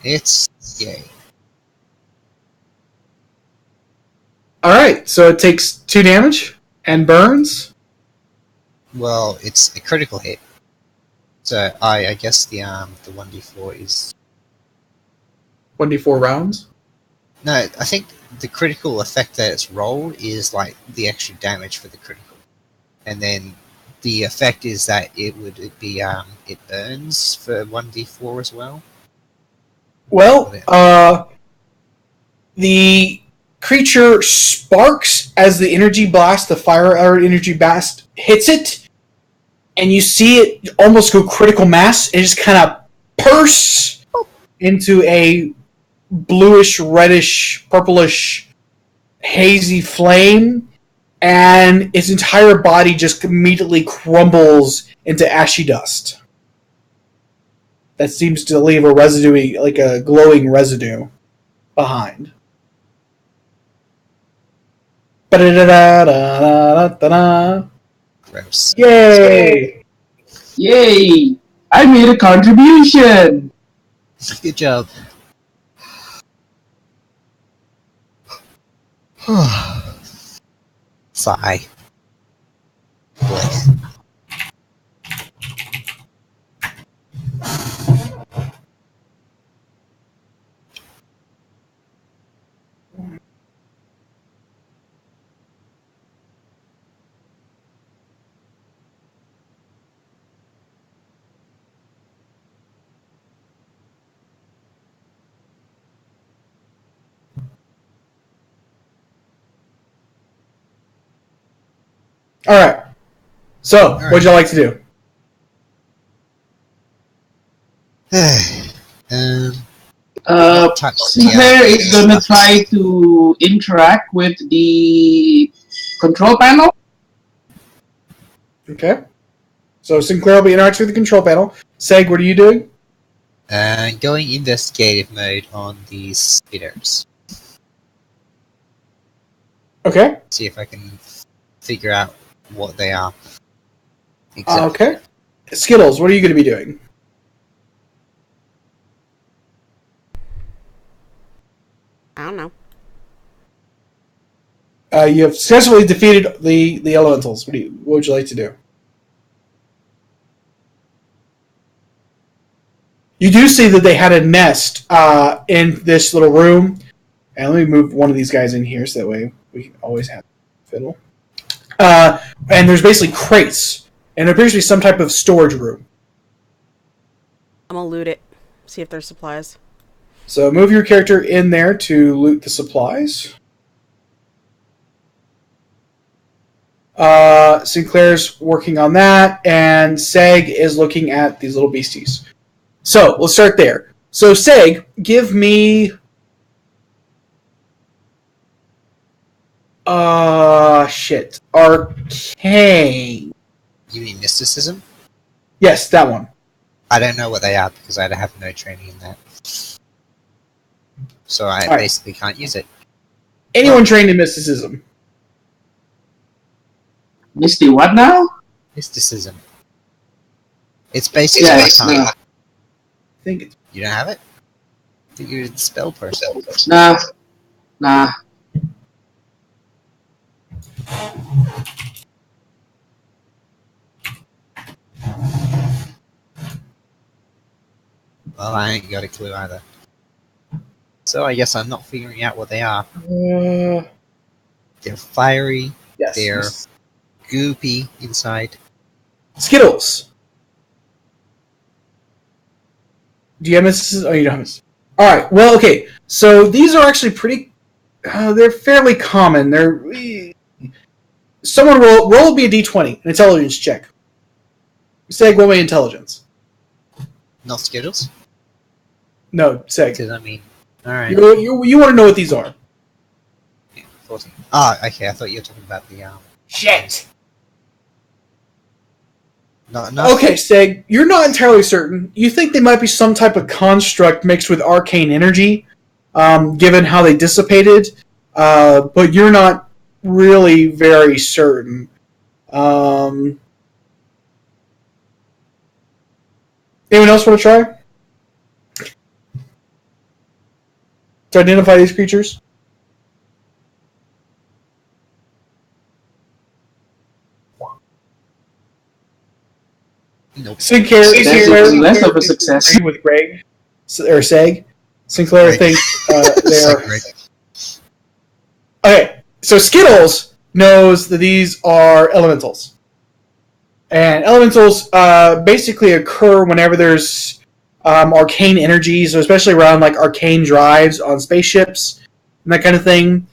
Speaker 3: It's yay.
Speaker 1: All right, so it takes 2 damage and burns.
Speaker 3: Well, it's a critical hit. So I guess the 1d4 is
Speaker 1: 1d4 rounds.
Speaker 3: no. I think the critical effect that it's rolled is like the extra damage for the critical, and then the effect is that it burns for 1d4 as well.
Speaker 1: Well, the creature sparks as the fire energy blast hits it, and you see it almost go critical mass. It just kind of bursts into a bluish, reddish, purplish, hazy flame, and its entire body just immediately crumbles into ashy dust. That seems to leave a residue, like a glowing residue, behind.
Speaker 3: Gross.
Speaker 1: Yay!
Speaker 2: Yay! I made a contribution!
Speaker 3: Good job. Sigh. Blech.
Speaker 1: Alright. So, what'd you like to do?
Speaker 2: Sinclair is gonna try to interact with the control panel.
Speaker 1: Okay. So Sinclair will be interacting with the control panel. Seg, what are you doing?
Speaker 3: Going investigative mode on these spitters.
Speaker 1: Okay.
Speaker 3: See if I can figure out what they are.
Speaker 1: Okay. Skittles, what are you going to be doing?
Speaker 4: I don't know.
Speaker 1: You have successfully defeated the elementals. What would you like to do? You do see that they had a nest in this little room. And let me move one of these guys in here so that way we can always have fiddle. And there's basically crates. And there appears to be some type of storage room.
Speaker 4: I'm gonna loot it. See if there's supplies.
Speaker 1: So move your character in there to loot the supplies. Sinclair's working on that, and Seg is looking at these little beasties. So let's start there. So Seg, give me shit. Arcane.
Speaker 3: You mean mysticism?
Speaker 1: Yes, that one.
Speaker 3: I don't know what they are because I have no training in that. So I basically can't use it.
Speaker 1: Anyone trained in mysticism?
Speaker 2: Misty, what now?
Speaker 3: Mysticism. It's basically
Speaker 2: I
Speaker 1: think it's...
Speaker 3: You don't have it? I think you're the spell person.
Speaker 2: Nah.
Speaker 3: Well, I ain't got a clue either. So I guess I'm not figuring out what they are. They're fiery.
Speaker 1: Yes.
Speaker 3: They're goopy inside.
Speaker 1: Skittles. Do you have mysticism? Oh, you don't have mysticism. Alright, well, okay. So these are actually pretty... they're fairly common. They're... Someone roll me a d20, an intelligence check. Seg, roll me intelligence.
Speaker 3: Not Skittles?
Speaker 1: No, Seg.
Speaker 3: Because, I mean, alright.
Speaker 1: You want to know what these are.
Speaker 3: Yeah, 14. Ah, okay, I thought you were talking about the,
Speaker 1: Shit!
Speaker 3: No.
Speaker 1: Okay, Seg, you're not entirely certain. You think they might be some type of construct mixed with arcane energy, given how they dissipated, but you're not really very certain. Anyone else want to try? To identify these creatures?
Speaker 3: Nope.
Speaker 1: Sinclair
Speaker 2: less of a success.
Speaker 1: with Greg or Seg. Sinclair
Speaker 3: Greg.
Speaker 1: thinks they are. Okay, so Skittles knows that these are elementals. And elementals basically occur whenever there's arcane energies, especially around like arcane drives on spaceships and that kind of thing.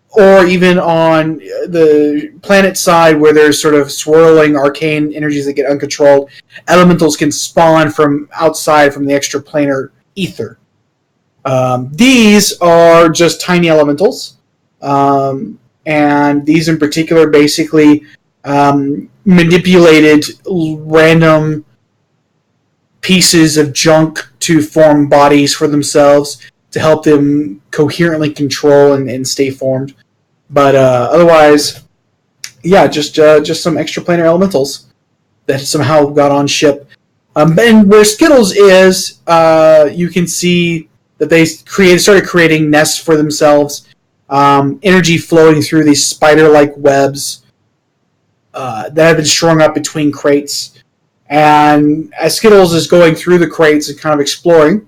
Speaker 1: Or even on the planet side where there's sort of swirling arcane energies that get uncontrolled, elementals can spawn from outside from the extraplanar ether. These are just tiny elementals, and these in particular basically manipulated random pieces of junk to form bodies for themselves to help them coherently control and stay formed. But otherwise, yeah, just some extraplanar elementals that somehow got on ship. And where Skittles is, you can see that they started creating nests for themselves. Energy flowing through these spider-like webs that have been strung up between crates. And as Skittles is going through the crates and kind of exploring,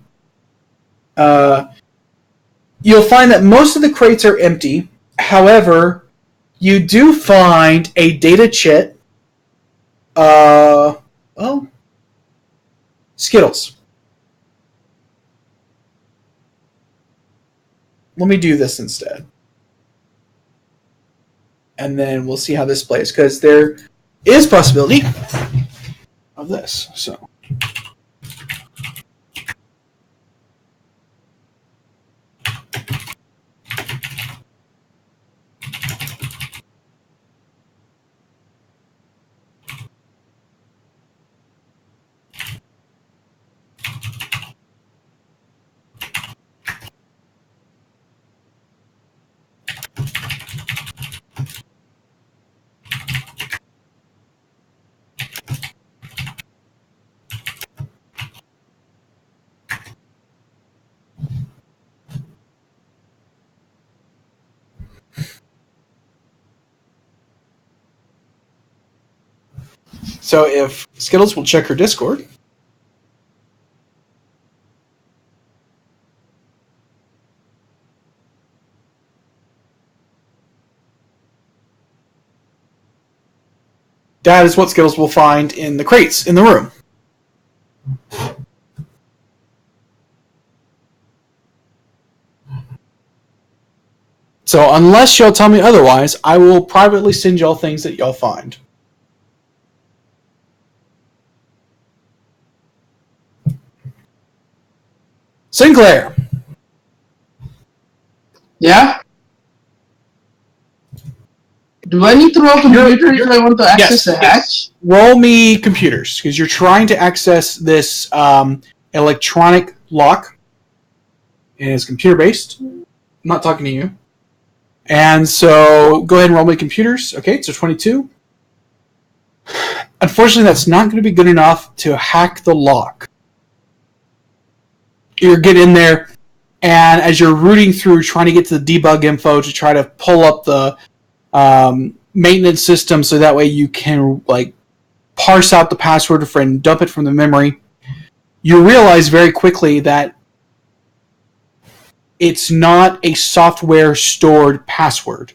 Speaker 1: you'll find that most of the crates are empty. However, you do find a data chit. Skittles. Let me do this instead. And then we'll see how this plays, because there is possibility of this. So. So if Skittles will check her Discord. That is what Skittles will find in the crates in the room. So unless y'all tell me otherwise, I will privately send y'all things that y'all find. Sinclair.
Speaker 2: Yeah? Do I need to roll computer if I want to access the hatch?
Speaker 1: Roll me computers, because you're trying to access this electronic lock. And it's computer-based. I'm not talking to you. And so go ahead and roll me computers. Okay, so 22. Unfortunately, that's not going to be good enough to hack the lock. You get in there, and as you're rooting through, trying to get to the debug info to try to pull up the maintenance system so that way you can like parse out the password and dump it from the memory, you realize very quickly that it's not a software stored password.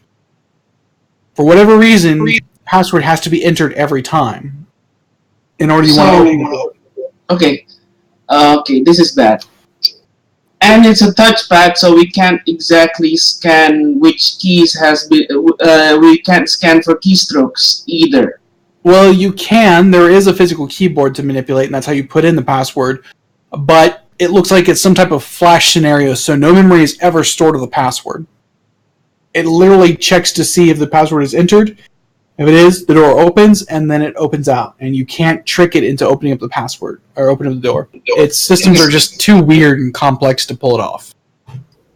Speaker 1: For whatever reason, password has to be entered every time in order you want to open the door.
Speaker 2: Okay. Okay, this is bad. And it's a touchpad, so we can't exactly scan which keys has been. We can't scan for keystrokes either.
Speaker 1: Well, you can. There is a physical keyboard to manipulate, and that's how you put in the password. But it looks like it's some type of flash scenario, so no memory is ever stored of the password. It literally checks to see if the password is entered. If it is, the door opens, and then it opens out, and you can't trick it into opening up the password or opening up the door. Its systems are just too weird and complex to pull it off.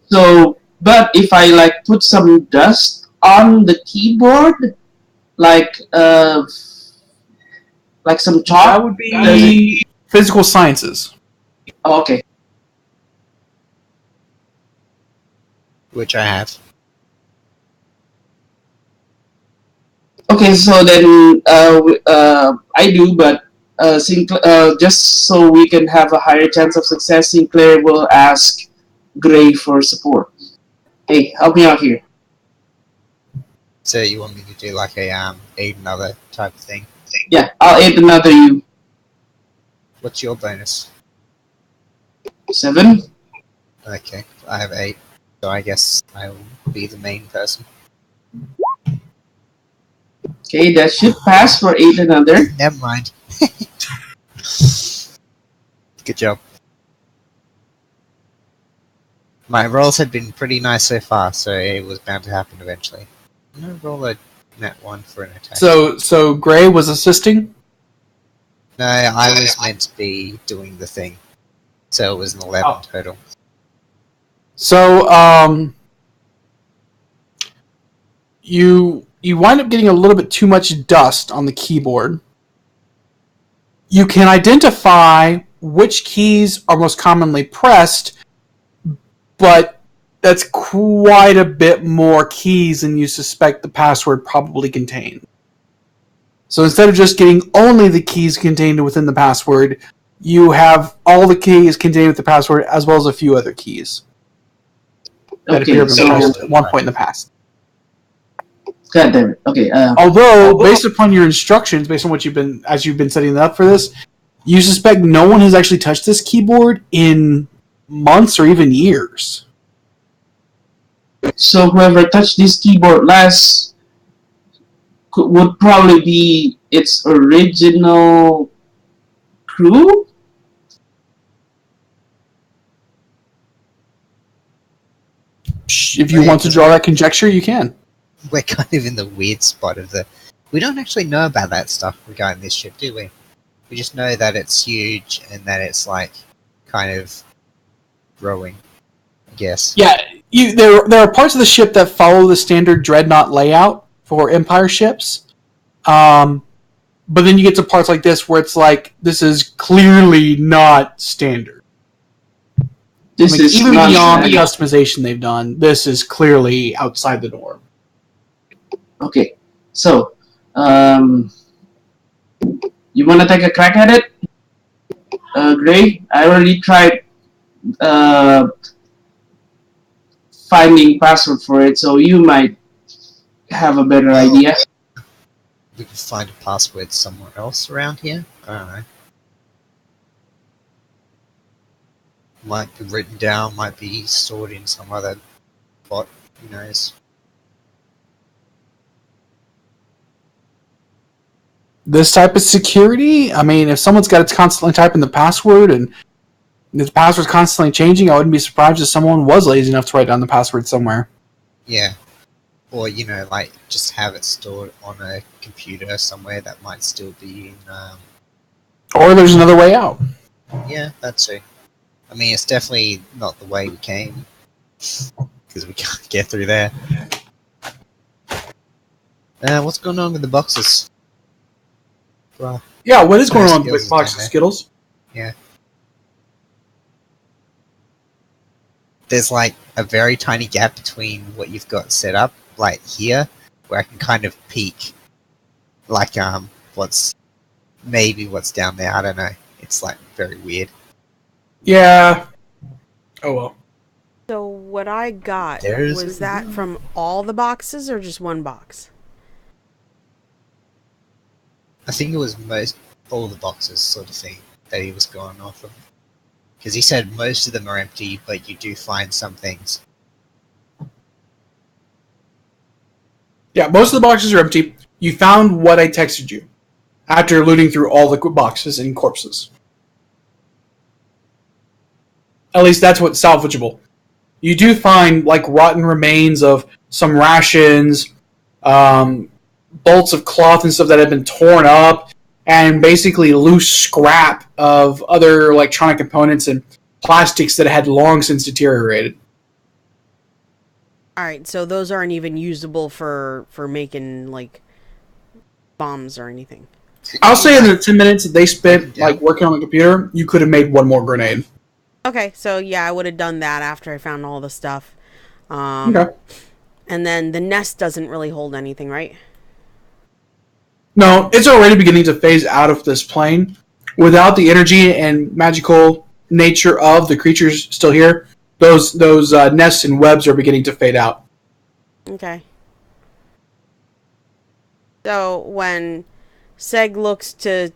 Speaker 2: So, but if I like put some dust on the keyboard, like some chalk,
Speaker 1: That would be physical sciences.
Speaker 2: Oh, okay.
Speaker 3: Which I have.
Speaker 2: Okay, so then I do, but just so we can have a higher chance of success, Sinclair will ask Gray for support. Hey, help me out here.
Speaker 3: So you want me to do like a aid another type of thing?
Speaker 2: Yeah, I'll aid another you.
Speaker 3: What's your bonus?
Speaker 2: 7.
Speaker 3: Okay, I have 8, so I guess I will be the main person.
Speaker 2: Okay, that should pass for aid another.
Speaker 3: Never mind. Good job. My rolls had been pretty nice so far, so it was bound to happen eventually. I'm gonna roll a nat 1 for an attack.
Speaker 1: So Gray was assisting.
Speaker 3: No, I was meant to be doing the thing, so it was an 11
Speaker 1: Oh.
Speaker 3: total.
Speaker 1: So you wind up getting a little bit too much dust on the keyboard. You can identify which keys are most commonly pressed, but that's quite a bit more keys than you suspect the password probably contains. So instead of just getting only the keys contained within the password, you have all the keys contained with the password as well as a few other keys that appear to have been pressed at one point in the past.
Speaker 2: God damn it. Okay.
Speaker 1: Although, based upon your instructions, based on what you've been setting up for this, you suspect no one has actually touched this keyboard in months or even years.
Speaker 2: So whoever touched this keyboard last would probably be its original crew?
Speaker 1: If you want to draw that conjecture, you can.
Speaker 3: We're kind of in the weird spot of the... We don't actually know about that stuff regarding this ship, do we? We just know that it's huge and that it's, like, kind of growing, I guess.
Speaker 1: Yeah, there are parts of the ship that follow the standard dreadnought layout for Empire ships. But then you get to parts like this where it's like, this is clearly not standard.
Speaker 2: This is
Speaker 1: even
Speaker 2: not
Speaker 1: beyond the
Speaker 2: standard.
Speaker 1: customization they've done, this is clearly outside the norm.
Speaker 2: Okay. So, you want to take a crack at it? Gray? I already tried finding password for it, so you might have a better idea.
Speaker 3: We can find a password somewhere else around here? I don't know. Might be written down, might be stored in some other spot, who knows.
Speaker 1: This type of security, I mean, if someone's got to constantly typing the password and the password's constantly changing, I wouldn't be surprised if someone was lazy enough to write down the password somewhere.
Speaker 3: Yeah. Or, you know, like, just have it stored on a computer somewhere that might still be in,
Speaker 1: Or there's another way out.
Speaker 3: Yeah, that's true. I mean, it's definitely not the way we came, because we can't get through there. What's going on with the boxes? Well,
Speaker 1: Yeah, what is going on
Speaker 3: Skittles
Speaker 1: with
Speaker 3: is
Speaker 1: Box
Speaker 3: down there.
Speaker 1: Skittles?
Speaker 3: yeah. There's, like, a very tiny gap between what you've got set up, like here, where I can kind of peek, like, what's down there, I don't know. It's, like, very weird.
Speaker 1: Yeah. Oh well.
Speaker 4: So what I got,
Speaker 3: There's
Speaker 4: was
Speaker 3: a
Speaker 4: that from all the boxes or just one box?
Speaker 3: I think it was all the boxes sort of thing that he was going off of. Because he said most of them are empty, but you do find some things.
Speaker 1: Yeah, most of the boxes are empty. You found what I texted you after looting through all the boxes and corpses. At least that's what's salvageable. You do find like rotten remains of some rations, bolts of cloth and stuff that have been torn up, and basically loose scrap of other electronic components and plastics that had long since deteriorated.
Speaker 4: Alright, so those aren't even usable for making, like, bombs or anything.
Speaker 1: I'll say in the 10 minutes that they spent like working on the computer, you could have made one more grenade.
Speaker 4: Okay, so yeah, I would have done that after I found all the stuff.
Speaker 1: Okay.
Speaker 4: And then the nest doesn't really hold anything, right?
Speaker 1: No, it's already beginning to phase out of this plane. Without the energy and magical nature of the creatures still here, those nests and webs are beginning to fade out.
Speaker 4: Okay. So when Seg looks to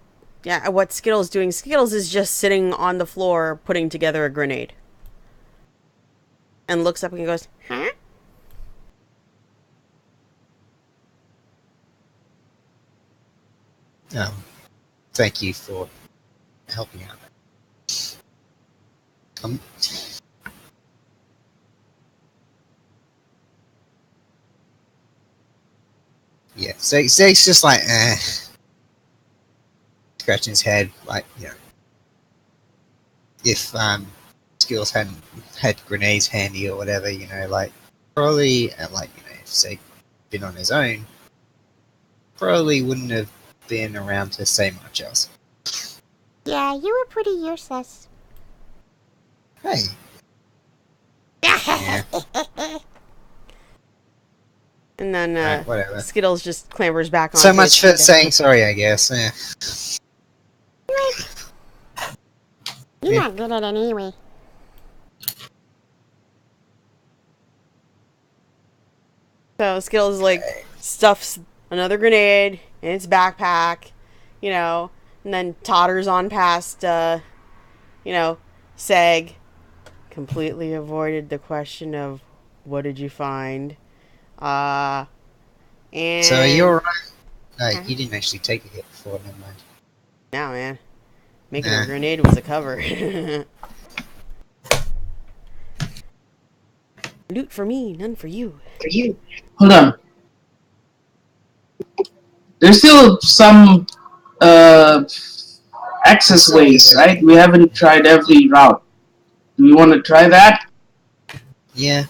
Speaker 4: what Skittles doing, Skittles is just sitting on the floor putting together a grenade. And looks up and goes, huh?
Speaker 3: Thank you for helping out. Yeah, Seg's just like, scratching his head, like, you know, if Skills hadn't had grenades handy or whatever, you know, like, probably, like, you know, if Seg been on his own, probably wouldn't have been around to say much else.
Speaker 5: Yeah, you were pretty useless.
Speaker 3: Hey. Yeah.
Speaker 4: And then
Speaker 3: Right, whatever.
Speaker 4: Skittles just clambers back on.
Speaker 3: So much for saying sorry, I guess. Yeah.
Speaker 5: You're not good at it anyway.
Speaker 4: So Skittles like stuffs another grenade in its backpack, you know, and then totters on past, Seg. Completely avoided the question of what did you find, and
Speaker 3: So you're right. No, you didn't actually take a hit before. Never mind.
Speaker 4: now, man, making a grenade was a cover. Loot for me, none for you.
Speaker 2: Hold on. There's still some access ways, right? We haven't tried every route. Do you want to try that?
Speaker 3: Yeah,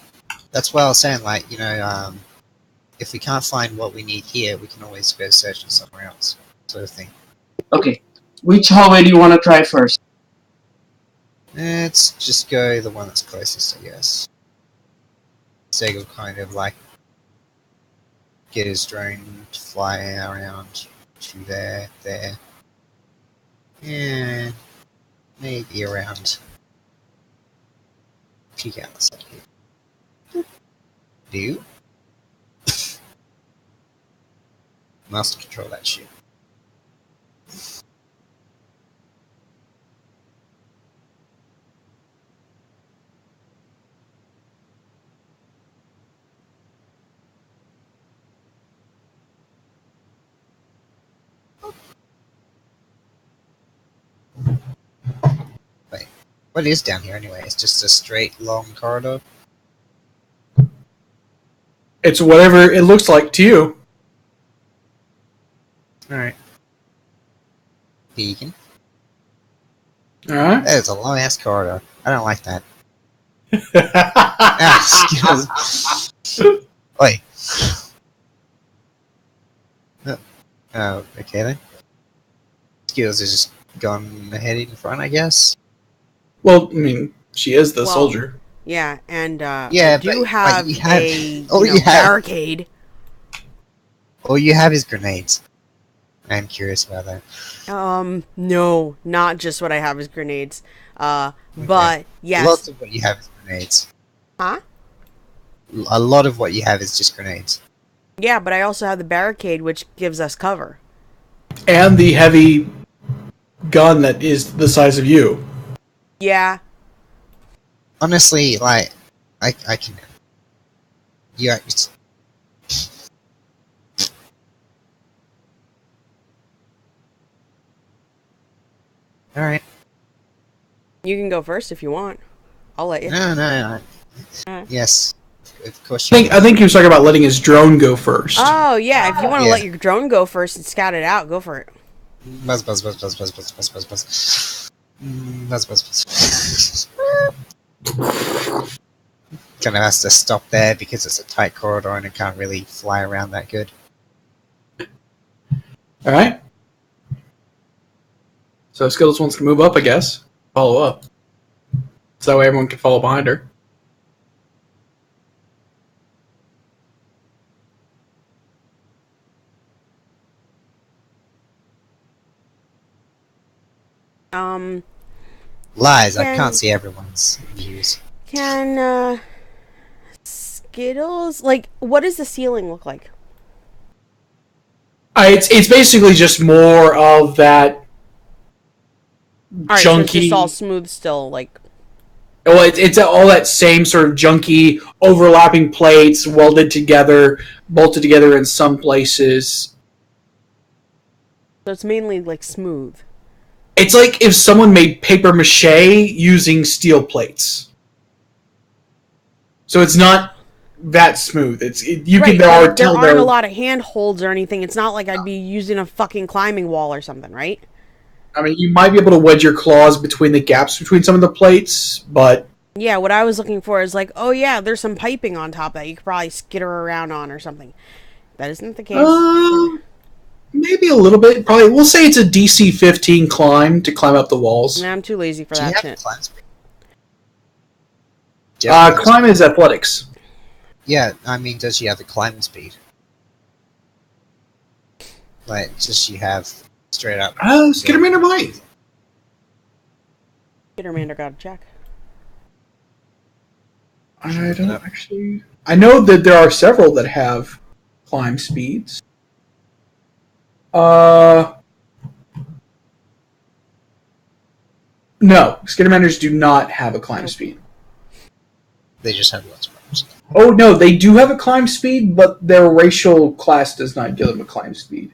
Speaker 3: that's what I was saying. Like, you know, if we can't find what we need here, we can always go searching somewhere else, sort of thing.
Speaker 2: Okay. Which hallway do you want to try first?
Speaker 3: Let's just go the one that's closest, I guess. Seg will kind of like get his drone to fly around to there, and maybe around. Peek out the side here. Do you? Must control that shit. Wait, what is down here anyway? It's just a straight long corridor?
Speaker 1: It's whatever it looks like to you.
Speaker 3: Alright. Beacon.
Speaker 1: Alright.
Speaker 3: That is a long ass corridor. I don't like that. Wait. Oh, okay then. Skills is just gone ahead in front, I guess.
Speaker 1: Well, I mean, she is the soldier.
Speaker 4: Yeah, and
Speaker 3: Yeah,
Speaker 4: I do
Speaker 3: but,
Speaker 4: have
Speaker 3: like, you have-
Speaker 4: a
Speaker 3: all you have-
Speaker 4: barricade.
Speaker 3: All you have is grenades. I'm curious about that.
Speaker 4: No, not just what I have is grenades. But yes.
Speaker 3: Lots of what you have is grenades.
Speaker 4: Huh?
Speaker 3: A lot of what you have is just grenades.
Speaker 4: Yeah, but I also have the barricade, which gives us cover.
Speaker 1: And the heavy gun that is the size of you.
Speaker 4: Yeah.
Speaker 3: Honestly, like, I can. Yeah. Alright.
Speaker 4: You can go first if you want. I'll let you.
Speaker 3: No.
Speaker 4: Alright.
Speaker 3: Yes. Of course
Speaker 1: I think he was talking about letting his drone go first.
Speaker 4: Oh, yeah. If you want to
Speaker 3: Yeah.
Speaker 4: let your drone go first and scout it out, go for it.
Speaker 3: Buzz. Buzz. Kind of has to stop there because it's a tight corridor and it can't really fly around that good.
Speaker 1: Alright. So Skittles wants to move up, I guess. Follow up. So that way everyone can follow behind her.
Speaker 3: Lies, I
Speaker 4: Can-
Speaker 3: can't see everyone's views.
Speaker 4: Can Skittles, like, what does the ceiling look like?
Speaker 1: It's basically just more of that
Speaker 4: Alright, so it's
Speaker 1: junky.
Speaker 4: just all smooth still, like.
Speaker 1: Well, it's all that same sort of junky, overlapping plates, welded together, bolted together in some places.
Speaker 4: So it's mainly, like, smooth.
Speaker 1: It's like if someone made paper mache using steel plates. So it's not that smooth. You
Speaker 4: Right,
Speaker 1: can
Speaker 4: but
Speaker 1: tell
Speaker 4: there aren't a lot of handholds or anything. It's not like I'd be using a fucking climbing wall or something, right?
Speaker 1: I mean, you might be able to wedge your claws between the gaps between some of the plates, but
Speaker 4: Yeah, what I was looking for is like, oh yeah, there's some piping on top that you could probably skitter around on or something. That isn't the case.
Speaker 1: maybe a little bit. Probably, we'll say it's a DC 15 climb to climb up the walls.
Speaker 4: Nah, I'm too lazy for
Speaker 3: Do you
Speaker 4: that
Speaker 3: have
Speaker 4: shit.
Speaker 3: climb speed? Do you have
Speaker 1: Climb is athletics.
Speaker 3: Yeah, I mean, does she have the climb speed? Like, does she have straight up?
Speaker 1: Skittermander might.
Speaker 4: Skittermander got a check.
Speaker 1: I don't actually. I know that there are several that have climb speeds. No, Skittermanders do not have a climb speed.
Speaker 3: They just have one spot.
Speaker 1: Oh no, they do have a climb speed, but their racial class does not give them a climb speed.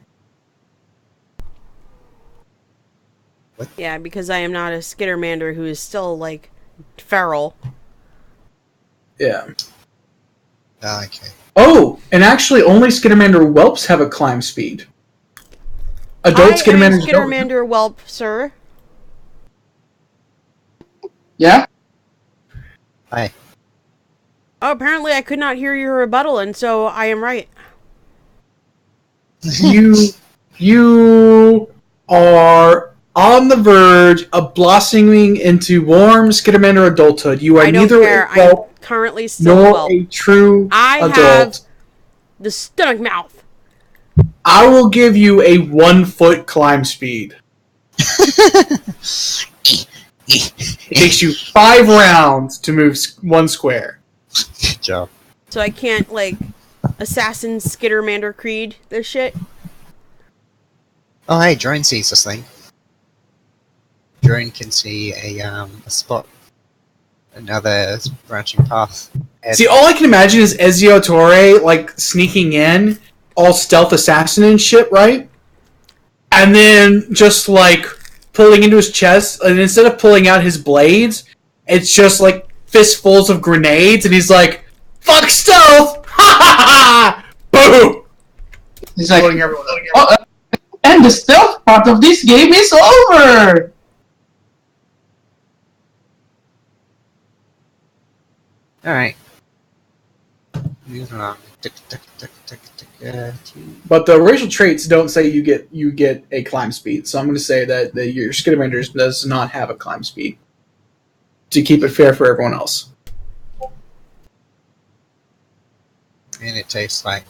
Speaker 4: Yeah, because I am not a Skittermander who is still, like, feral.
Speaker 1: Yeah.
Speaker 3: Okay.
Speaker 1: Oh, and actually, only Skittermander whelps have a climb speed. Adult
Speaker 4: I am
Speaker 1: Skittermanders don't.
Speaker 4: Skittermander whelp, sir.
Speaker 2: Yeah?
Speaker 3: Hi.
Speaker 4: Oh, apparently I could not hear your rebuttal, and so I am right.
Speaker 1: You are on the verge of blossoming into warm Skittermander adulthood. You are
Speaker 4: I don't
Speaker 1: neither
Speaker 4: care.
Speaker 1: a
Speaker 4: I'm
Speaker 1: whelp
Speaker 4: currently still
Speaker 1: nor
Speaker 4: whelp.
Speaker 1: a true
Speaker 4: I
Speaker 1: adult.
Speaker 4: have the stomach mouth.
Speaker 1: I will give you a 1 foot climb speed. It takes you 5 rounds to move 1 square.
Speaker 3: Good job.
Speaker 4: So I can't, like, Assassin Skittermander Creed this shit.
Speaker 3: Oh, hey, drone sees this thing. Drone can see a spot, another branching path.
Speaker 1: See, all I can imagine is Ezio Torre, like, sneaking in, all stealth assassin and shit, right? And then just, like, pulling into his chest, and instead of pulling out his blades, it's just, like, fistfuls of grenades, and he's like, fuck stealth! Ha ha ha! Boom!
Speaker 2: He's like,
Speaker 1: Blowing everyone up.
Speaker 2: oh, and the stealth part of this game is over!
Speaker 3: Alright. Moving on.
Speaker 1: But the racial traits don't say you get a climb speed, so I'm going to say that your Skittermander does not have a climb speed to keep it fair for everyone else.
Speaker 3: And it takes like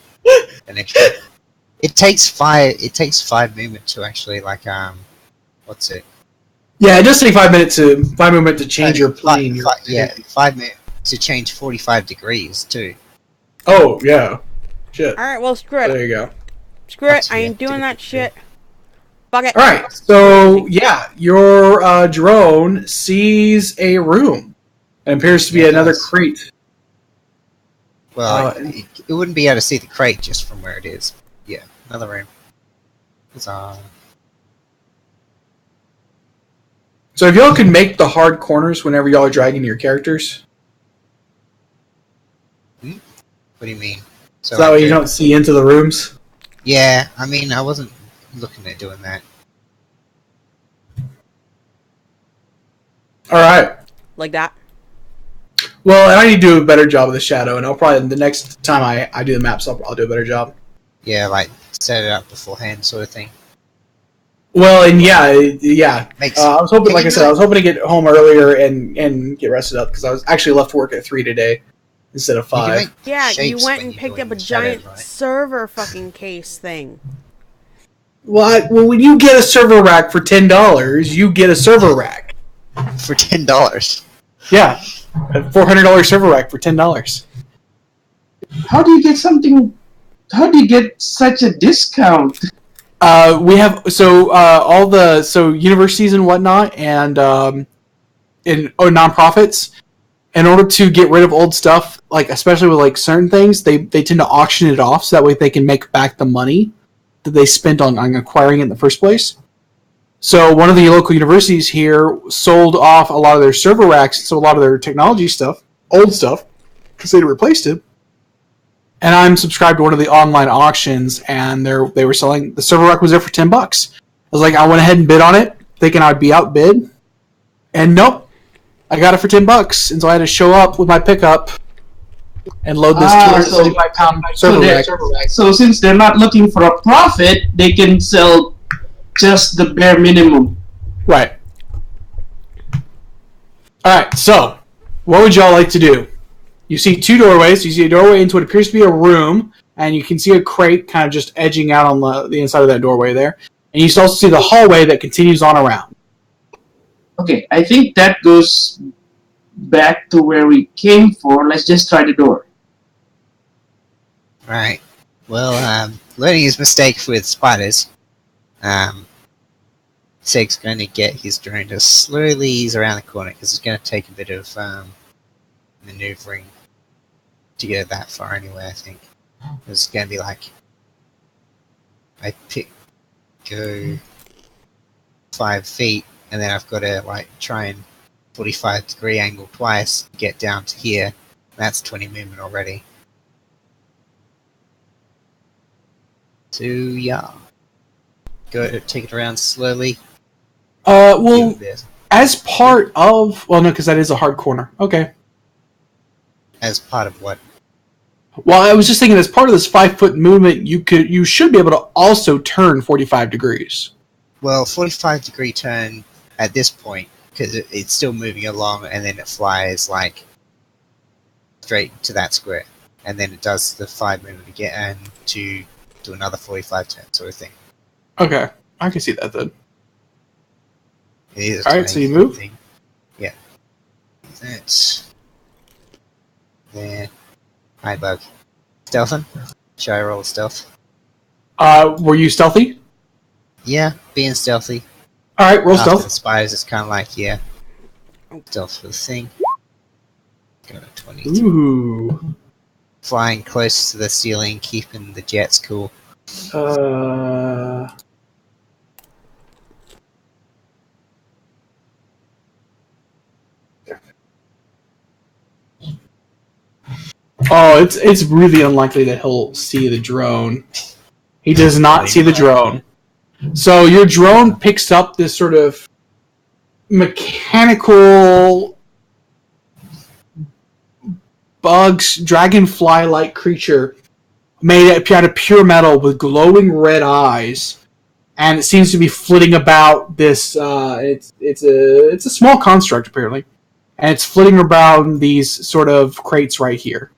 Speaker 3: an extra. It takes 5 movement to actually like what's it?
Speaker 1: Yeah, it does take 5 movement to change your plane.
Speaker 3: 5 minutes to change 45 degrees too.
Speaker 1: Oh yeah, shit.
Speaker 4: Alright, well, screw it.
Speaker 1: There you go.
Speaker 4: Screw it. I ain't doing that shit. Fuck it.
Speaker 1: All right, so yeah, your drone sees a room. It appears to be another crate.
Speaker 3: Well, it wouldn't be able to see the crate just from where it is. Yeah, another room.
Speaker 1: So if y'all can make the hard corners whenever y'all are dragging your characters,
Speaker 3: What do you mean?
Speaker 1: so that way you don't see into the rooms.
Speaker 3: Yeah, I mean, I wasn't looking at doing that.
Speaker 1: All right.
Speaker 4: Like that.
Speaker 1: Well, and I need to do a better job of the shadow, and I'll probably the next time I do the maps, I'll do a better job.
Speaker 3: Yeah, like set it up beforehand, sort of thing.
Speaker 1: Well, and yeah. I was hoping,
Speaker 3: Can
Speaker 1: like
Speaker 3: you
Speaker 1: I said,
Speaker 3: do it?
Speaker 1: I was hoping to get home earlier and get rested up because I was actually left work at 3 today instead of
Speaker 3: You can
Speaker 1: 5.
Speaker 3: make
Speaker 4: Yeah, you
Speaker 3: shapes
Speaker 4: went
Speaker 3: when
Speaker 4: and
Speaker 3: you're
Speaker 4: picked
Speaker 3: doing
Speaker 4: up a
Speaker 3: the shadows,
Speaker 4: giant
Speaker 3: right?
Speaker 4: server fucking case thing.
Speaker 1: Well, when you get a server rack for $10, you get a server rack.
Speaker 3: For $10.
Speaker 1: Yeah. A $400 server rack for $10.
Speaker 2: How do you get something? How do you get such a discount?
Speaker 1: We have all the universities and whatnot, and nonprofits. In order to get rid of old stuff, like especially with like certain things, they tend to auction it off so that way they can make back the money that they spent on acquiring it in the first place. So one of the local universities here sold off a lot of their server racks, so a lot of their technology stuff, old stuff, because they replaced it. And I'm subscribed to one of the online auctions, and they were selling the server rack was there for $10. I was like, I went ahead and bid on it, thinking I'd be outbid, and nope, I got it for $10, and so I had to show up with my pickup and load this 275-pound server rack.
Speaker 2: So since they're not looking for a profit, they can sell just the bare minimum.
Speaker 1: Right. Alright, so, what would y'all like to do? You see two doorways. You see a doorway into what appears to be a room, and you can see a crate kind of just edging out on the inside of that doorway there. And you also see the hallway that continues on around.
Speaker 2: Okay, I think that goes back to where we came for. Let's just try the door.
Speaker 3: Right. Well, learning his mistake with spiders, Seg's going to get his drone to slowly ease around the corner because it's going to take a bit of maneuvering to get that far anyway, I think. It's going to be like, go 5 feet, and then I've got to like try and 45-degree angle twice to get down to here. That's 20 movement already. So yeah, go take it around slowly.
Speaker 1: Well, as part of no, because that is a hard corner. Okay.
Speaker 3: As part of what?
Speaker 1: Well, I was just thinking, as part of this 5-foot movement, you should be able to also turn 45 degrees.
Speaker 3: Well, 45-degree turn at this point, because it's still moving along, and then it flies like straight to that square, and then it does the 5 movement again and to do another 45 turn sort of thing.
Speaker 1: Okay, I can see that then.
Speaker 3: It is
Speaker 1: all right, so you move.
Speaker 3: Thing. Yeah, that's there. Hi, bug. Stealthing? Should I roll stealth?
Speaker 1: Were you stealthy?
Speaker 3: Yeah, being stealthy.
Speaker 1: Alright, roll
Speaker 3: After
Speaker 1: stealth.
Speaker 3: the spiders, it's kind of like, yeah. Stealth for the thing. Go to 22.
Speaker 1: Ooh.
Speaker 3: Flying close to the ceiling, keeping the jets cool.
Speaker 1: Oh, it's really unlikely that he'll see the drone. He does not see the drone. So your drone picks up this sort of mechanical bugs, dragonfly-like creature made out of pure metal with glowing red eyes, and it seems to be flitting about this. It's a small construct apparently, and it's flitting around these sort of crates right here.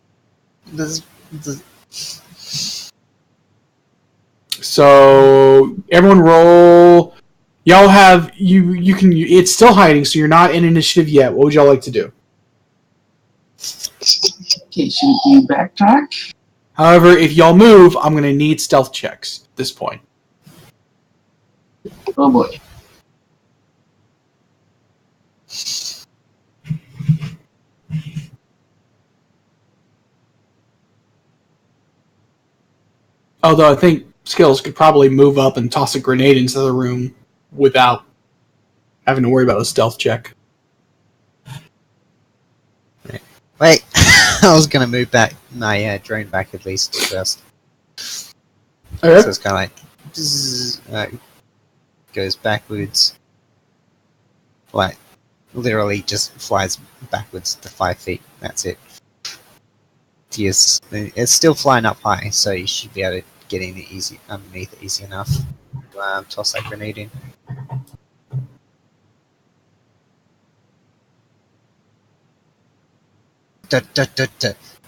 Speaker 1: So everyone roll. Y'all have you can. It's still hiding, so you're not in initiative yet. What would y'all like to do?
Speaker 2: Okay, should we backtrack?
Speaker 1: However, if y'all move, I'm going to need stealth checks at this point.
Speaker 2: Oh boy.
Speaker 1: Although I think Skills could probably move up and toss a grenade into the room without having to worry about a stealth check.
Speaker 3: Wait, I was going to move back my drone back at least first.
Speaker 1: Okay.
Speaker 3: So it's kind of like goes backwards, like literally just flies backwards to 5 feet. That's it. It's still flying up high, so you should be able to get in it underneath it easy enough. Toss that grenade in.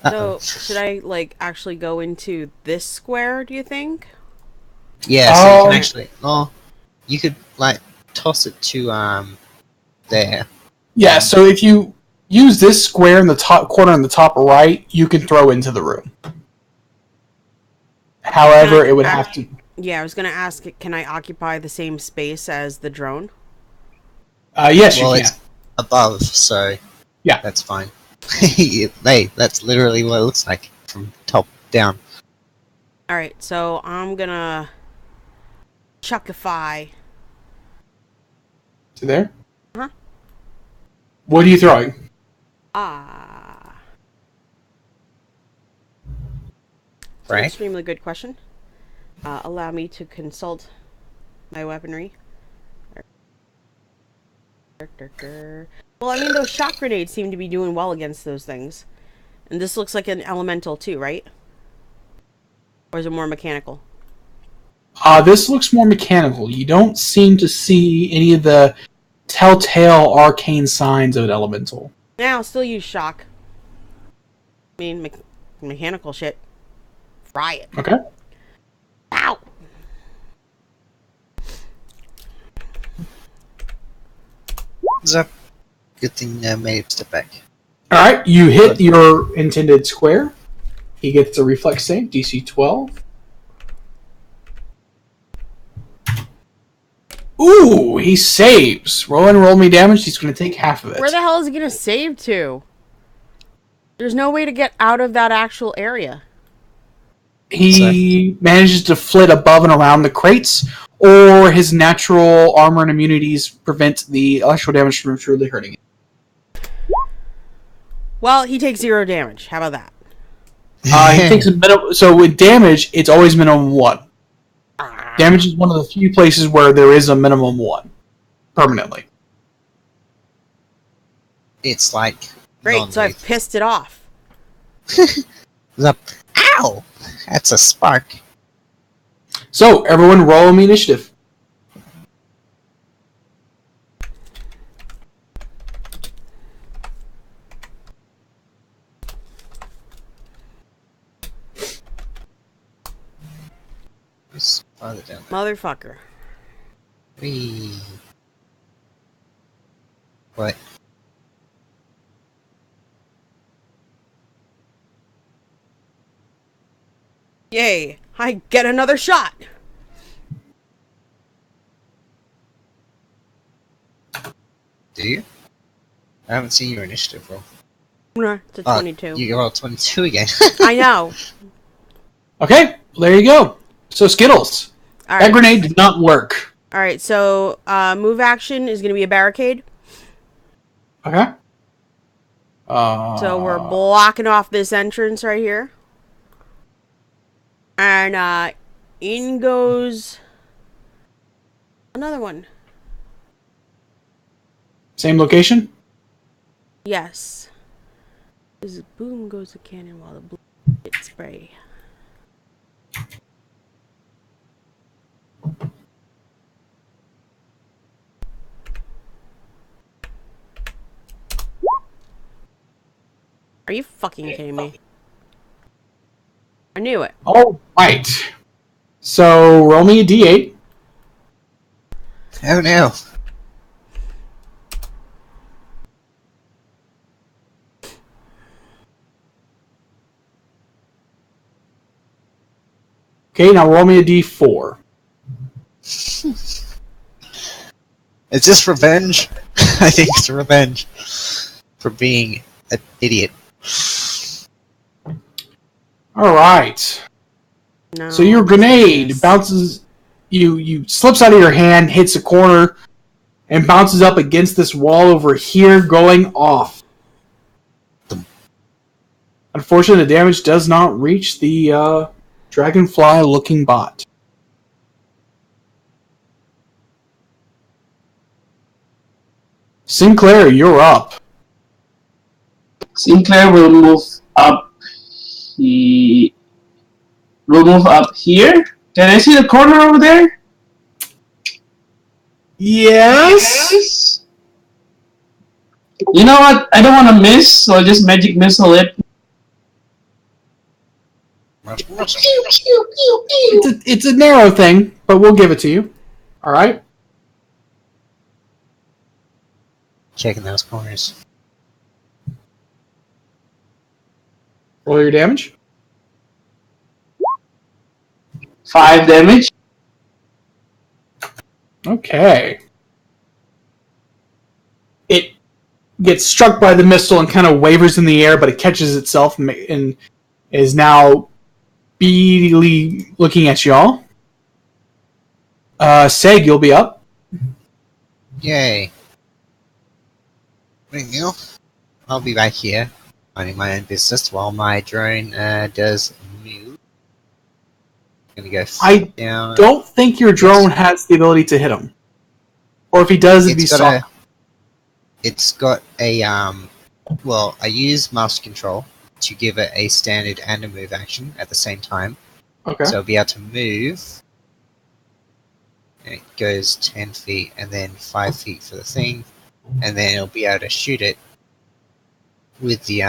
Speaker 4: So, should I, like, actually go into this square, do you think?
Speaker 3: Yeah, so you can actually... Oh, you could, like, toss it to, there.
Speaker 1: Yeah, so if you use this square in the top corner in the top right. You can throw into the room. However, it would have to.
Speaker 4: Yeah, I was gonna ask, can I occupy the same space as the drone?
Speaker 1: Yes,
Speaker 3: Well,
Speaker 1: you can.
Speaker 3: it's above, so
Speaker 1: Yeah.
Speaker 3: that's fine. Hey, that's literally what it looks like from top down.
Speaker 4: Alright, so I'm gonna chuckify.
Speaker 1: To there.
Speaker 4: Huh?
Speaker 1: What are you throwing?
Speaker 3: Right?
Speaker 4: Extremely good question. Allow me to consult my weaponry. Well, I mean, those shock grenades seem to be doing well against those things. And this looks like an elemental too, right? Or is it more mechanical?
Speaker 1: This looks more mechanical. You don't seem to see any of the telltale arcane signs of an elemental.
Speaker 4: Yeah, I'll still use shock. I mean, mechanical shit. Fry it.
Speaker 1: Okay.
Speaker 4: Ow!
Speaker 3: What's up? Good thing I made him step back.
Speaker 1: Alright, you hit your intended square. He gets a reflex save, DC 12. Ooh, he saves. Roll me damage, he's going to take half of it.
Speaker 4: Where the hell is he gonna save to? There's no way to get out of that actual area.
Speaker 1: He manages to flit above and around the crates, or his natural armor and immunities prevent the electrical damage from truly hurting him.
Speaker 4: Well, he takes 0 damage. How about that?
Speaker 1: He takes a minimum. So with damage, it's always minimum 1. Damage is one of the few places where there is a minimum 1 permanently.
Speaker 3: It's like
Speaker 4: Great, so I've pissed it off.
Speaker 3: Up. Ow! That's a spark.
Speaker 1: So everyone, roll me initiative.
Speaker 3: It's farther down there.
Speaker 4: Motherfucker.
Speaker 3: Whee. What?
Speaker 4: Yay! I get another shot!
Speaker 3: Do you? I haven't seen your initiative roll.
Speaker 4: Nah, it's a 22.
Speaker 3: You rolled 22 again.
Speaker 4: I know.
Speaker 1: Okay, well, there you go. So Skittles.
Speaker 4: All
Speaker 1: That
Speaker 4: right.
Speaker 1: grenade did not work.
Speaker 4: All right. So move action is going to be a barricade.
Speaker 1: Okay.
Speaker 4: So we're blocking off this entrance right here, and in goes another one.
Speaker 1: Same location?
Speaker 4: Yes. As boom goes the cannon while the blue hits spray. Are you fucking kidding me? I knew it.
Speaker 1: All right. So roll me a d8.
Speaker 3: Oh no.
Speaker 1: Okay, now roll me a d4.
Speaker 3: Is this revenge? I think it's revenge for being an idiot.
Speaker 1: All right.
Speaker 4: No.
Speaker 1: So your grenade
Speaker 4: Yes.
Speaker 1: bounces, you slips out of your hand, hits a corner, and bounces up against this wall over here, going off. Unfortunately, the damage does not reach the dragonfly-looking bot. Sinclair, you're up.
Speaker 2: Sinclair will move up. He will move up here. Can I see the corner over there?
Speaker 1: Yes.
Speaker 2: You know what? I don't want to miss, so I'll just magic missile it.
Speaker 1: It's a narrow thing, but we'll give it to you. All right.
Speaker 3: Checking those corners.
Speaker 1: Roll your damage.
Speaker 2: 5 damage.
Speaker 1: Okay. It gets struck by the missile and kind of wavers in the air, but it catches itself and is now beadily looking at y'all. Seg, you'll be up.
Speaker 3: Yay. Well, I'll be back here, minding my own business while my drone does move. Gonna go down.
Speaker 1: Don't think your drone has the ability to hit him. Or if he does, it'd be soft.
Speaker 3: It's got a, well, I use master control to give it a standard and a move action at the same time.
Speaker 1: Okay.
Speaker 3: So it'll be able to move. And it goes 10 feet and then 5 feet for the thing. And then it'll be able to shoot it with the,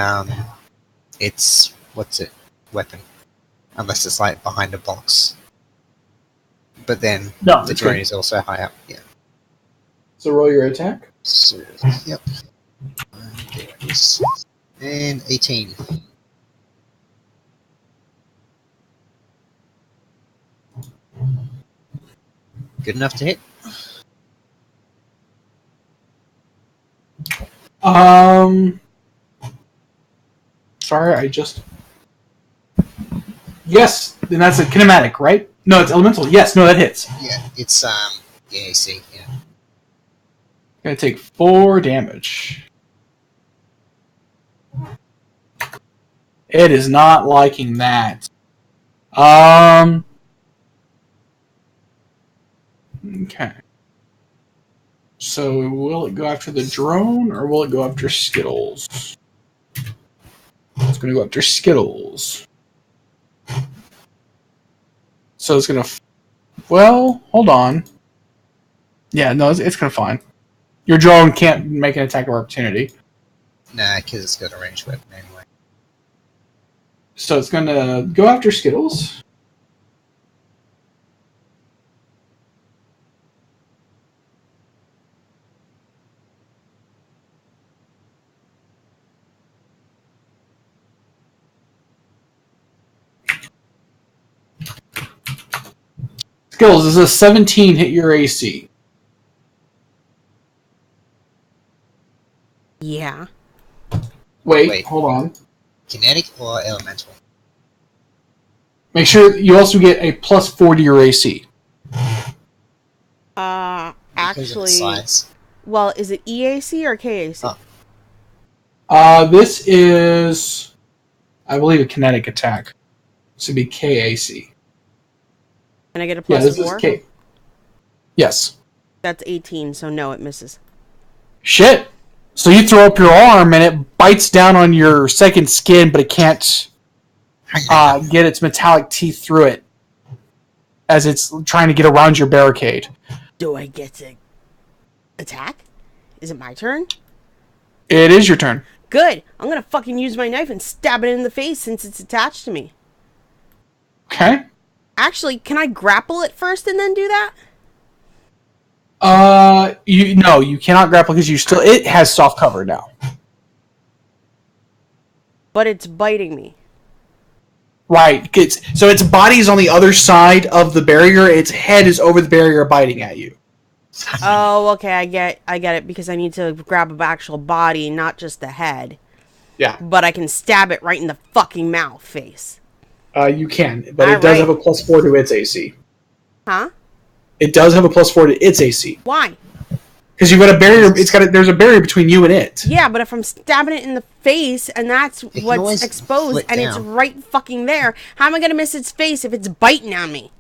Speaker 3: weapon. Unless it's like behind a box. But then the drone is also high up, yeah.
Speaker 1: So roll your attack.
Speaker 3: So, yep. There it is. And 18. Good enough to hit?
Speaker 1: Sorry, I just... Yes, then that's a kinematic, right? No, it's elemental. Yes, no, that hits.
Speaker 3: Yeah, it's, the AC, yeah.
Speaker 1: Gonna take 4 damage. It is not liking that. Okay. So, will it go after the drone, or will it go after Skittles? It's gonna go after Skittles. So it's gonna... Well, hold on. Yeah, no, it's gonna fine. Your drone can't make an attack of opportunity.
Speaker 3: Nah, because it's got a ranged weapon anyway.
Speaker 1: So it's gonna go after Skittles. Skittles, does a 17 hit your AC?
Speaker 4: Yeah.
Speaker 1: Wait, hold on.
Speaker 3: Kinetic or elemental?
Speaker 1: Make sure you also get a +4 to your AC.
Speaker 4: Actually,
Speaker 3: size.
Speaker 4: well, is it EAC or KAC?
Speaker 1: This is, I believe, a kinetic attack. This would be KAC.
Speaker 4: Can I get a
Speaker 1: Yeah,
Speaker 4: plus
Speaker 1: this
Speaker 4: 4?
Speaker 1: is K. Yes.
Speaker 4: That's 18, so no, it misses.
Speaker 1: Shit! So you throw up your arm and it bites down on your second skin, but it can't get its metallic teeth through it as it's trying to get around your barricade.
Speaker 4: Do I get to attack? Is it my turn?
Speaker 1: It is your turn.
Speaker 4: Good. I'm gonna fucking use my knife and stab it in the face since it's attached to me.
Speaker 1: Okay.
Speaker 4: Actually, can I grapple it first and then do that?
Speaker 1: You cannot grapple because it has soft cover now.
Speaker 4: But it's biting me.
Speaker 1: Right. So its body's on the other side of the barrier. Its head is over the barrier, biting at you.
Speaker 4: Oh, okay. I get it because I need to grab an actual body, not just the head.
Speaker 1: Yeah.
Speaker 4: But I can stab it right in the fucking mouth face.
Speaker 1: You can, but it does have a +4 to its AC.
Speaker 4: Huh?
Speaker 1: It does have a +4 to its AC.
Speaker 4: Why?
Speaker 1: Because you've got a barrier. There's a barrier between you and it.
Speaker 4: Yeah, but if I'm stabbing it in the face and that's what's exposed and it's right fucking there, how am I gonna miss its face if it's biting on me?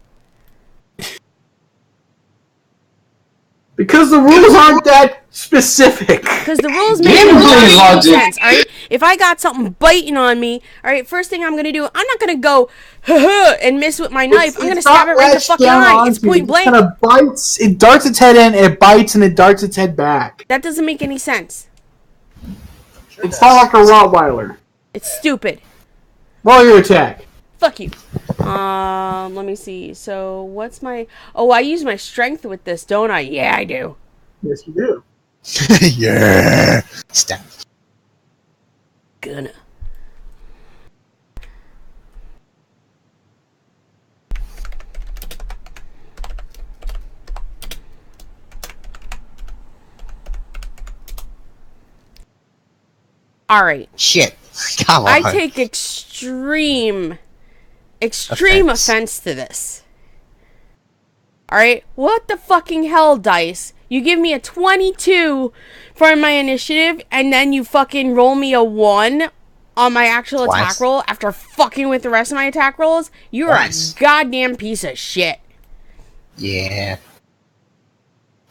Speaker 1: Because the rules aren't that specific.
Speaker 4: Because the rules make no sense, alright? If I got something biting on me, alright, first thing I'm gonna do, I'm not gonna go, and miss with my knife. I'm gonna stab it right in the fucking eye. It's point blank.
Speaker 1: It kind of bites, it darts its head in, it bites, and it darts its head back.
Speaker 4: That doesn't make any sense.
Speaker 1: It's not like a Rottweiler.
Speaker 4: It's stupid.
Speaker 1: Roll your attack.
Speaker 4: Fuck you. Let me see. So, what's my... Oh, I use my strength with this, don't I? Yeah, I do.
Speaker 1: Yes, you do.
Speaker 3: Yeah. Stab.
Speaker 4: Gonna. All right.
Speaker 3: Shit. Come on.
Speaker 4: I take extreme offense to this. All right. What the fucking hell, Dice? You give me a 22 for my initiative, and then you fucking roll me a 1 on my actual
Speaker 3: Twice.
Speaker 4: attack roll after fucking with the rest of my attack rolls? You're
Speaker 3: Twice.
Speaker 4: a goddamn piece of shit.
Speaker 3: Yeah.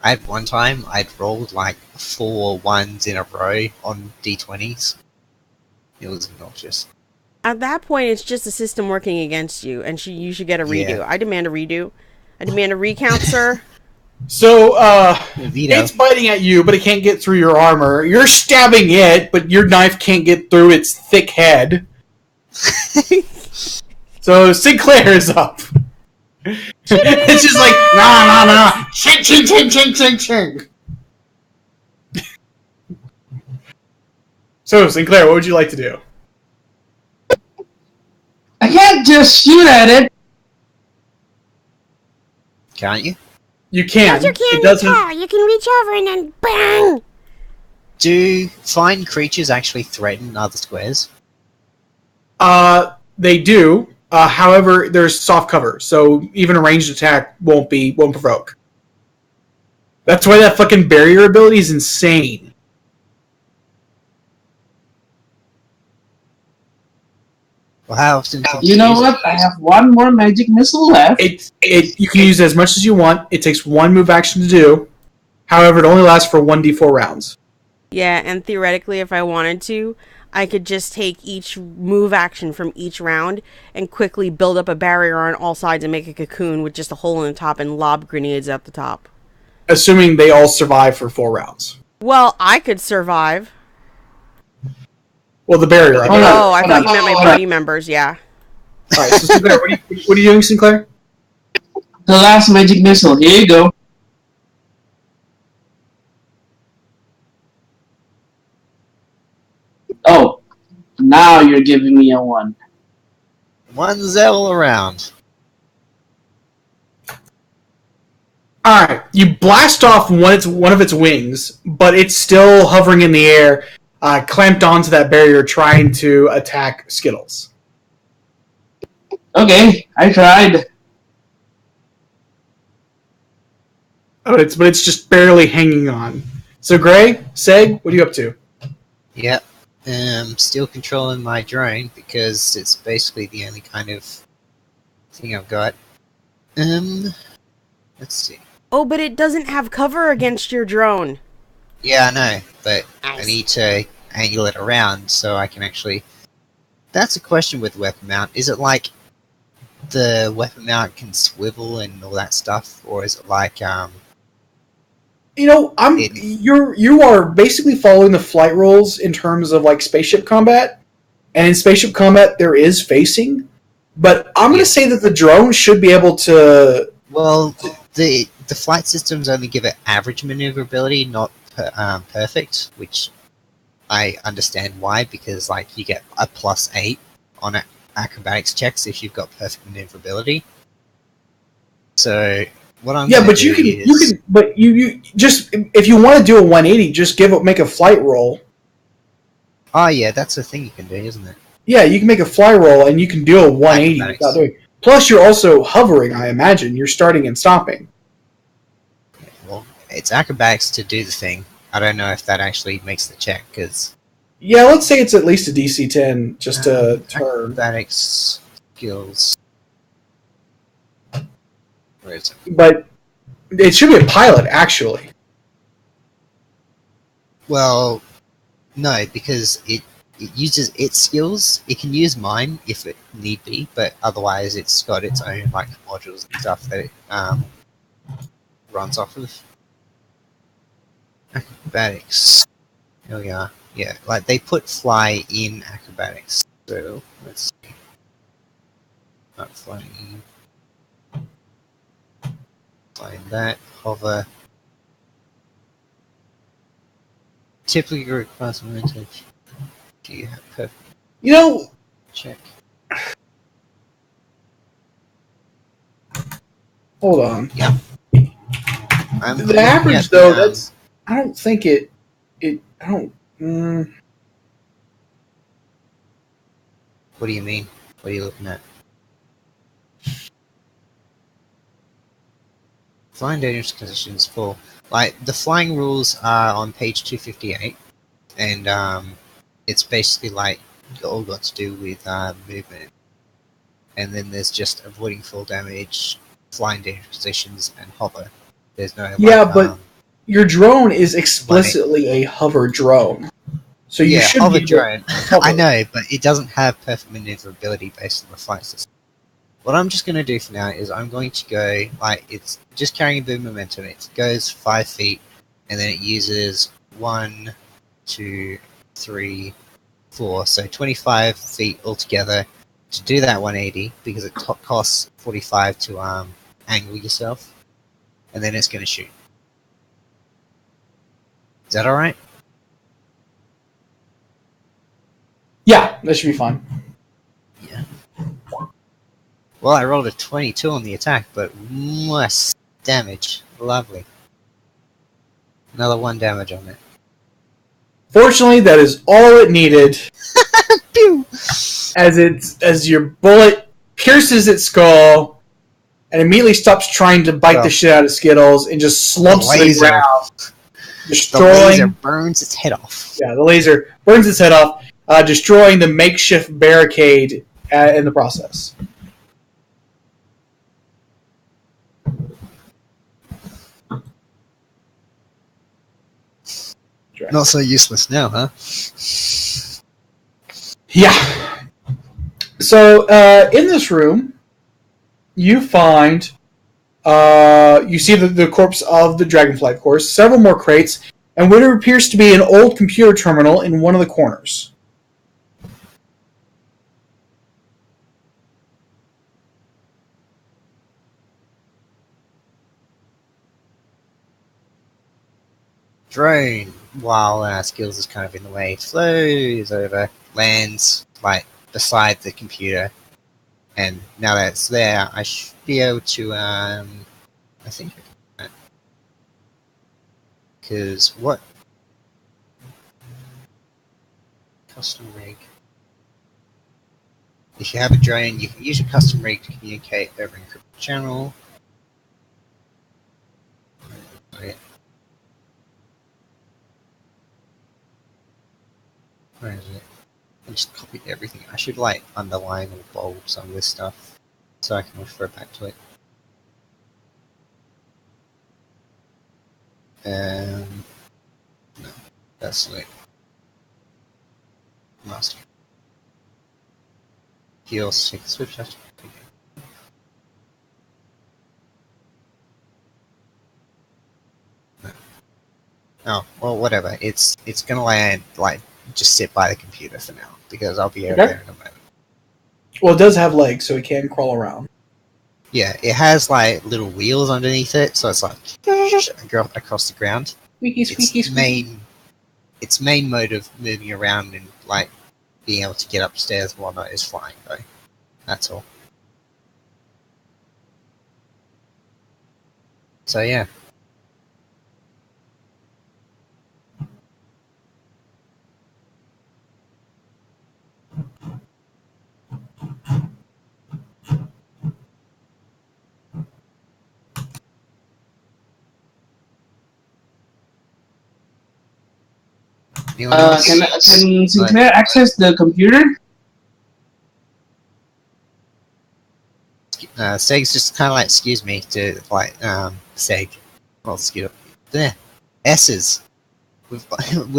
Speaker 3: I had one time I'd rolled like 4 1s in a row on d20s. It was obnoxious.
Speaker 4: At that point, it's just the system working against you, and you should get a redo.
Speaker 3: Yeah.
Speaker 4: I demand a redo. I demand a recount, sir.
Speaker 1: So,
Speaker 3: Veto.
Speaker 1: it's biting at you, but it can't get through your armor. You're stabbing it, but your knife can't get through its thick head. So Sinclair is up. It's just like, nah. Ching. So, Sinclair, what would you like to do?
Speaker 2: I can't just shoot at it.
Speaker 3: Can't you?
Speaker 1: You can.
Speaker 5: Yes, you can,
Speaker 1: It doesn't.
Speaker 5: You can reach over and then bang!
Speaker 3: Do flying creatures actually threaten other squares?
Speaker 1: They do. However, there's soft cover, so even a ranged attack won't provoke. That's why that fucking barrier ability is insane.
Speaker 3: Well, how often?
Speaker 2: You know what? I have one more magic missile left.
Speaker 1: You can use it as much as you want. It takes 1 move action to do. However, it only lasts for 1d4 rounds.
Speaker 4: Yeah, and theoretically, if I wanted to, I could just take each move action from each round and quickly build up a barrier on all sides and make a cocoon with just a hole in the top and lob grenades at the top.
Speaker 1: Assuming they all survive for 4 rounds.
Speaker 4: Well, I could survive.
Speaker 1: Well, the barrier.
Speaker 2: Hold on.
Speaker 4: Oh, I thought you meant my party members, yeah.
Speaker 1: Alright, so Sinclair, what are you doing, Sinclair?
Speaker 2: The last magic missile. Here you go. Oh, now you're giving me a 1.
Speaker 3: 1's all around.
Speaker 1: Alright, you blast off one of its wings, but it's still hovering in the air, clamped onto that barrier, trying to attack Skittles.
Speaker 2: Okay, I tried.
Speaker 1: But it's just barely hanging on. So, Gray, Seg, what are you up to?
Speaker 3: Yep. Still controlling my drone because it's basically the only kind of thing I've got. Let's see.
Speaker 4: Oh, but it doesn't have cover against your drone.
Speaker 3: Yeah, I know, but I
Speaker 4: Nice.
Speaker 3: need to angle it around so I can actually... That's a question with weapon mount. Is it like the weapon mount can swivel and all that stuff, or is it like
Speaker 1: You know, you are basically following the flight rules in terms of like spaceship combat, and in spaceship combat there is facing, but I'm going to say that the drone should be able to.
Speaker 3: well, the flight systems only give it average maneuverability, not perfect, which I understand why, because like you get a +8 on acrobatics checks if you've got perfect maneuverability. So what I'm
Speaker 1: Yeah,
Speaker 3: gonna
Speaker 1: but
Speaker 3: do
Speaker 1: you
Speaker 3: is,
Speaker 1: can, but you just if you want to do a 180, just make a flight roll.
Speaker 3: oh yeah, that's a thing you can do, isn't it?
Speaker 1: Yeah, you can make a fly roll and you can do a 180
Speaker 3: Acrobatics.
Speaker 1: without doing. Plus, you're also hovering. I imagine you're starting and stopping.
Speaker 3: Well, it's acrobatics to do the thing. I don't know if that actually makes the check, because
Speaker 1: Yeah, let's say it's at least a DC 10 just to turn.
Speaker 3: acrobatics skills. Where is it?
Speaker 1: But it should be a pilot, actually.
Speaker 3: Well, no, because it uses its skills. It can use mine if it need be, but otherwise it's got its own like modules and stuff that it runs off of. Acrobatics. Here we are. Yeah, like they put fly in acrobatics. So let's see. Not flying. Flying that. Hover. Typically requires advantage. Do you have perfect
Speaker 1: You know,
Speaker 3: check?
Speaker 1: hold on.
Speaker 3: I'm
Speaker 1: The
Speaker 3: looking at,
Speaker 1: average, though, I don't think it. I don't.
Speaker 3: the
Speaker 1: Mm,
Speaker 3: average, though,
Speaker 1: I
Speaker 3: that's
Speaker 1: don't think it. I don't.
Speaker 3: I What do you mean? What are you looking at? Flying dangerous conditions for like the flying rules are on page 258, and it's basically like all got to do with movement, and then there's just avoiding full damage, flying dangerous positions, and hover. There's no
Speaker 1: Yeah,
Speaker 3: like
Speaker 1: but your drone is explicitly a hover drone, so you
Speaker 3: yeah,
Speaker 1: should
Speaker 3: hover
Speaker 1: be able
Speaker 3: drone.
Speaker 1: to hover.
Speaker 3: I know, but it doesn't have perfect maneuverability based on the flight system. What I'm just going to do for now is I'm going to go, like, it's just carrying a bit of momentum. It goes 5 feet, and then it uses 1, 2, 3, 4, so 25 feet altogether to do that 180, because it costs 45 to angle yourself, and then it's going to shoot. Is that alright?
Speaker 1: Yeah, that should be fine.
Speaker 3: Yeah. Well, I rolled a 22 on the attack, but less damage. Lovely. Another 1 damage on it.
Speaker 1: Fortunately, that is all it needed.
Speaker 3: Pew!
Speaker 1: As your bullet pierces its skull and immediately stops trying to bite the shit out of Skittles and just slumps to the ground, destroying.
Speaker 3: The laser burns its head off.
Speaker 1: Yeah, the laser burns its head off, destroying the makeshift barricade in the process.
Speaker 3: Not so useless now, huh?
Speaker 1: Yeah. So, in this room, you find, you see the corpse of the Dragonfly, of course, several more crates, and what appears to be an old computer terminal in one of the corners.
Speaker 3: Drone, while skills is kind of in the way, flows over, lands like beside the computer, and now that it's there, I should be able to, I think, because what? Custom rig. If you have a drone, you can use your custom rig to communicate over encrypted channel. Where is it? I just copied everything. I should like underline or bold some of this stuff so I can refer back to it. No, that's it. Master. Heals, take a switch after. No. Oh, well, whatever. It's gonna land, like, just sit by the computer for now, because I'll be over there in a moment.
Speaker 1: Well, it does have legs, so it can crawl around.
Speaker 3: Yeah, it has, like, little wheels underneath it, so it's like, across the ground.
Speaker 1: Squeaky, squeaky, squeaky.
Speaker 3: Its main mode of moving around and, like, being able to get upstairs and whatnot is flying, though. That's all. So, yeah. Anyone else?
Speaker 2: Can Sinclair access the computer?
Speaker 3: Seg's just kind of like, excuse me, to, like, Seg. Well, excuse me. There. S's. We're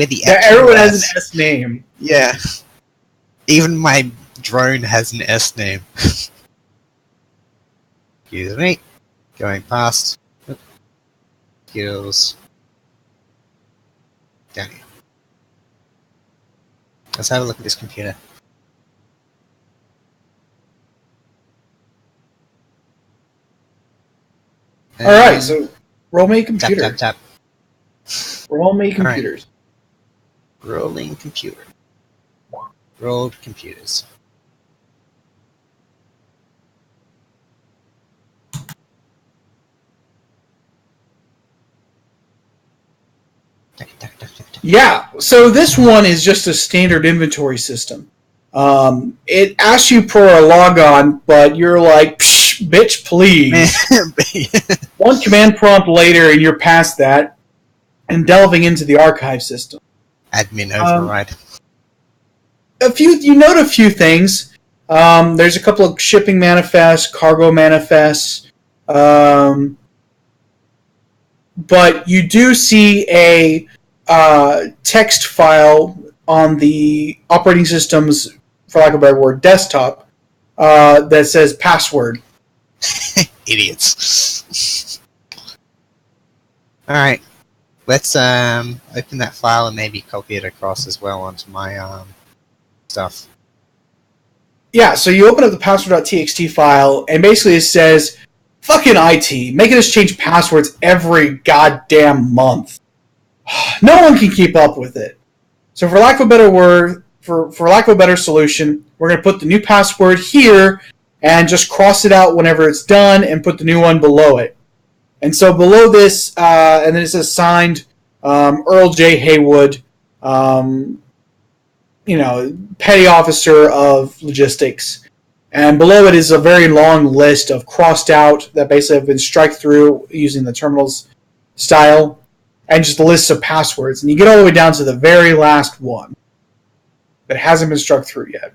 Speaker 3: the
Speaker 1: Yeah,
Speaker 3: actual
Speaker 1: everyone
Speaker 3: S.
Speaker 1: has an S name.
Speaker 3: Yeah. Even my drone has an S name. Excuse me. Going past. Skills. Down here. Let's have a look at this computer.
Speaker 1: Alright, so roll me a
Speaker 3: Tap,
Speaker 1: computer.
Speaker 3: tap, tap.
Speaker 1: Roll me computers.
Speaker 3: Rolling computer. Rolled computers.
Speaker 1: Yeah, so this one is just a standard inventory system. It asks you for a logon, but you're like, Psh, bitch, please. One command prompt later, and you're past that, and delving into the archive system.
Speaker 3: Admin override.
Speaker 1: You note a few things. There's a couple of shipping manifests, cargo manifests, but you do see a text file on the operating system's, for lack of a better word, desktop that says password.
Speaker 3: Idiots. Alright. Let's open that file and maybe copy it across as well onto my stuff.
Speaker 1: Yeah, so you open up the password.txt file, and basically it says, fucking IT, making us change passwords every goddamn month. No one can keep up with it. So for lack of a better word, for lack of a better solution, we're going to put the new password here, and just cross it out whenever it's done, and put the new one below it. And so below this, and then it says signed, Earl J. Haywood, petty officer of logistics. And below it is a very long list of crossed out that basically have been striked through using the terminal's style, and just lists of passwords. And you get all the way down to the very last one that hasn't been struck through yet.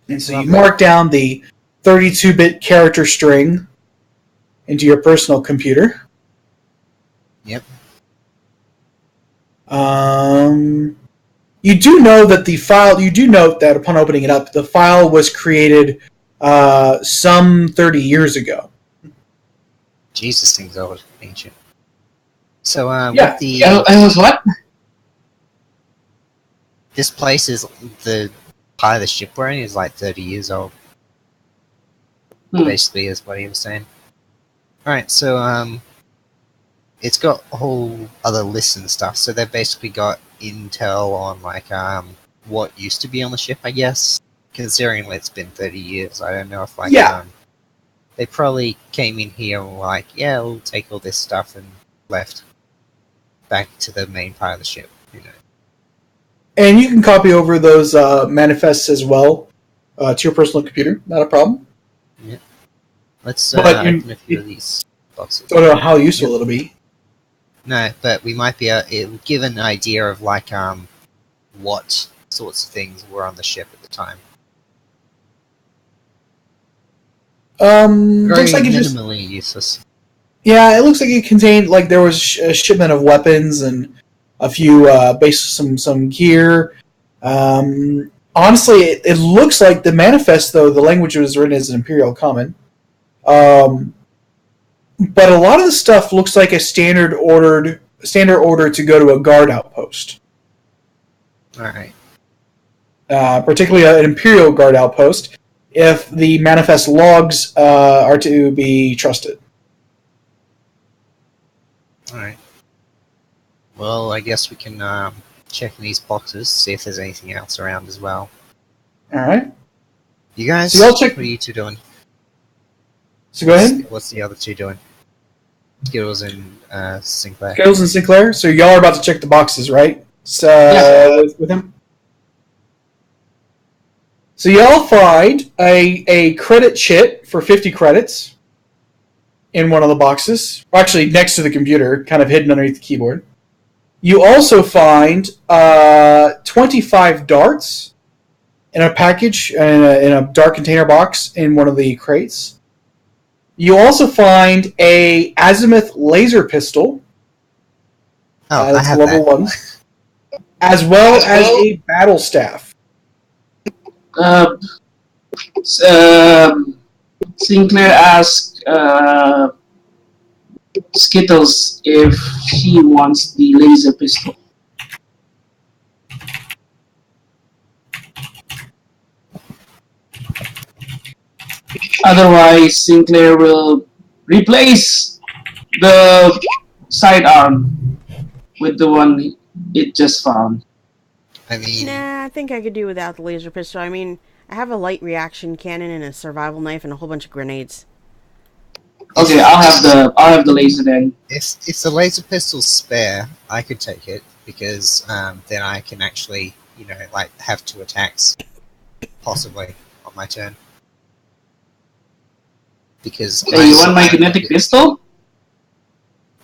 Speaker 1: And so you mark down the 32-bit character string into your personal computer.
Speaker 3: Yep.
Speaker 1: You do know that the file. You do note that upon opening it up, the file was created some 30 years ago.
Speaker 3: Jesus, things old, ancient. So,
Speaker 1: Yeah.
Speaker 3: with the
Speaker 2: I was what?
Speaker 3: this place is the part of the ship we're in is like 30 years old. Basically, is what he was saying. All right, so it's got a whole other lists and stuff. So they've basically got intel on like what used to be on the ship, I guess. Considering it's been 30 years, I don't know if like they probably came in here and were like, yeah, we'll take all this stuff and left back to the main part of the ship, you know.
Speaker 1: And you can copy over those manifests as well to your personal computer. Not a problem.
Speaker 3: Yeah. Let's
Speaker 1: But
Speaker 3: open a few of these boxes.
Speaker 1: Don't know how useful it'll be.
Speaker 3: No, but we might be it'll give an idea of like what sorts of things were on the ship at the time. Very
Speaker 1: Looks like
Speaker 3: minimally useless.
Speaker 1: Yeah, it looks like it contained there was a shipment of weapons and a few some gear. Honestly, it looks like the manifest, though the language was written as an Imperial Common. But a lot of the stuff looks like a standard order to go to a guard outpost.
Speaker 3: All right.
Speaker 1: Particularly an Imperial guard outpost, if the manifest logs are to be trusted.
Speaker 3: All right. Well, I guess we can check in these boxes, see if there's anything else around as well.
Speaker 1: All right.
Speaker 3: You guys,
Speaker 1: So y'all check.
Speaker 3: what are you two doing?
Speaker 1: So go ahead.
Speaker 3: What's the other two doing? Skittles and Sinclair.
Speaker 1: Skittles and Sinclair. So y'all are about to check the boxes, right? So with him. So y'all find a credit chit for 50 credits in one of the boxes. Actually, next to the computer, kind of hidden underneath the keyboard. You also find 25 darts in a package, in a dark container box in one of the crates. You also find a azimuth laser pistol.
Speaker 3: Oh,
Speaker 1: That's
Speaker 3: I have
Speaker 1: level
Speaker 3: that.
Speaker 1: 1. As well as a battle staff.
Speaker 2: Sinclair asked Skittles if he wants the laser pistol. Otherwise, Sinclair will replace the sidearm with the one it just found.
Speaker 3: I mean,
Speaker 4: Nah, I think I could do without the laser pistol. I mean, I have a light reaction cannon and a survival knife and a whole bunch of grenades.
Speaker 2: Okay, I'll have the laser then.
Speaker 3: if the laser pistol's spare, I could take it because then I can actually, like have 2 attacks, possibly, on my turn. Because
Speaker 2: Hey, you want my kinetic pistol?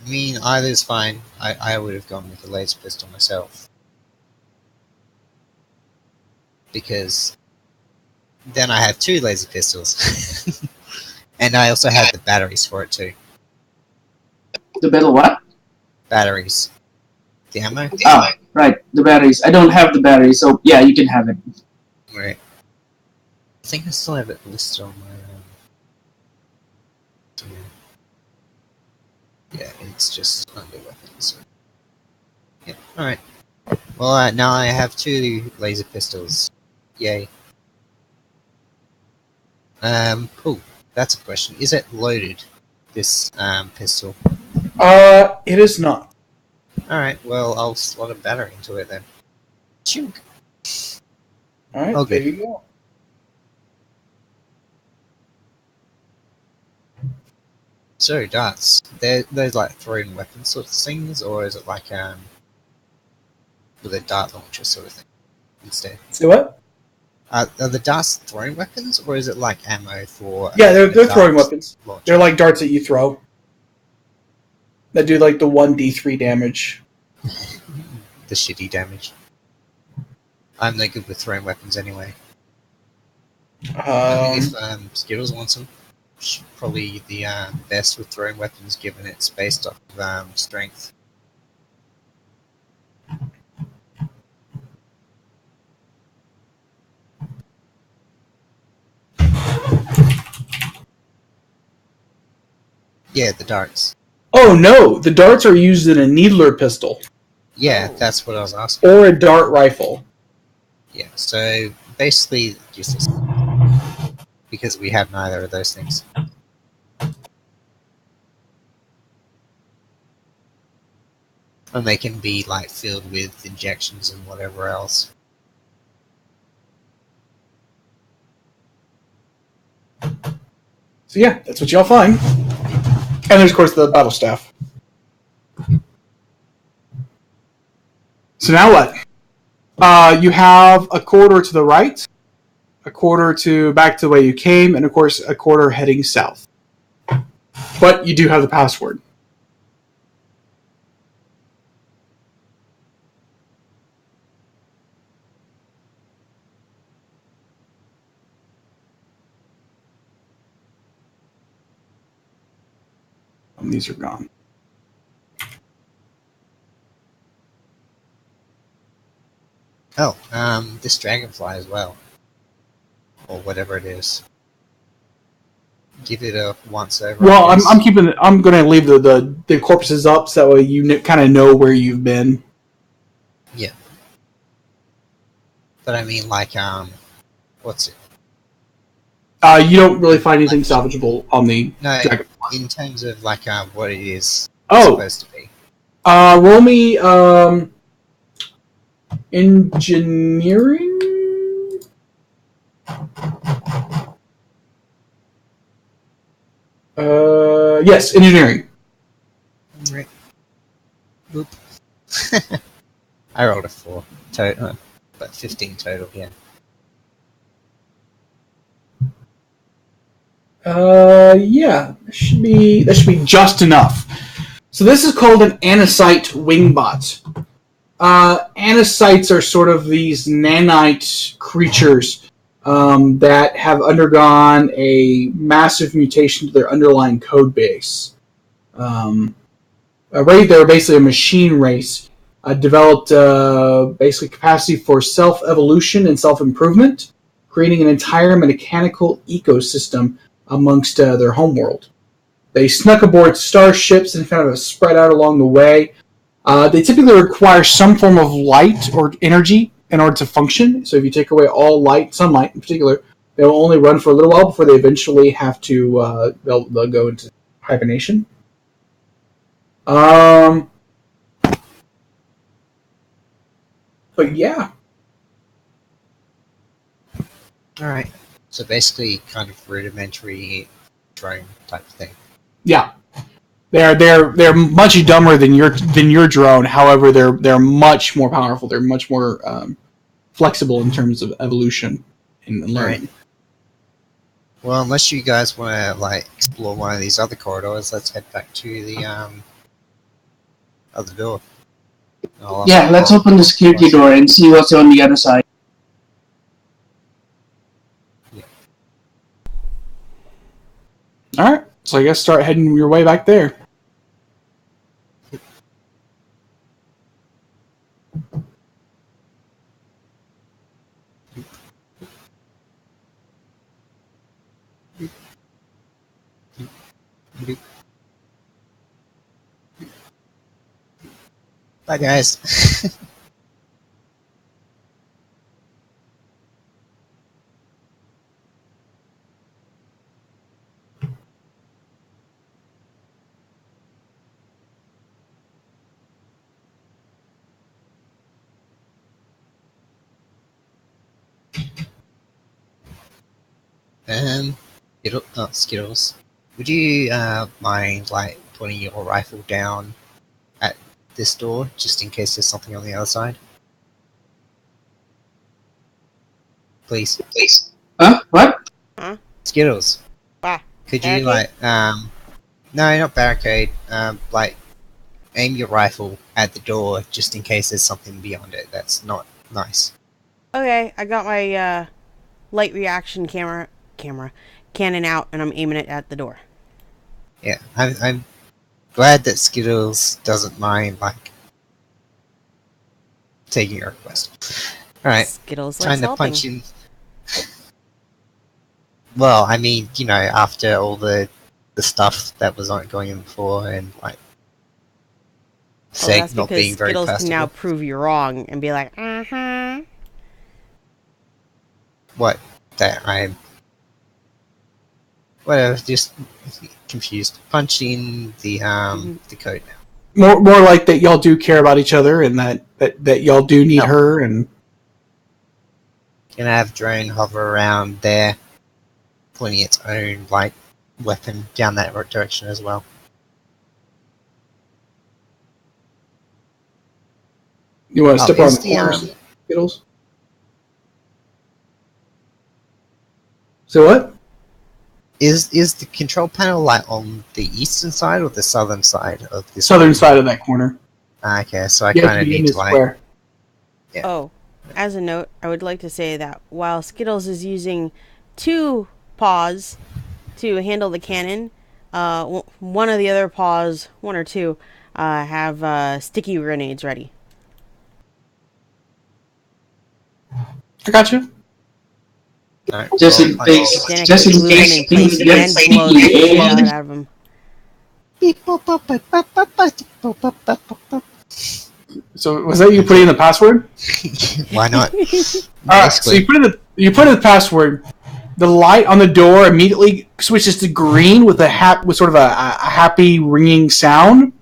Speaker 3: I mean, either's fine. I would have gone with the laser pistol myself. Because then I have 2 laser pistols. And I also have the batteries for it too.
Speaker 2: The battle what?
Speaker 3: Batteries. The ammo?
Speaker 2: Oh, right, the batteries. I don't have the batteries, so yeah, you can have it.
Speaker 3: Right. I think I still have it listed on my... yeah, it's just under weapons. Yeah, alright. Well, now I have 2 laser pistols. Yay. Cool. That's a question. Is it loaded, this pistol?
Speaker 1: It is not.
Speaker 3: Alright, well, I'll slot a battery into it then. Chunk.
Speaker 1: Alright,
Speaker 3: Okay.
Speaker 1: there you go.
Speaker 3: So, darts. They're like thrown weapon sort of things, or is it like, with a dart launcher sort of thing instead?
Speaker 1: Say what?
Speaker 3: Are the darts thrown weapons, or is it like ammo for...
Speaker 1: Yeah, they're
Speaker 3: a
Speaker 1: throwing
Speaker 3: dart
Speaker 1: weapons.
Speaker 3: launcher?
Speaker 1: They're like darts that you throw. That do like the 1d3 damage.
Speaker 3: The shitty damage. I'm no good with throwing weapons anyway. I mean, if Skittles wants them, she's probably the best with throwing weapons, given it's based off of strength. Yeah, the darts.
Speaker 1: Oh no, the darts are used in a needler pistol
Speaker 3: Yeah, that's what I was asking.
Speaker 1: or a dart rifle.
Speaker 3: Yeah, so basically useless. Because we have neither of those things. And they can be like filled with injections and whatever else.
Speaker 1: So yeah, that's what y'all find. And there's of course the battle staff. So now what? You have a corridor to the right, a corridor to back to the way you came, and of course a corridor heading south. But you do have the password. And these are gone.
Speaker 3: Oh, this dragonfly as well. Or whatever it is. Give it a once over.
Speaker 1: Well, I'm keeping. I'm going to leave the corpses up so that way you kind of know where you've been.
Speaker 3: Yeah. But I mean, like, what's it?
Speaker 1: You don't really find anything salvageable on the
Speaker 3: No,
Speaker 1: dragonfly.
Speaker 3: in terms of like what it is
Speaker 1: Oh.
Speaker 3: supposed to be.
Speaker 1: Roll me engineering. Yes, engineering.
Speaker 3: Right. Boop. I rolled a 4 total, but 15 total. Yeah.
Speaker 1: Yeah, that should be just enough. So this is called an anisite wingbot. Anisites are sort of these nanite creatures that have undergone a massive mutation to their underlying code base. They're basically a machine race, developed basically capacity for self-evolution and self-improvement, creating an entire mechanical ecosystem amongst their homeworld. They snuck aboard starships and kind of spread out along the way. They typically require some form of light or energy in order to function. So if you take away all light, sunlight in particular, they'll only run for a little while before they eventually have to they'll go into hibernation. But yeah.
Speaker 3: All right. So basically, kind of rudimentary drone type of thing.
Speaker 1: Yeah. They're much dumber than your drone. However, they're much more powerful. They're much more flexible in terms of evolution and learning.
Speaker 3: Right. Well, unless you guys want to like explore one of these other corridors, let's head back to the other door.
Speaker 2: Yeah, let's open the security door and see what's on the other side.
Speaker 1: All right, so I guess start heading your way back there.
Speaker 3: Bye, guys. Skittles. Would you mind like putting your rifle down at this door just in case there's something on the other side? Please.
Speaker 2: Huh? What?
Speaker 5: Huh?
Speaker 3: Skittles.
Speaker 5: Ah,
Speaker 3: Could you
Speaker 5: barricade?
Speaker 3: no, not barricade. Like aim your rifle at the door just in case there's something beyond it that's not nice.
Speaker 4: Okay, I got my light reaction cannon out, and I'm aiming it at the door.
Speaker 3: Yeah, I'm glad that Skittles doesn't mind like taking your request. All right,
Speaker 4: Skittles
Speaker 3: time
Speaker 4: likes
Speaker 3: to
Speaker 4: helping.
Speaker 3: punch in. Well, I mean, you know, after all the stuff that was not going in before, and like,
Speaker 4: Oh, that's
Speaker 3: not
Speaker 4: because
Speaker 3: being very
Speaker 4: Skittles can now
Speaker 3: personable.
Speaker 4: prove you wrong and be like,
Speaker 3: What? That I'm. Whatever, just confused. Punch in the code now.
Speaker 1: More like that y'all do care about each other and that y'all do need
Speaker 3: No.
Speaker 1: her and
Speaker 3: Gonna have drone hover around there, pointing its own like weapon down that direction as well.
Speaker 1: you want to step around
Speaker 3: is
Speaker 1: the corner, Skittles? So what?
Speaker 3: Is the control panel like on the eastern side or the southern side of this?
Speaker 1: Southern side of that corner.
Speaker 3: Okay, so I
Speaker 1: You have
Speaker 3: kind
Speaker 1: to
Speaker 3: of
Speaker 1: be in
Speaker 3: need
Speaker 1: the
Speaker 3: to like.
Speaker 1: square.
Speaker 3: Yeah.
Speaker 4: Oh, as a note, I would like to say that while Skittles is using 2 paws to handle the cannon, one of the other paws, 1 or 2, have sticky grenades ready.
Speaker 1: I got you.
Speaker 3: Alright,
Speaker 2: Just
Speaker 3: well,
Speaker 2: in
Speaker 3: punch
Speaker 2: case.
Speaker 4: Then I
Speaker 2: Just
Speaker 4: can
Speaker 2: in
Speaker 4: glue them
Speaker 2: case
Speaker 4: in
Speaker 2: things
Speaker 4: place
Speaker 2: get
Speaker 4: and blow the
Speaker 2: sticky
Speaker 4: shit
Speaker 2: and
Speaker 4: out of them.
Speaker 1: So was that you putting in the password?
Speaker 3: Why not?
Speaker 1: All right. So you put in the password. The light on the door immediately switches to green with with sort of a happy ringing sound,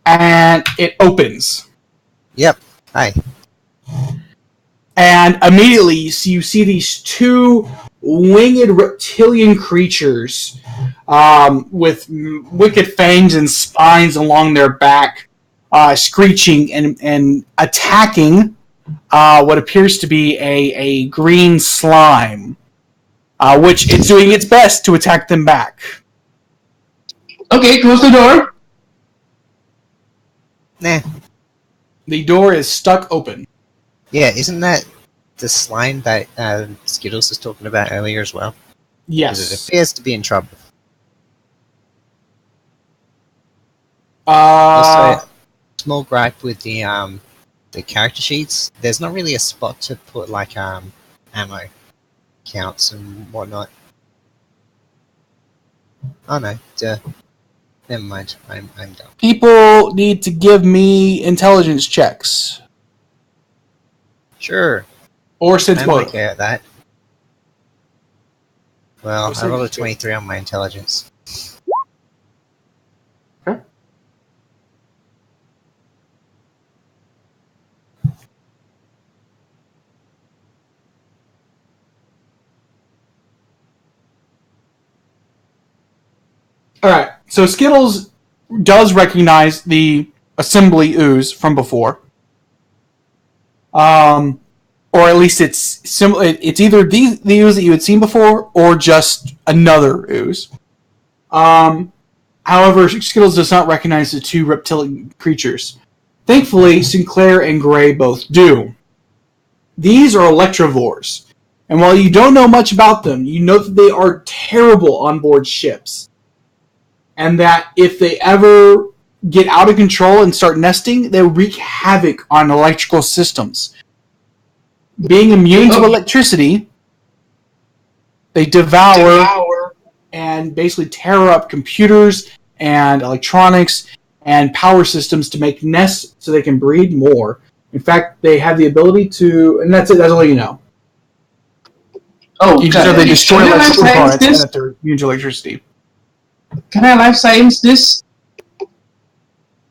Speaker 1: and it opens.
Speaker 3: Yep. Hi.
Speaker 1: And immediately you see these 2 winged reptilian creatures with wicked fangs and spines along their back, screeching and attacking what appears to be a green slime, which is doing its best to attack them back.
Speaker 2: Okay, close the door.
Speaker 3: Nah.
Speaker 1: The door is stuck open.
Speaker 3: Yeah, isn't that the slime that Skittles was talking about earlier as well? Because it
Speaker 1: Yes.
Speaker 3: appears to be in trouble.
Speaker 1: Uh,
Speaker 3: Also, small gripe with the character sheets. There's not really a spot to put like ammo counts and whatnot. Oh no, never mind. I'm done.
Speaker 1: people need to give me intelligence checks
Speaker 3: Sure,
Speaker 1: or sense
Speaker 3: I'm
Speaker 1: motive.
Speaker 3: okay at that. Well,
Speaker 1: Or
Speaker 3: I rolled a
Speaker 1: sense check.
Speaker 3: 23 on my intelligence.
Speaker 1: Okay. All right. So Skittles does recognize the assembly ooze from before. or at least it's similar. It's either the ooze that you had seen before, or just another ooze. However, Skittles does not recognize the two reptilian creatures. Thankfully, Sinclair and Gray both do. These are electrovores, and while you don't know much about them, you know that they are terrible on board ships, and that if they ever get out of control and start nesting, they wreak havoc on electrical systems. Being immune to electricity, they devour and basically tear up computers and electronics and power systems to make nests so they can breed more. In fact, they have the ability to, and that's it, that's all you know.
Speaker 2: Oh,
Speaker 1: You just know they destroy
Speaker 2: can I life
Speaker 1: electrical
Speaker 2: science
Speaker 1: components and
Speaker 2: this?
Speaker 1: that they're immune to electricity.
Speaker 2: Can I life science this?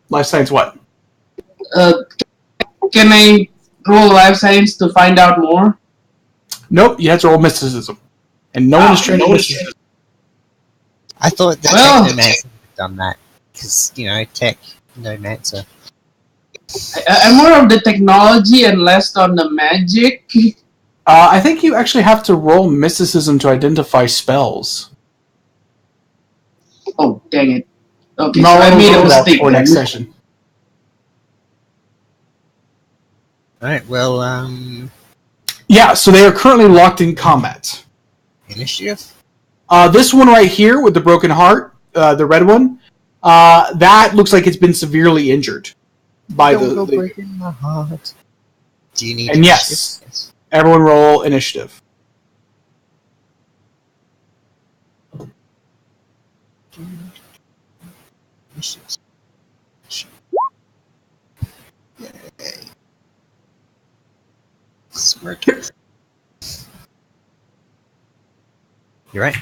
Speaker 1: Life science what?
Speaker 2: Can I roll life science to find out more?
Speaker 1: Nope, you have to roll mysticism. And no one is trained in mysticism.
Speaker 3: I thought the technomancer had done that because technomancer.
Speaker 2: I'm more of the technology and less on the magic.
Speaker 1: I think you actually have to roll mysticism to identify spells.
Speaker 2: Oh, dang it. Okay,
Speaker 1: No,
Speaker 2: so I made a
Speaker 1: roll that
Speaker 2: mistake.
Speaker 1: for next session.
Speaker 3: Alright, well,
Speaker 1: Yeah, so they are currently locked in combat.
Speaker 3: initiative?
Speaker 1: This one right here with the broken heart, the red one, that looks like it's been severely injured by
Speaker 3: Don't go breaking my heart. Do you need
Speaker 1: And
Speaker 3: initiative?
Speaker 1: yes, everyone roll initiative.
Speaker 3: Initiative. Yay. Smirk. You're right.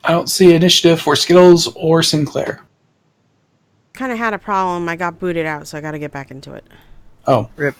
Speaker 1: I don't see initiative for Skittles or Sinclair.
Speaker 4: Kind of had a problem. I got booted out, so I got to get back into it.
Speaker 1: Oh.
Speaker 3: Rip.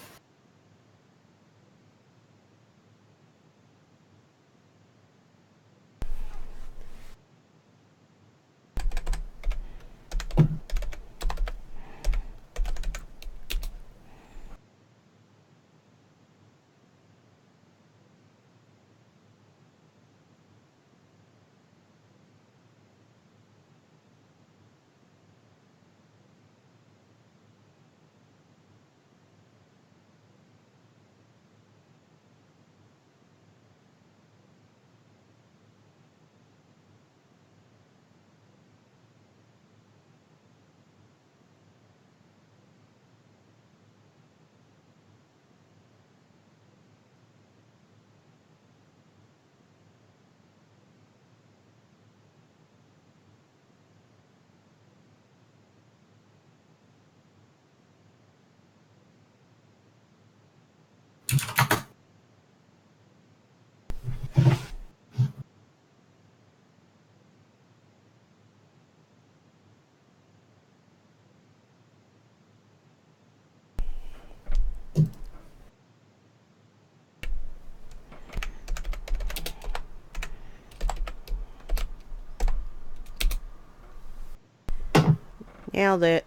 Speaker 4: Nailed it.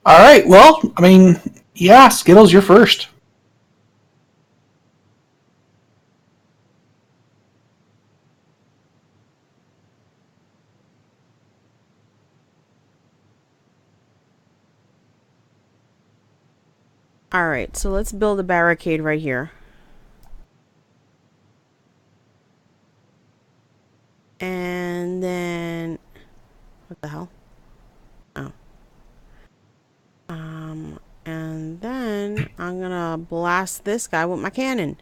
Speaker 1: All right. Well, I mean, yeah, Skittles, you're first.
Speaker 4: Alright, so let's build a barricade right here. And then... What the hell? Oh. And then I'm gonna blast this guy with my cannon.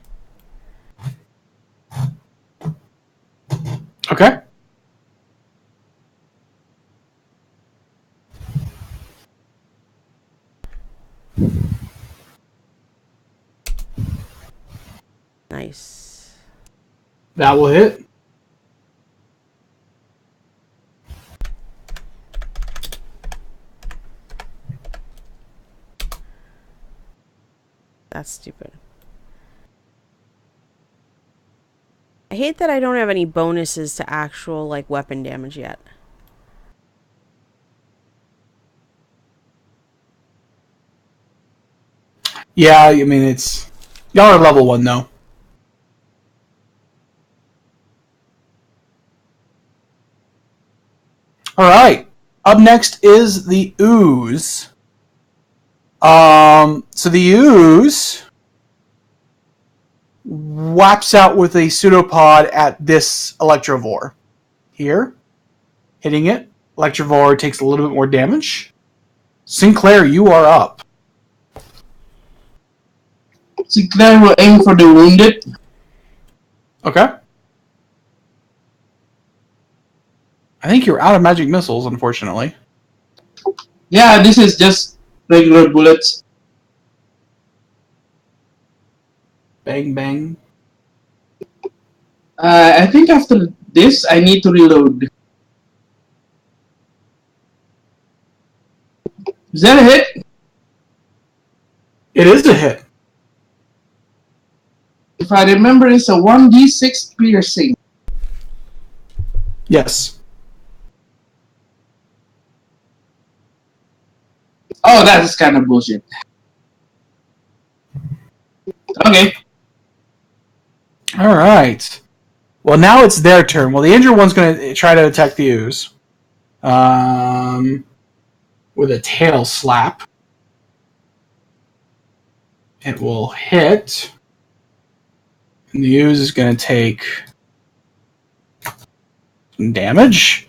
Speaker 1: Okay.
Speaker 4: Nice.
Speaker 1: That will hit.
Speaker 4: That's stupid. I hate that I don't have any bonuses to actual, like, weapon damage yet.
Speaker 1: Yeah, I mean, it's... Y'all are level 1, though. Alright. Up next is the ooze. So the ooze whaps out with a pseudopod at this Electrovore. Here. Hitting it. Electrovore takes a little bit more damage. Sinclair, you are up.
Speaker 2: Sinclair will aim for the wounded.
Speaker 1: Okay. I think you're out of magic missiles, unfortunately.
Speaker 2: Yeah, this is just regular bullets.
Speaker 1: Bang, bang.
Speaker 2: I think after this, I need to reload. Is that a hit?
Speaker 1: It is a hit.
Speaker 2: If I remember, it's a 1d6 piercing.
Speaker 1: Yes.
Speaker 2: Oh, that's kind of bullshit. Okay.
Speaker 1: Alright. Well, now it's their turn. Well, the injured one's going to try to attack the ooze. With a tail slap. It will hit. And the ooze is going to take some damage.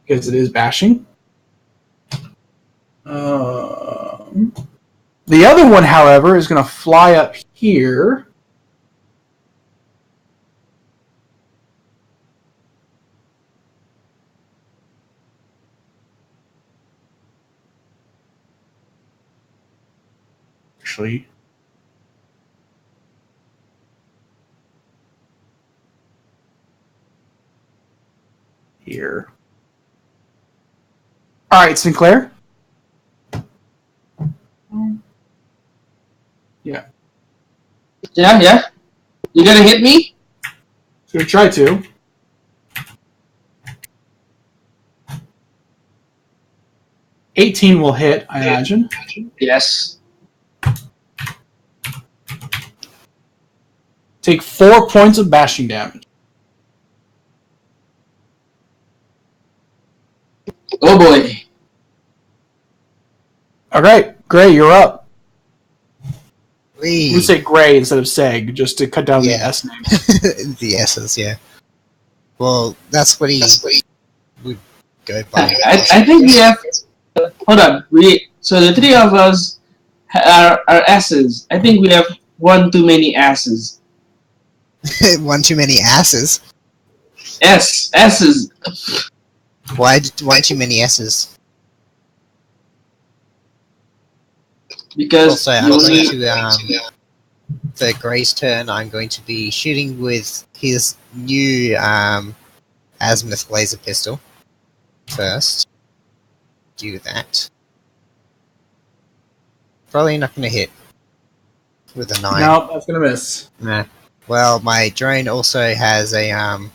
Speaker 1: Because it is bashing. The other one, however, is going to fly up here. Actually, here. Alright, Sinclair. Yeah.
Speaker 2: Yeah. You gonna hit me?
Speaker 1: So we try to. $18 will hit, I imagine.
Speaker 2: Yes.
Speaker 1: Take 4 points of bashing damage.
Speaker 2: Oh boy.
Speaker 1: Alright, Gray, you're up.
Speaker 3: Whee!
Speaker 1: We say Gray instead of Seg, just to cut down the
Speaker 3: Yeah.
Speaker 1: S name.
Speaker 3: The S's, yeah. Well, that's what he would go by.
Speaker 2: I think we have. Hold on. So the three of us are asses. I think we have one too many asses.
Speaker 3: One too many asses.
Speaker 2: Asses.
Speaker 3: Why too many S's?
Speaker 2: Because
Speaker 3: Also, I'm going to, for Gray's turn, I'm going to be shooting with his new azimuth laser pistol first. Do that. Probably not going to hit with a 9.
Speaker 1: No, that's going to miss.
Speaker 3: Nah. Well, my drone also has a an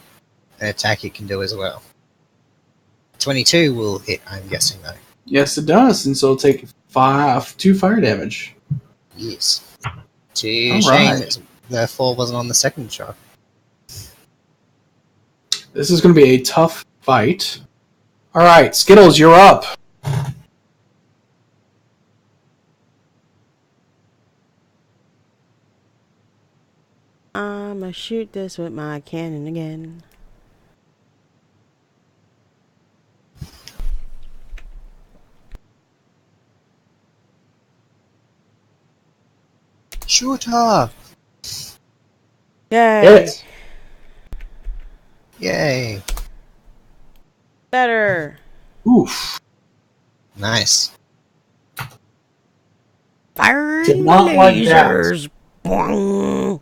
Speaker 3: attack it can do as well. 22 will hit, I'm guessing, though.
Speaker 1: Yes, it does, and so it'll take 2 fire damage.
Speaker 3: Yes. Shame
Speaker 1: Alright.
Speaker 3: the 4 wasn't on the second shot.
Speaker 1: This is going to be a tough fight. Alright, Skittles, you're up.
Speaker 4: I'ma shoot this with my cannon again.
Speaker 3: Shoot her!
Speaker 4: Yay!
Speaker 1: Hit.
Speaker 3: Yay!
Speaker 4: Better!
Speaker 1: Oof.
Speaker 3: Nice.
Speaker 4: Firing
Speaker 1: Did not like that.
Speaker 4: lasers! Boing.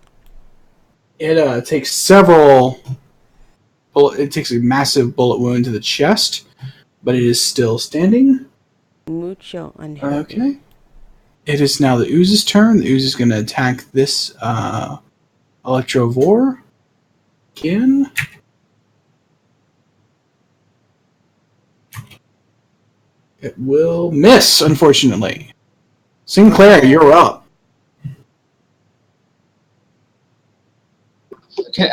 Speaker 1: It takes several. It takes a massive bullet wound to the chest, but it is still standing.
Speaker 4: Mucho unhappy.
Speaker 1: Okay. It is now the ooze's turn. The ooze is going to attack this Electrovore again. It will miss, unfortunately. Sinclair, you're up.
Speaker 2: Okay.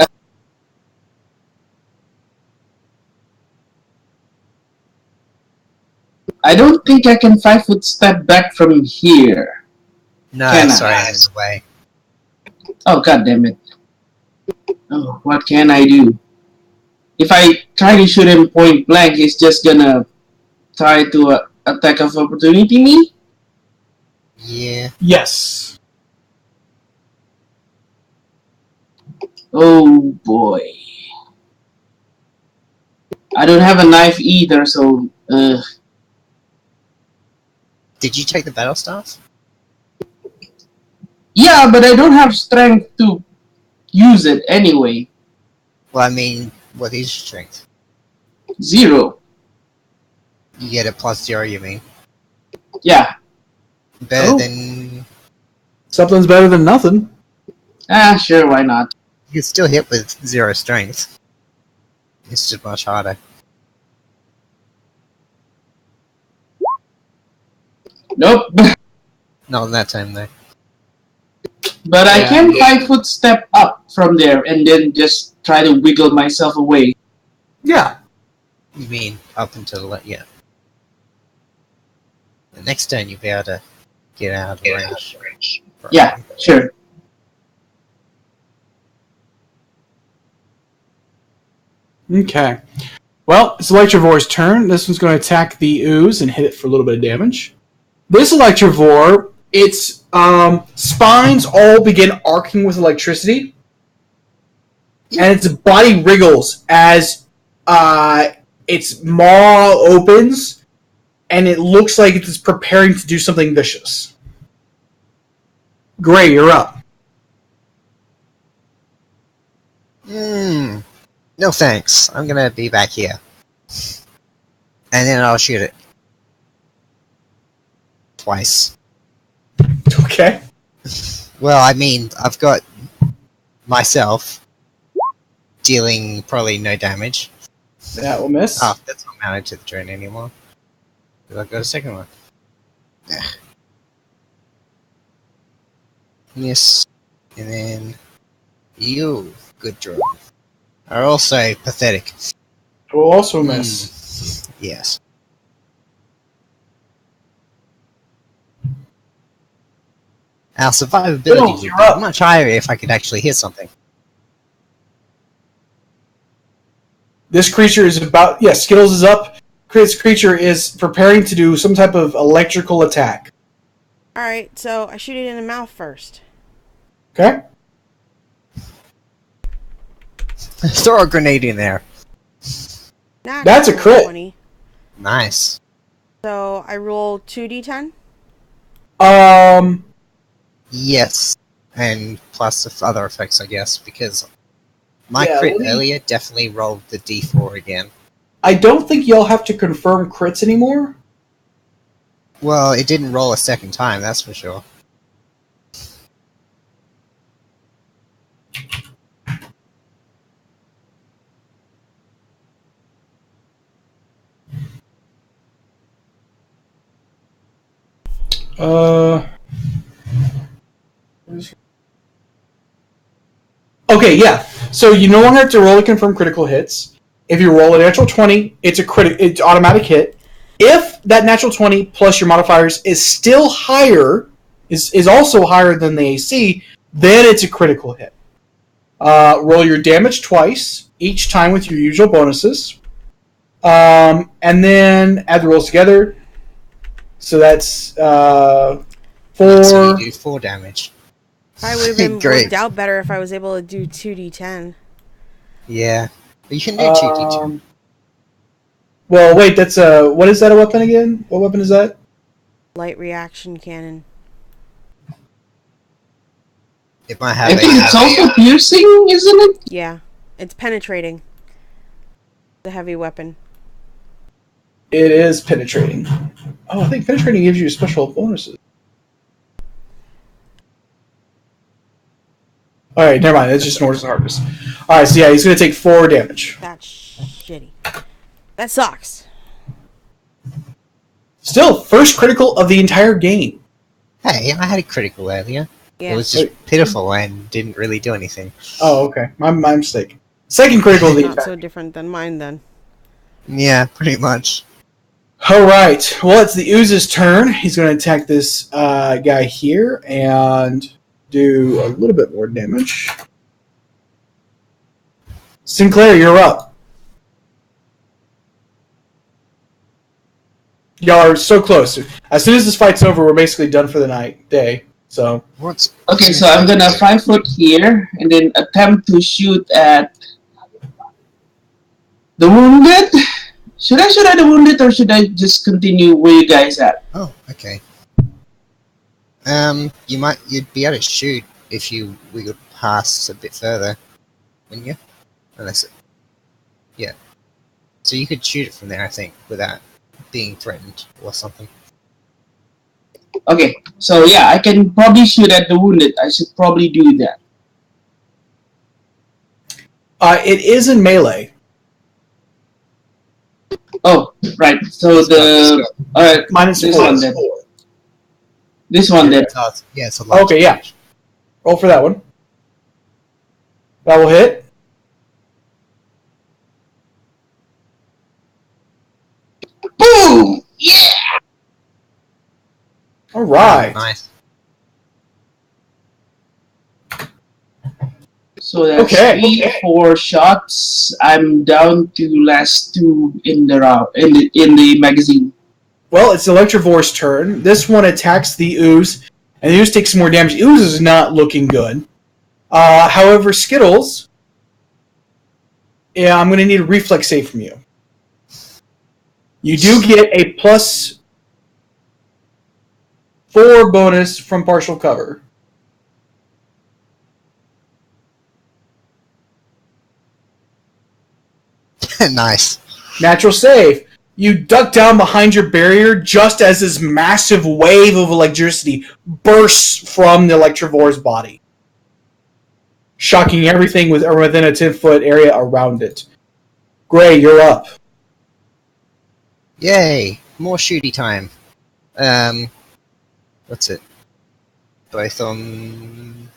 Speaker 2: I don't think I can 5-foot step back from here.
Speaker 3: No,
Speaker 2: Can I?
Speaker 3: sorry, I'm in the way.
Speaker 2: Oh, god damn it. Oh, what can I do? If I try to shoot him point blank, he's just gonna try to attack of opportunity me?
Speaker 3: Yeah.
Speaker 1: Yes.
Speaker 2: Oh boy. I don't have a knife either, so
Speaker 3: Did you take the battle staff?
Speaker 2: yeah, but I don't have strength to use it anyway.
Speaker 3: Well, I mean, what is your strength?
Speaker 2: 0.
Speaker 3: You get a +0, you mean?
Speaker 2: Yeah.
Speaker 3: Better
Speaker 1: Oh.
Speaker 3: than...
Speaker 1: Something's better than nothing.
Speaker 2: Sure, why not?
Speaker 3: You can still hit with 0 strength. It's just much harder.
Speaker 2: Nope.
Speaker 3: Not in that time, though.
Speaker 2: But I
Speaker 1: Yeah.
Speaker 2: can 5-foot step up from there and then just try to wiggle myself away.
Speaker 1: Yeah.
Speaker 3: You mean up until the left, yeah. The next turn you'll be able to get out of range.
Speaker 2: Yeah, sure.
Speaker 1: Okay. Well, it's Electrovore's turn. This one's going to attack the ooze and hit it for a little bit of damage. This Electrovore, its spines all begin arcing with electricity, and its body wriggles as its maw opens, and it looks like it's preparing to do something vicious. Gray, you're up.
Speaker 3: No thanks. I'm gonna be back here. And then I'll shoot it. Twice.
Speaker 1: Okay.
Speaker 3: Well, I mean, I've got myself dealing probably no damage.
Speaker 1: That will miss.
Speaker 3: Oh, that's not mounted to the drone anymore. I've got a second one. Yeah. Yes. And then you, good drone, are also pathetic.
Speaker 1: It will also miss.
Speaker 3: Yes. Our survivability
Speaker 1: Bill,
Speaker 3: would
Speaker 1: you're
Speaker 3: be
Speaker 1: up.
Speaker 3: much higher if I could actually hit something.
Speaker 1: This creature is about... Yeah, Skittles is up. This creature is preparing to do some type of electrical attack.
Speaker 4: Alright, so I shoot it in the mouth first.
Speaker 1: Okay?
Speaker 3: Throw a grenade in there.
Speaker 1: That's a crit.
Speaker 4: 20.
Speaker 3: Nice.
Speaker 4: So I roll 2d10.
Speaker 3: Yes. And plus the other effects, I guess, because my
Speaker 1: Yeah,
Speaker 3: crit
Speaker 1: let me-
Speaker 3: earlier definitely rolled the d4 again.
Speaker 1: I don't think y'all have to confirm crits anymore.
Speaker 3: Well, it didn't roll a second time, that's for sure.
Speaker 1: Okay, yeah. So you no longer have to roll to confirm critical hits. If you roll a natural 20, it's it's automatic hit. If that natural 20 plus your modifiers is still higher, is also higher than the AC, then it's a critical hit. Roll your damage twice, each time with your usual bonuses. And then add the rolls together. So that's 4.
Speaker 3: So you do 4 damage.
Speaker 4: Probably would have been
Speaker 3: Great.
Speaker 4: worked out better if I was able to do 2d10.
Speaker 3: Yeah. But you can do 2d2.
Speaker 1: Well, wait, that's what is that a weapon again? What weapon is that?
Speaker 4: Light reaction cannon.
Speaker 3: It might have
Speaker 2: I think it's also piercing, isn't it?
Speaker 4: Yeah, it's penetrating. The heavy weapon.
Speaker 1: It is penetrating. Oh, I think penetrating gives you special bonuses. Alright, never mind. It's just Northern Harvest. Alright, so yeah, he's going to take 4 damage.
Speaker 4: That's shitty. That sucks.
Speaker 1: Still, first critical of the entire game.
Speaker 3: Hey, I had a critical earlier.
Speaker 4: Yeah.
Speaker 3: It was just pitiful and didn't really do anything.
Speaker 1: Oh, okay. My mistake. Second critical of the
Speaker 4: Not
Speaker 1: entire
Speaker 4: so different than mine then.
Speaker 3: Yeah, pretty much.
Speaker 1: Alright, well, it's the Ooze's turn. He's going to attack this guy here and do a little bit more damage. Sinclair, you're up. Y'all are so close. As soon as this fight's over, we're basically done for the day. So
Speaker 3: What's
Speaker 2: Okay, so I'm gonna 5 foot here and then attempt to shoot at the wounded. Should I shoot at the wounded or should I just continue where you guys at?
Speaker 3: Oh, okay. You'd be able to shoot if you wiggled past a bit further, wouldn't you? Unless it, yeah. So you could shoot it from there, I think, without being threatened or something.
Speaker 2: Okay, so yeah, I can probably shoot at the wounded. I should probably do that.
Speaker 1: it is in melee.
Speaker 2: Oh, right. So the
Speaker 1: Minus
Speaker 2: this
Speaker 1: 4.
Speaker 2: one then. This one then.
Speaker 3: Yeah, it's a large
Speaker 1: Okay, yeah.
Speaker 3: damage.
Speaker 1: Roll for that one. That will hit.
Speaker 2: Boom! Yeah.
Speaker 1: All right.
Speaker 3: Nice.
Speaker 2: So that's
Speaker 1: Okay.
Speaker 2: 4 shots. I'm down to last 2 in the round in the magazine.
Speaker 1: Well, it's Electrovore's turn. This one attacks the Ooze, and the Ooze takes some more damage. Ooze is not looking good. However, Skittles, yeah, I'm going to need a reflex save from you. You do get a plus 4 bonus from partial cover.
Speaker 3: Nice.
Speaker 1: Natural save. You duck down behind your barrier just as this massive wave of electricity bursts from the Electrovore's body, shocking everything within a 10-foot area around it. Gray, you're up.
Speaker 3: Yay! More shooty time. What's it? Both on...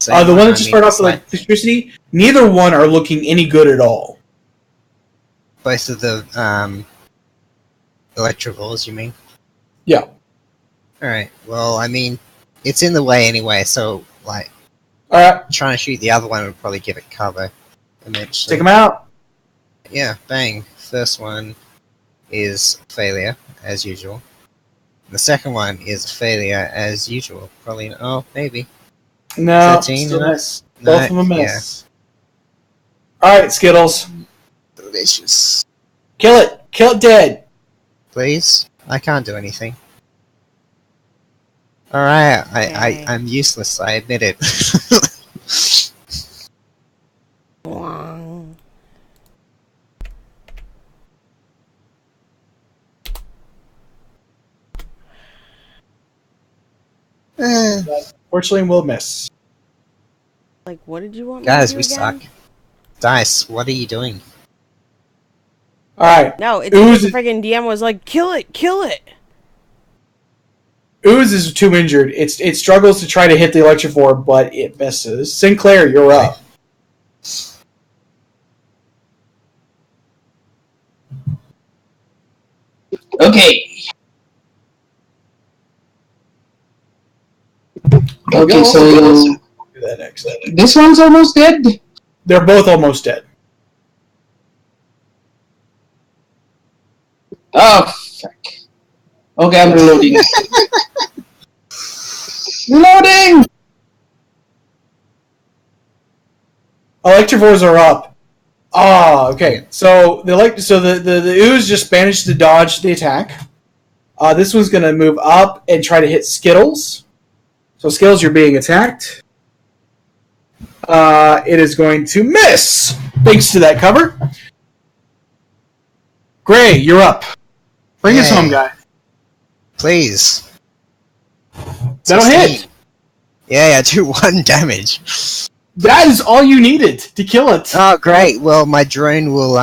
Speaker 1: The one that just fired off the electricity, neither one are looking any good at all.
Speaker 3: Both of the electrovores, you mean?
Speaker 1: Yeah.
Speaker 3: Alright, well, I mean, it's in the way anyway, so, like,
Speaker 1: Alright,
Speaker 3: trying to shoot the other one would probably give it cover eventually.
Speaker 1: take them out.
Speaker 3: Yeah, bang. First one is failure, as usual. The second one is failure, as usual. Probably, maybe.
Speaker 1: No,
Speaker 3: 13
Speaker 1: still
Speaker 3: enough?
Speaker 1: miss. Both of them
Speaker 3: No,
Speaker 1: miss. Alright, Skittles.
Speaker 3: Delicious.
Speaker 1: Kill it. Kill it dead.
Speaker 3: Please? I can't do anything. Alright,
Speaker 4: Okay.
Speaker 3: I'm useless, I admit it.
Speaker 4: Wow.
Speaker 1: Fortunately, we'll miss.
Speaker 4: Like, what did you want
Speaker 3: Guys,
Speaker 4: me to
Speaker 3: we
Speaker 4: do again?
Speaker 3: suck. Dice, what are you doing?
Speaker 1: Alright.
Speaker 4: No, it's
Speaker 1: Ooze
Speaker 4: because the friggin' DM was like, kill it, kill it.
Speaker 1: Ooze is too injured. It struggles to try to hit the Electrovore, but it misses. Sinclair, you're up.
Speaker 2: Okay. Okay, so
Speaker 1: Do that next.
Speaker 2: this one's almost dead.
Speaker 1: They're both almost dead.
Speaker 2: Oh, fuck. Okay, I'm reloading. Reloading!
Speaker 1: Electrovores are up. Okay. So the Ooze just managed to dodge the attack. This one's going to move up and try to hit Skittles. So Skills, you're being attacked. It is going to miss, thanks to that cover. Gray, you're up. Bring us home, guy.
Speaker 3: Please.
Speaker 1: That'll
Speaker 3: 16.
Speaker 1: hit.
Speaker 3: Yeah, I do 1 damage.
Speaker 1: That is all you needed to kill it.
Speaker 3: Oh, great. Well, my drone will,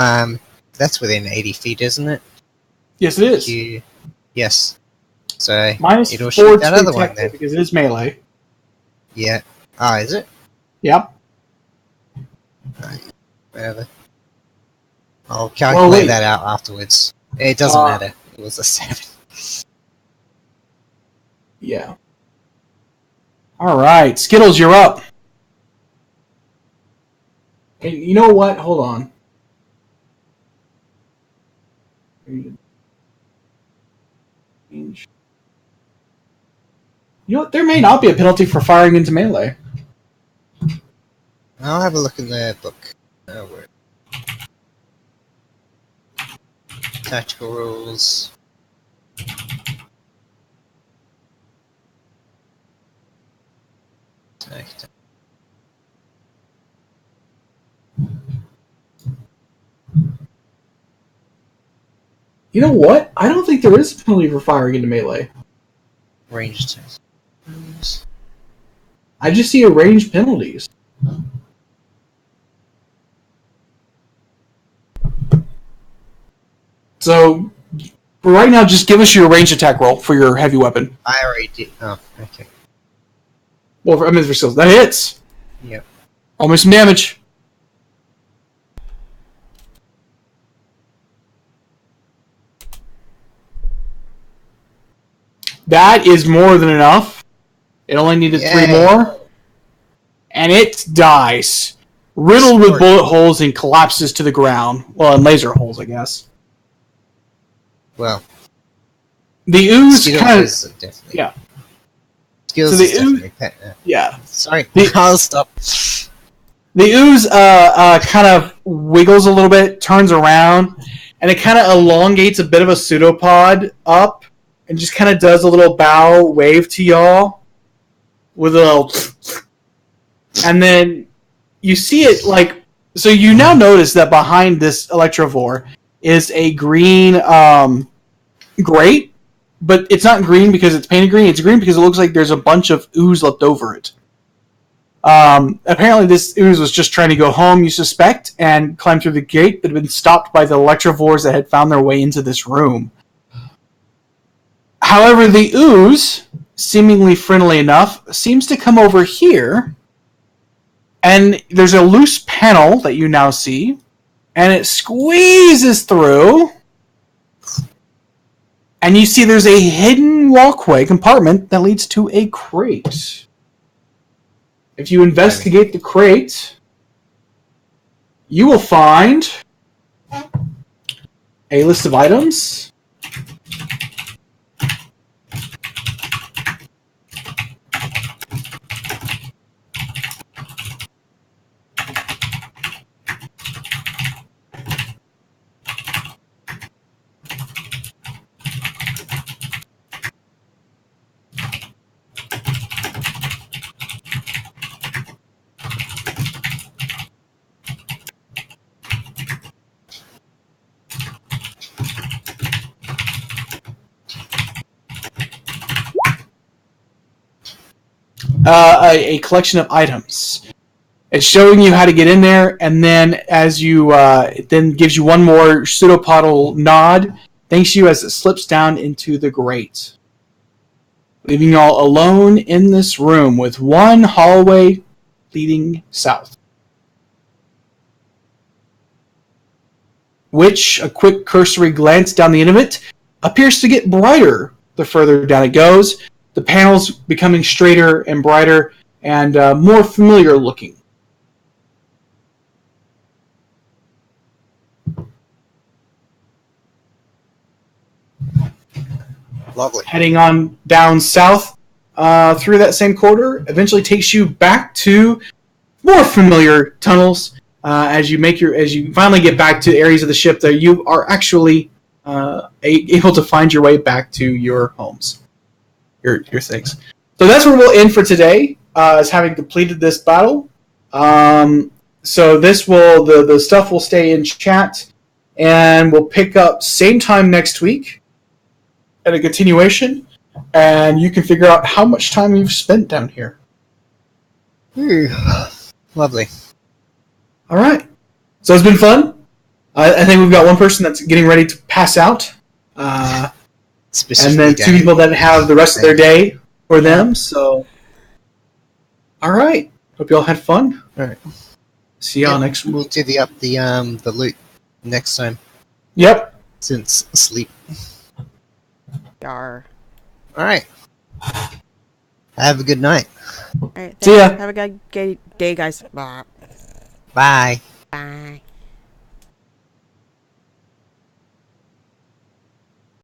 Speaker 3: that's within 80 feet, isn't it?
Speaker 1: Yes, it is.
Speaker 3: Yes. So,
Speaker 1: Minus
Speaker 3: it'll
Speaker 1: 4
Speaker 3: shoot
Speaker 1: to
Speaker 3: that other one
Speaker 1: attack
Speaker 3: then.
Speaker 1: because it is melee.
Speaker 3: Yeah. Ah, is it?
Speaker 1: Yep.
Speaker 3: Whatever. I'll calculate
Speaker 1: wait.
Speaker 3: that out afterwards. It doesn't matter. It was a 7.
Speaker 1: Yeah. Alright, Skittles, you're up. And you know what? Hold on. You know what? There may not be a penalty for firing into melee.
Speaker 3: I'll have a look in the book. Oh, where? Tactical rules.
Speaker 1: You know what? I don't think there is a penalty for firing into melee.
Speaker 3: Range attacks.
Speaker 1: I just see a range penalties. So, for right now, just give us your range attack roll for your heavy weapon.
Speaker 3: I already did. Oh, okay.
Speaker 1: Well, I mean, for skills. That hits.
Speaker 3: Yep.
Speaker 1: Roll me some damage. That is more than enough. It only needed 3 more. And it dies. Riddled with bullet holes and collapses to the ground. Well, and laser holes, I guess.
Speaker 3: Well,
Speaker 1: the ooze kind of...
Speaker 3: definitely.
Speaker 1: Yeah.
Speaker 3: Skills
Speaker 1: so the
Speaker 3: is definitely
Speaker 1: yeah.
Speaker 3: Sorry, I'll stop.
Speaker 1: The ooze kind of wiggles a little bit, turns around, and it kind of elongates a bit of a pseudopod up, and just kind of does a little bow wave to y'all with a little... And then you see it like... So you now notice that behind this Electrovore is a green grate, but it's not green because it's painted green. It's green because it looks like there's a bunch of ooze left over it. Apparently this ooze was just trying to go home, you suspect, and climb through the gate, but had been stopped by the Electrovores that had found their way into this room. However, the ooze, seemingly friendly enough, seems to come over here, and there's a loose panel that you now see, and it squeezes through, and you see there's a hidden walkway compartment that leads to a crate. If you investigate the crate, you will find a list of items. A collection of items. It's showing you how to get in there, and then as you, it then gives you one more pseudopodal nod, thanks you as it slips down into the grate, leaving you all alone in this room with one hallway leading south. Which, a quick cursory glance down the end of it, appears to get brighter the further down it goes, the panels becoming straighter and brighter and more familiar looking.
Speaker 3: Lovely.
Speaker 1: Heading on down south through that same corridor eventually takes you back to more familiar tunnels. As you finally get back to areas of the ship that you are actually able to find your way back to your homes, your things. So that's where we'll end for today, as having completed this battle. So this will the stuff will stay in chat, and we'll pick up same time next week at a continuation, and you can figure out how much time you've spent down here.
Speaker 3: Lovely.
Speaker 1: All right. So it's been fun. I think we've got one person that's getting ready to pass out, and then two people that have the rest of their day for them. So, all right. Hope you all had fun.
Speaker 3: All right.
Speaker 1: See y'all next week.
Speaker 3: We'll divvy up the loot next time.
Speaker 1: Yep.
Speaker 3: Since sleep.
Speaker 4: Dar.
Speaker 3: All right. Have a good night.
Speaker 4: All right.
Speaker 1: See ya.
Speaker 4: Have a good day, guys. Bye.
Speaker 3: Bye.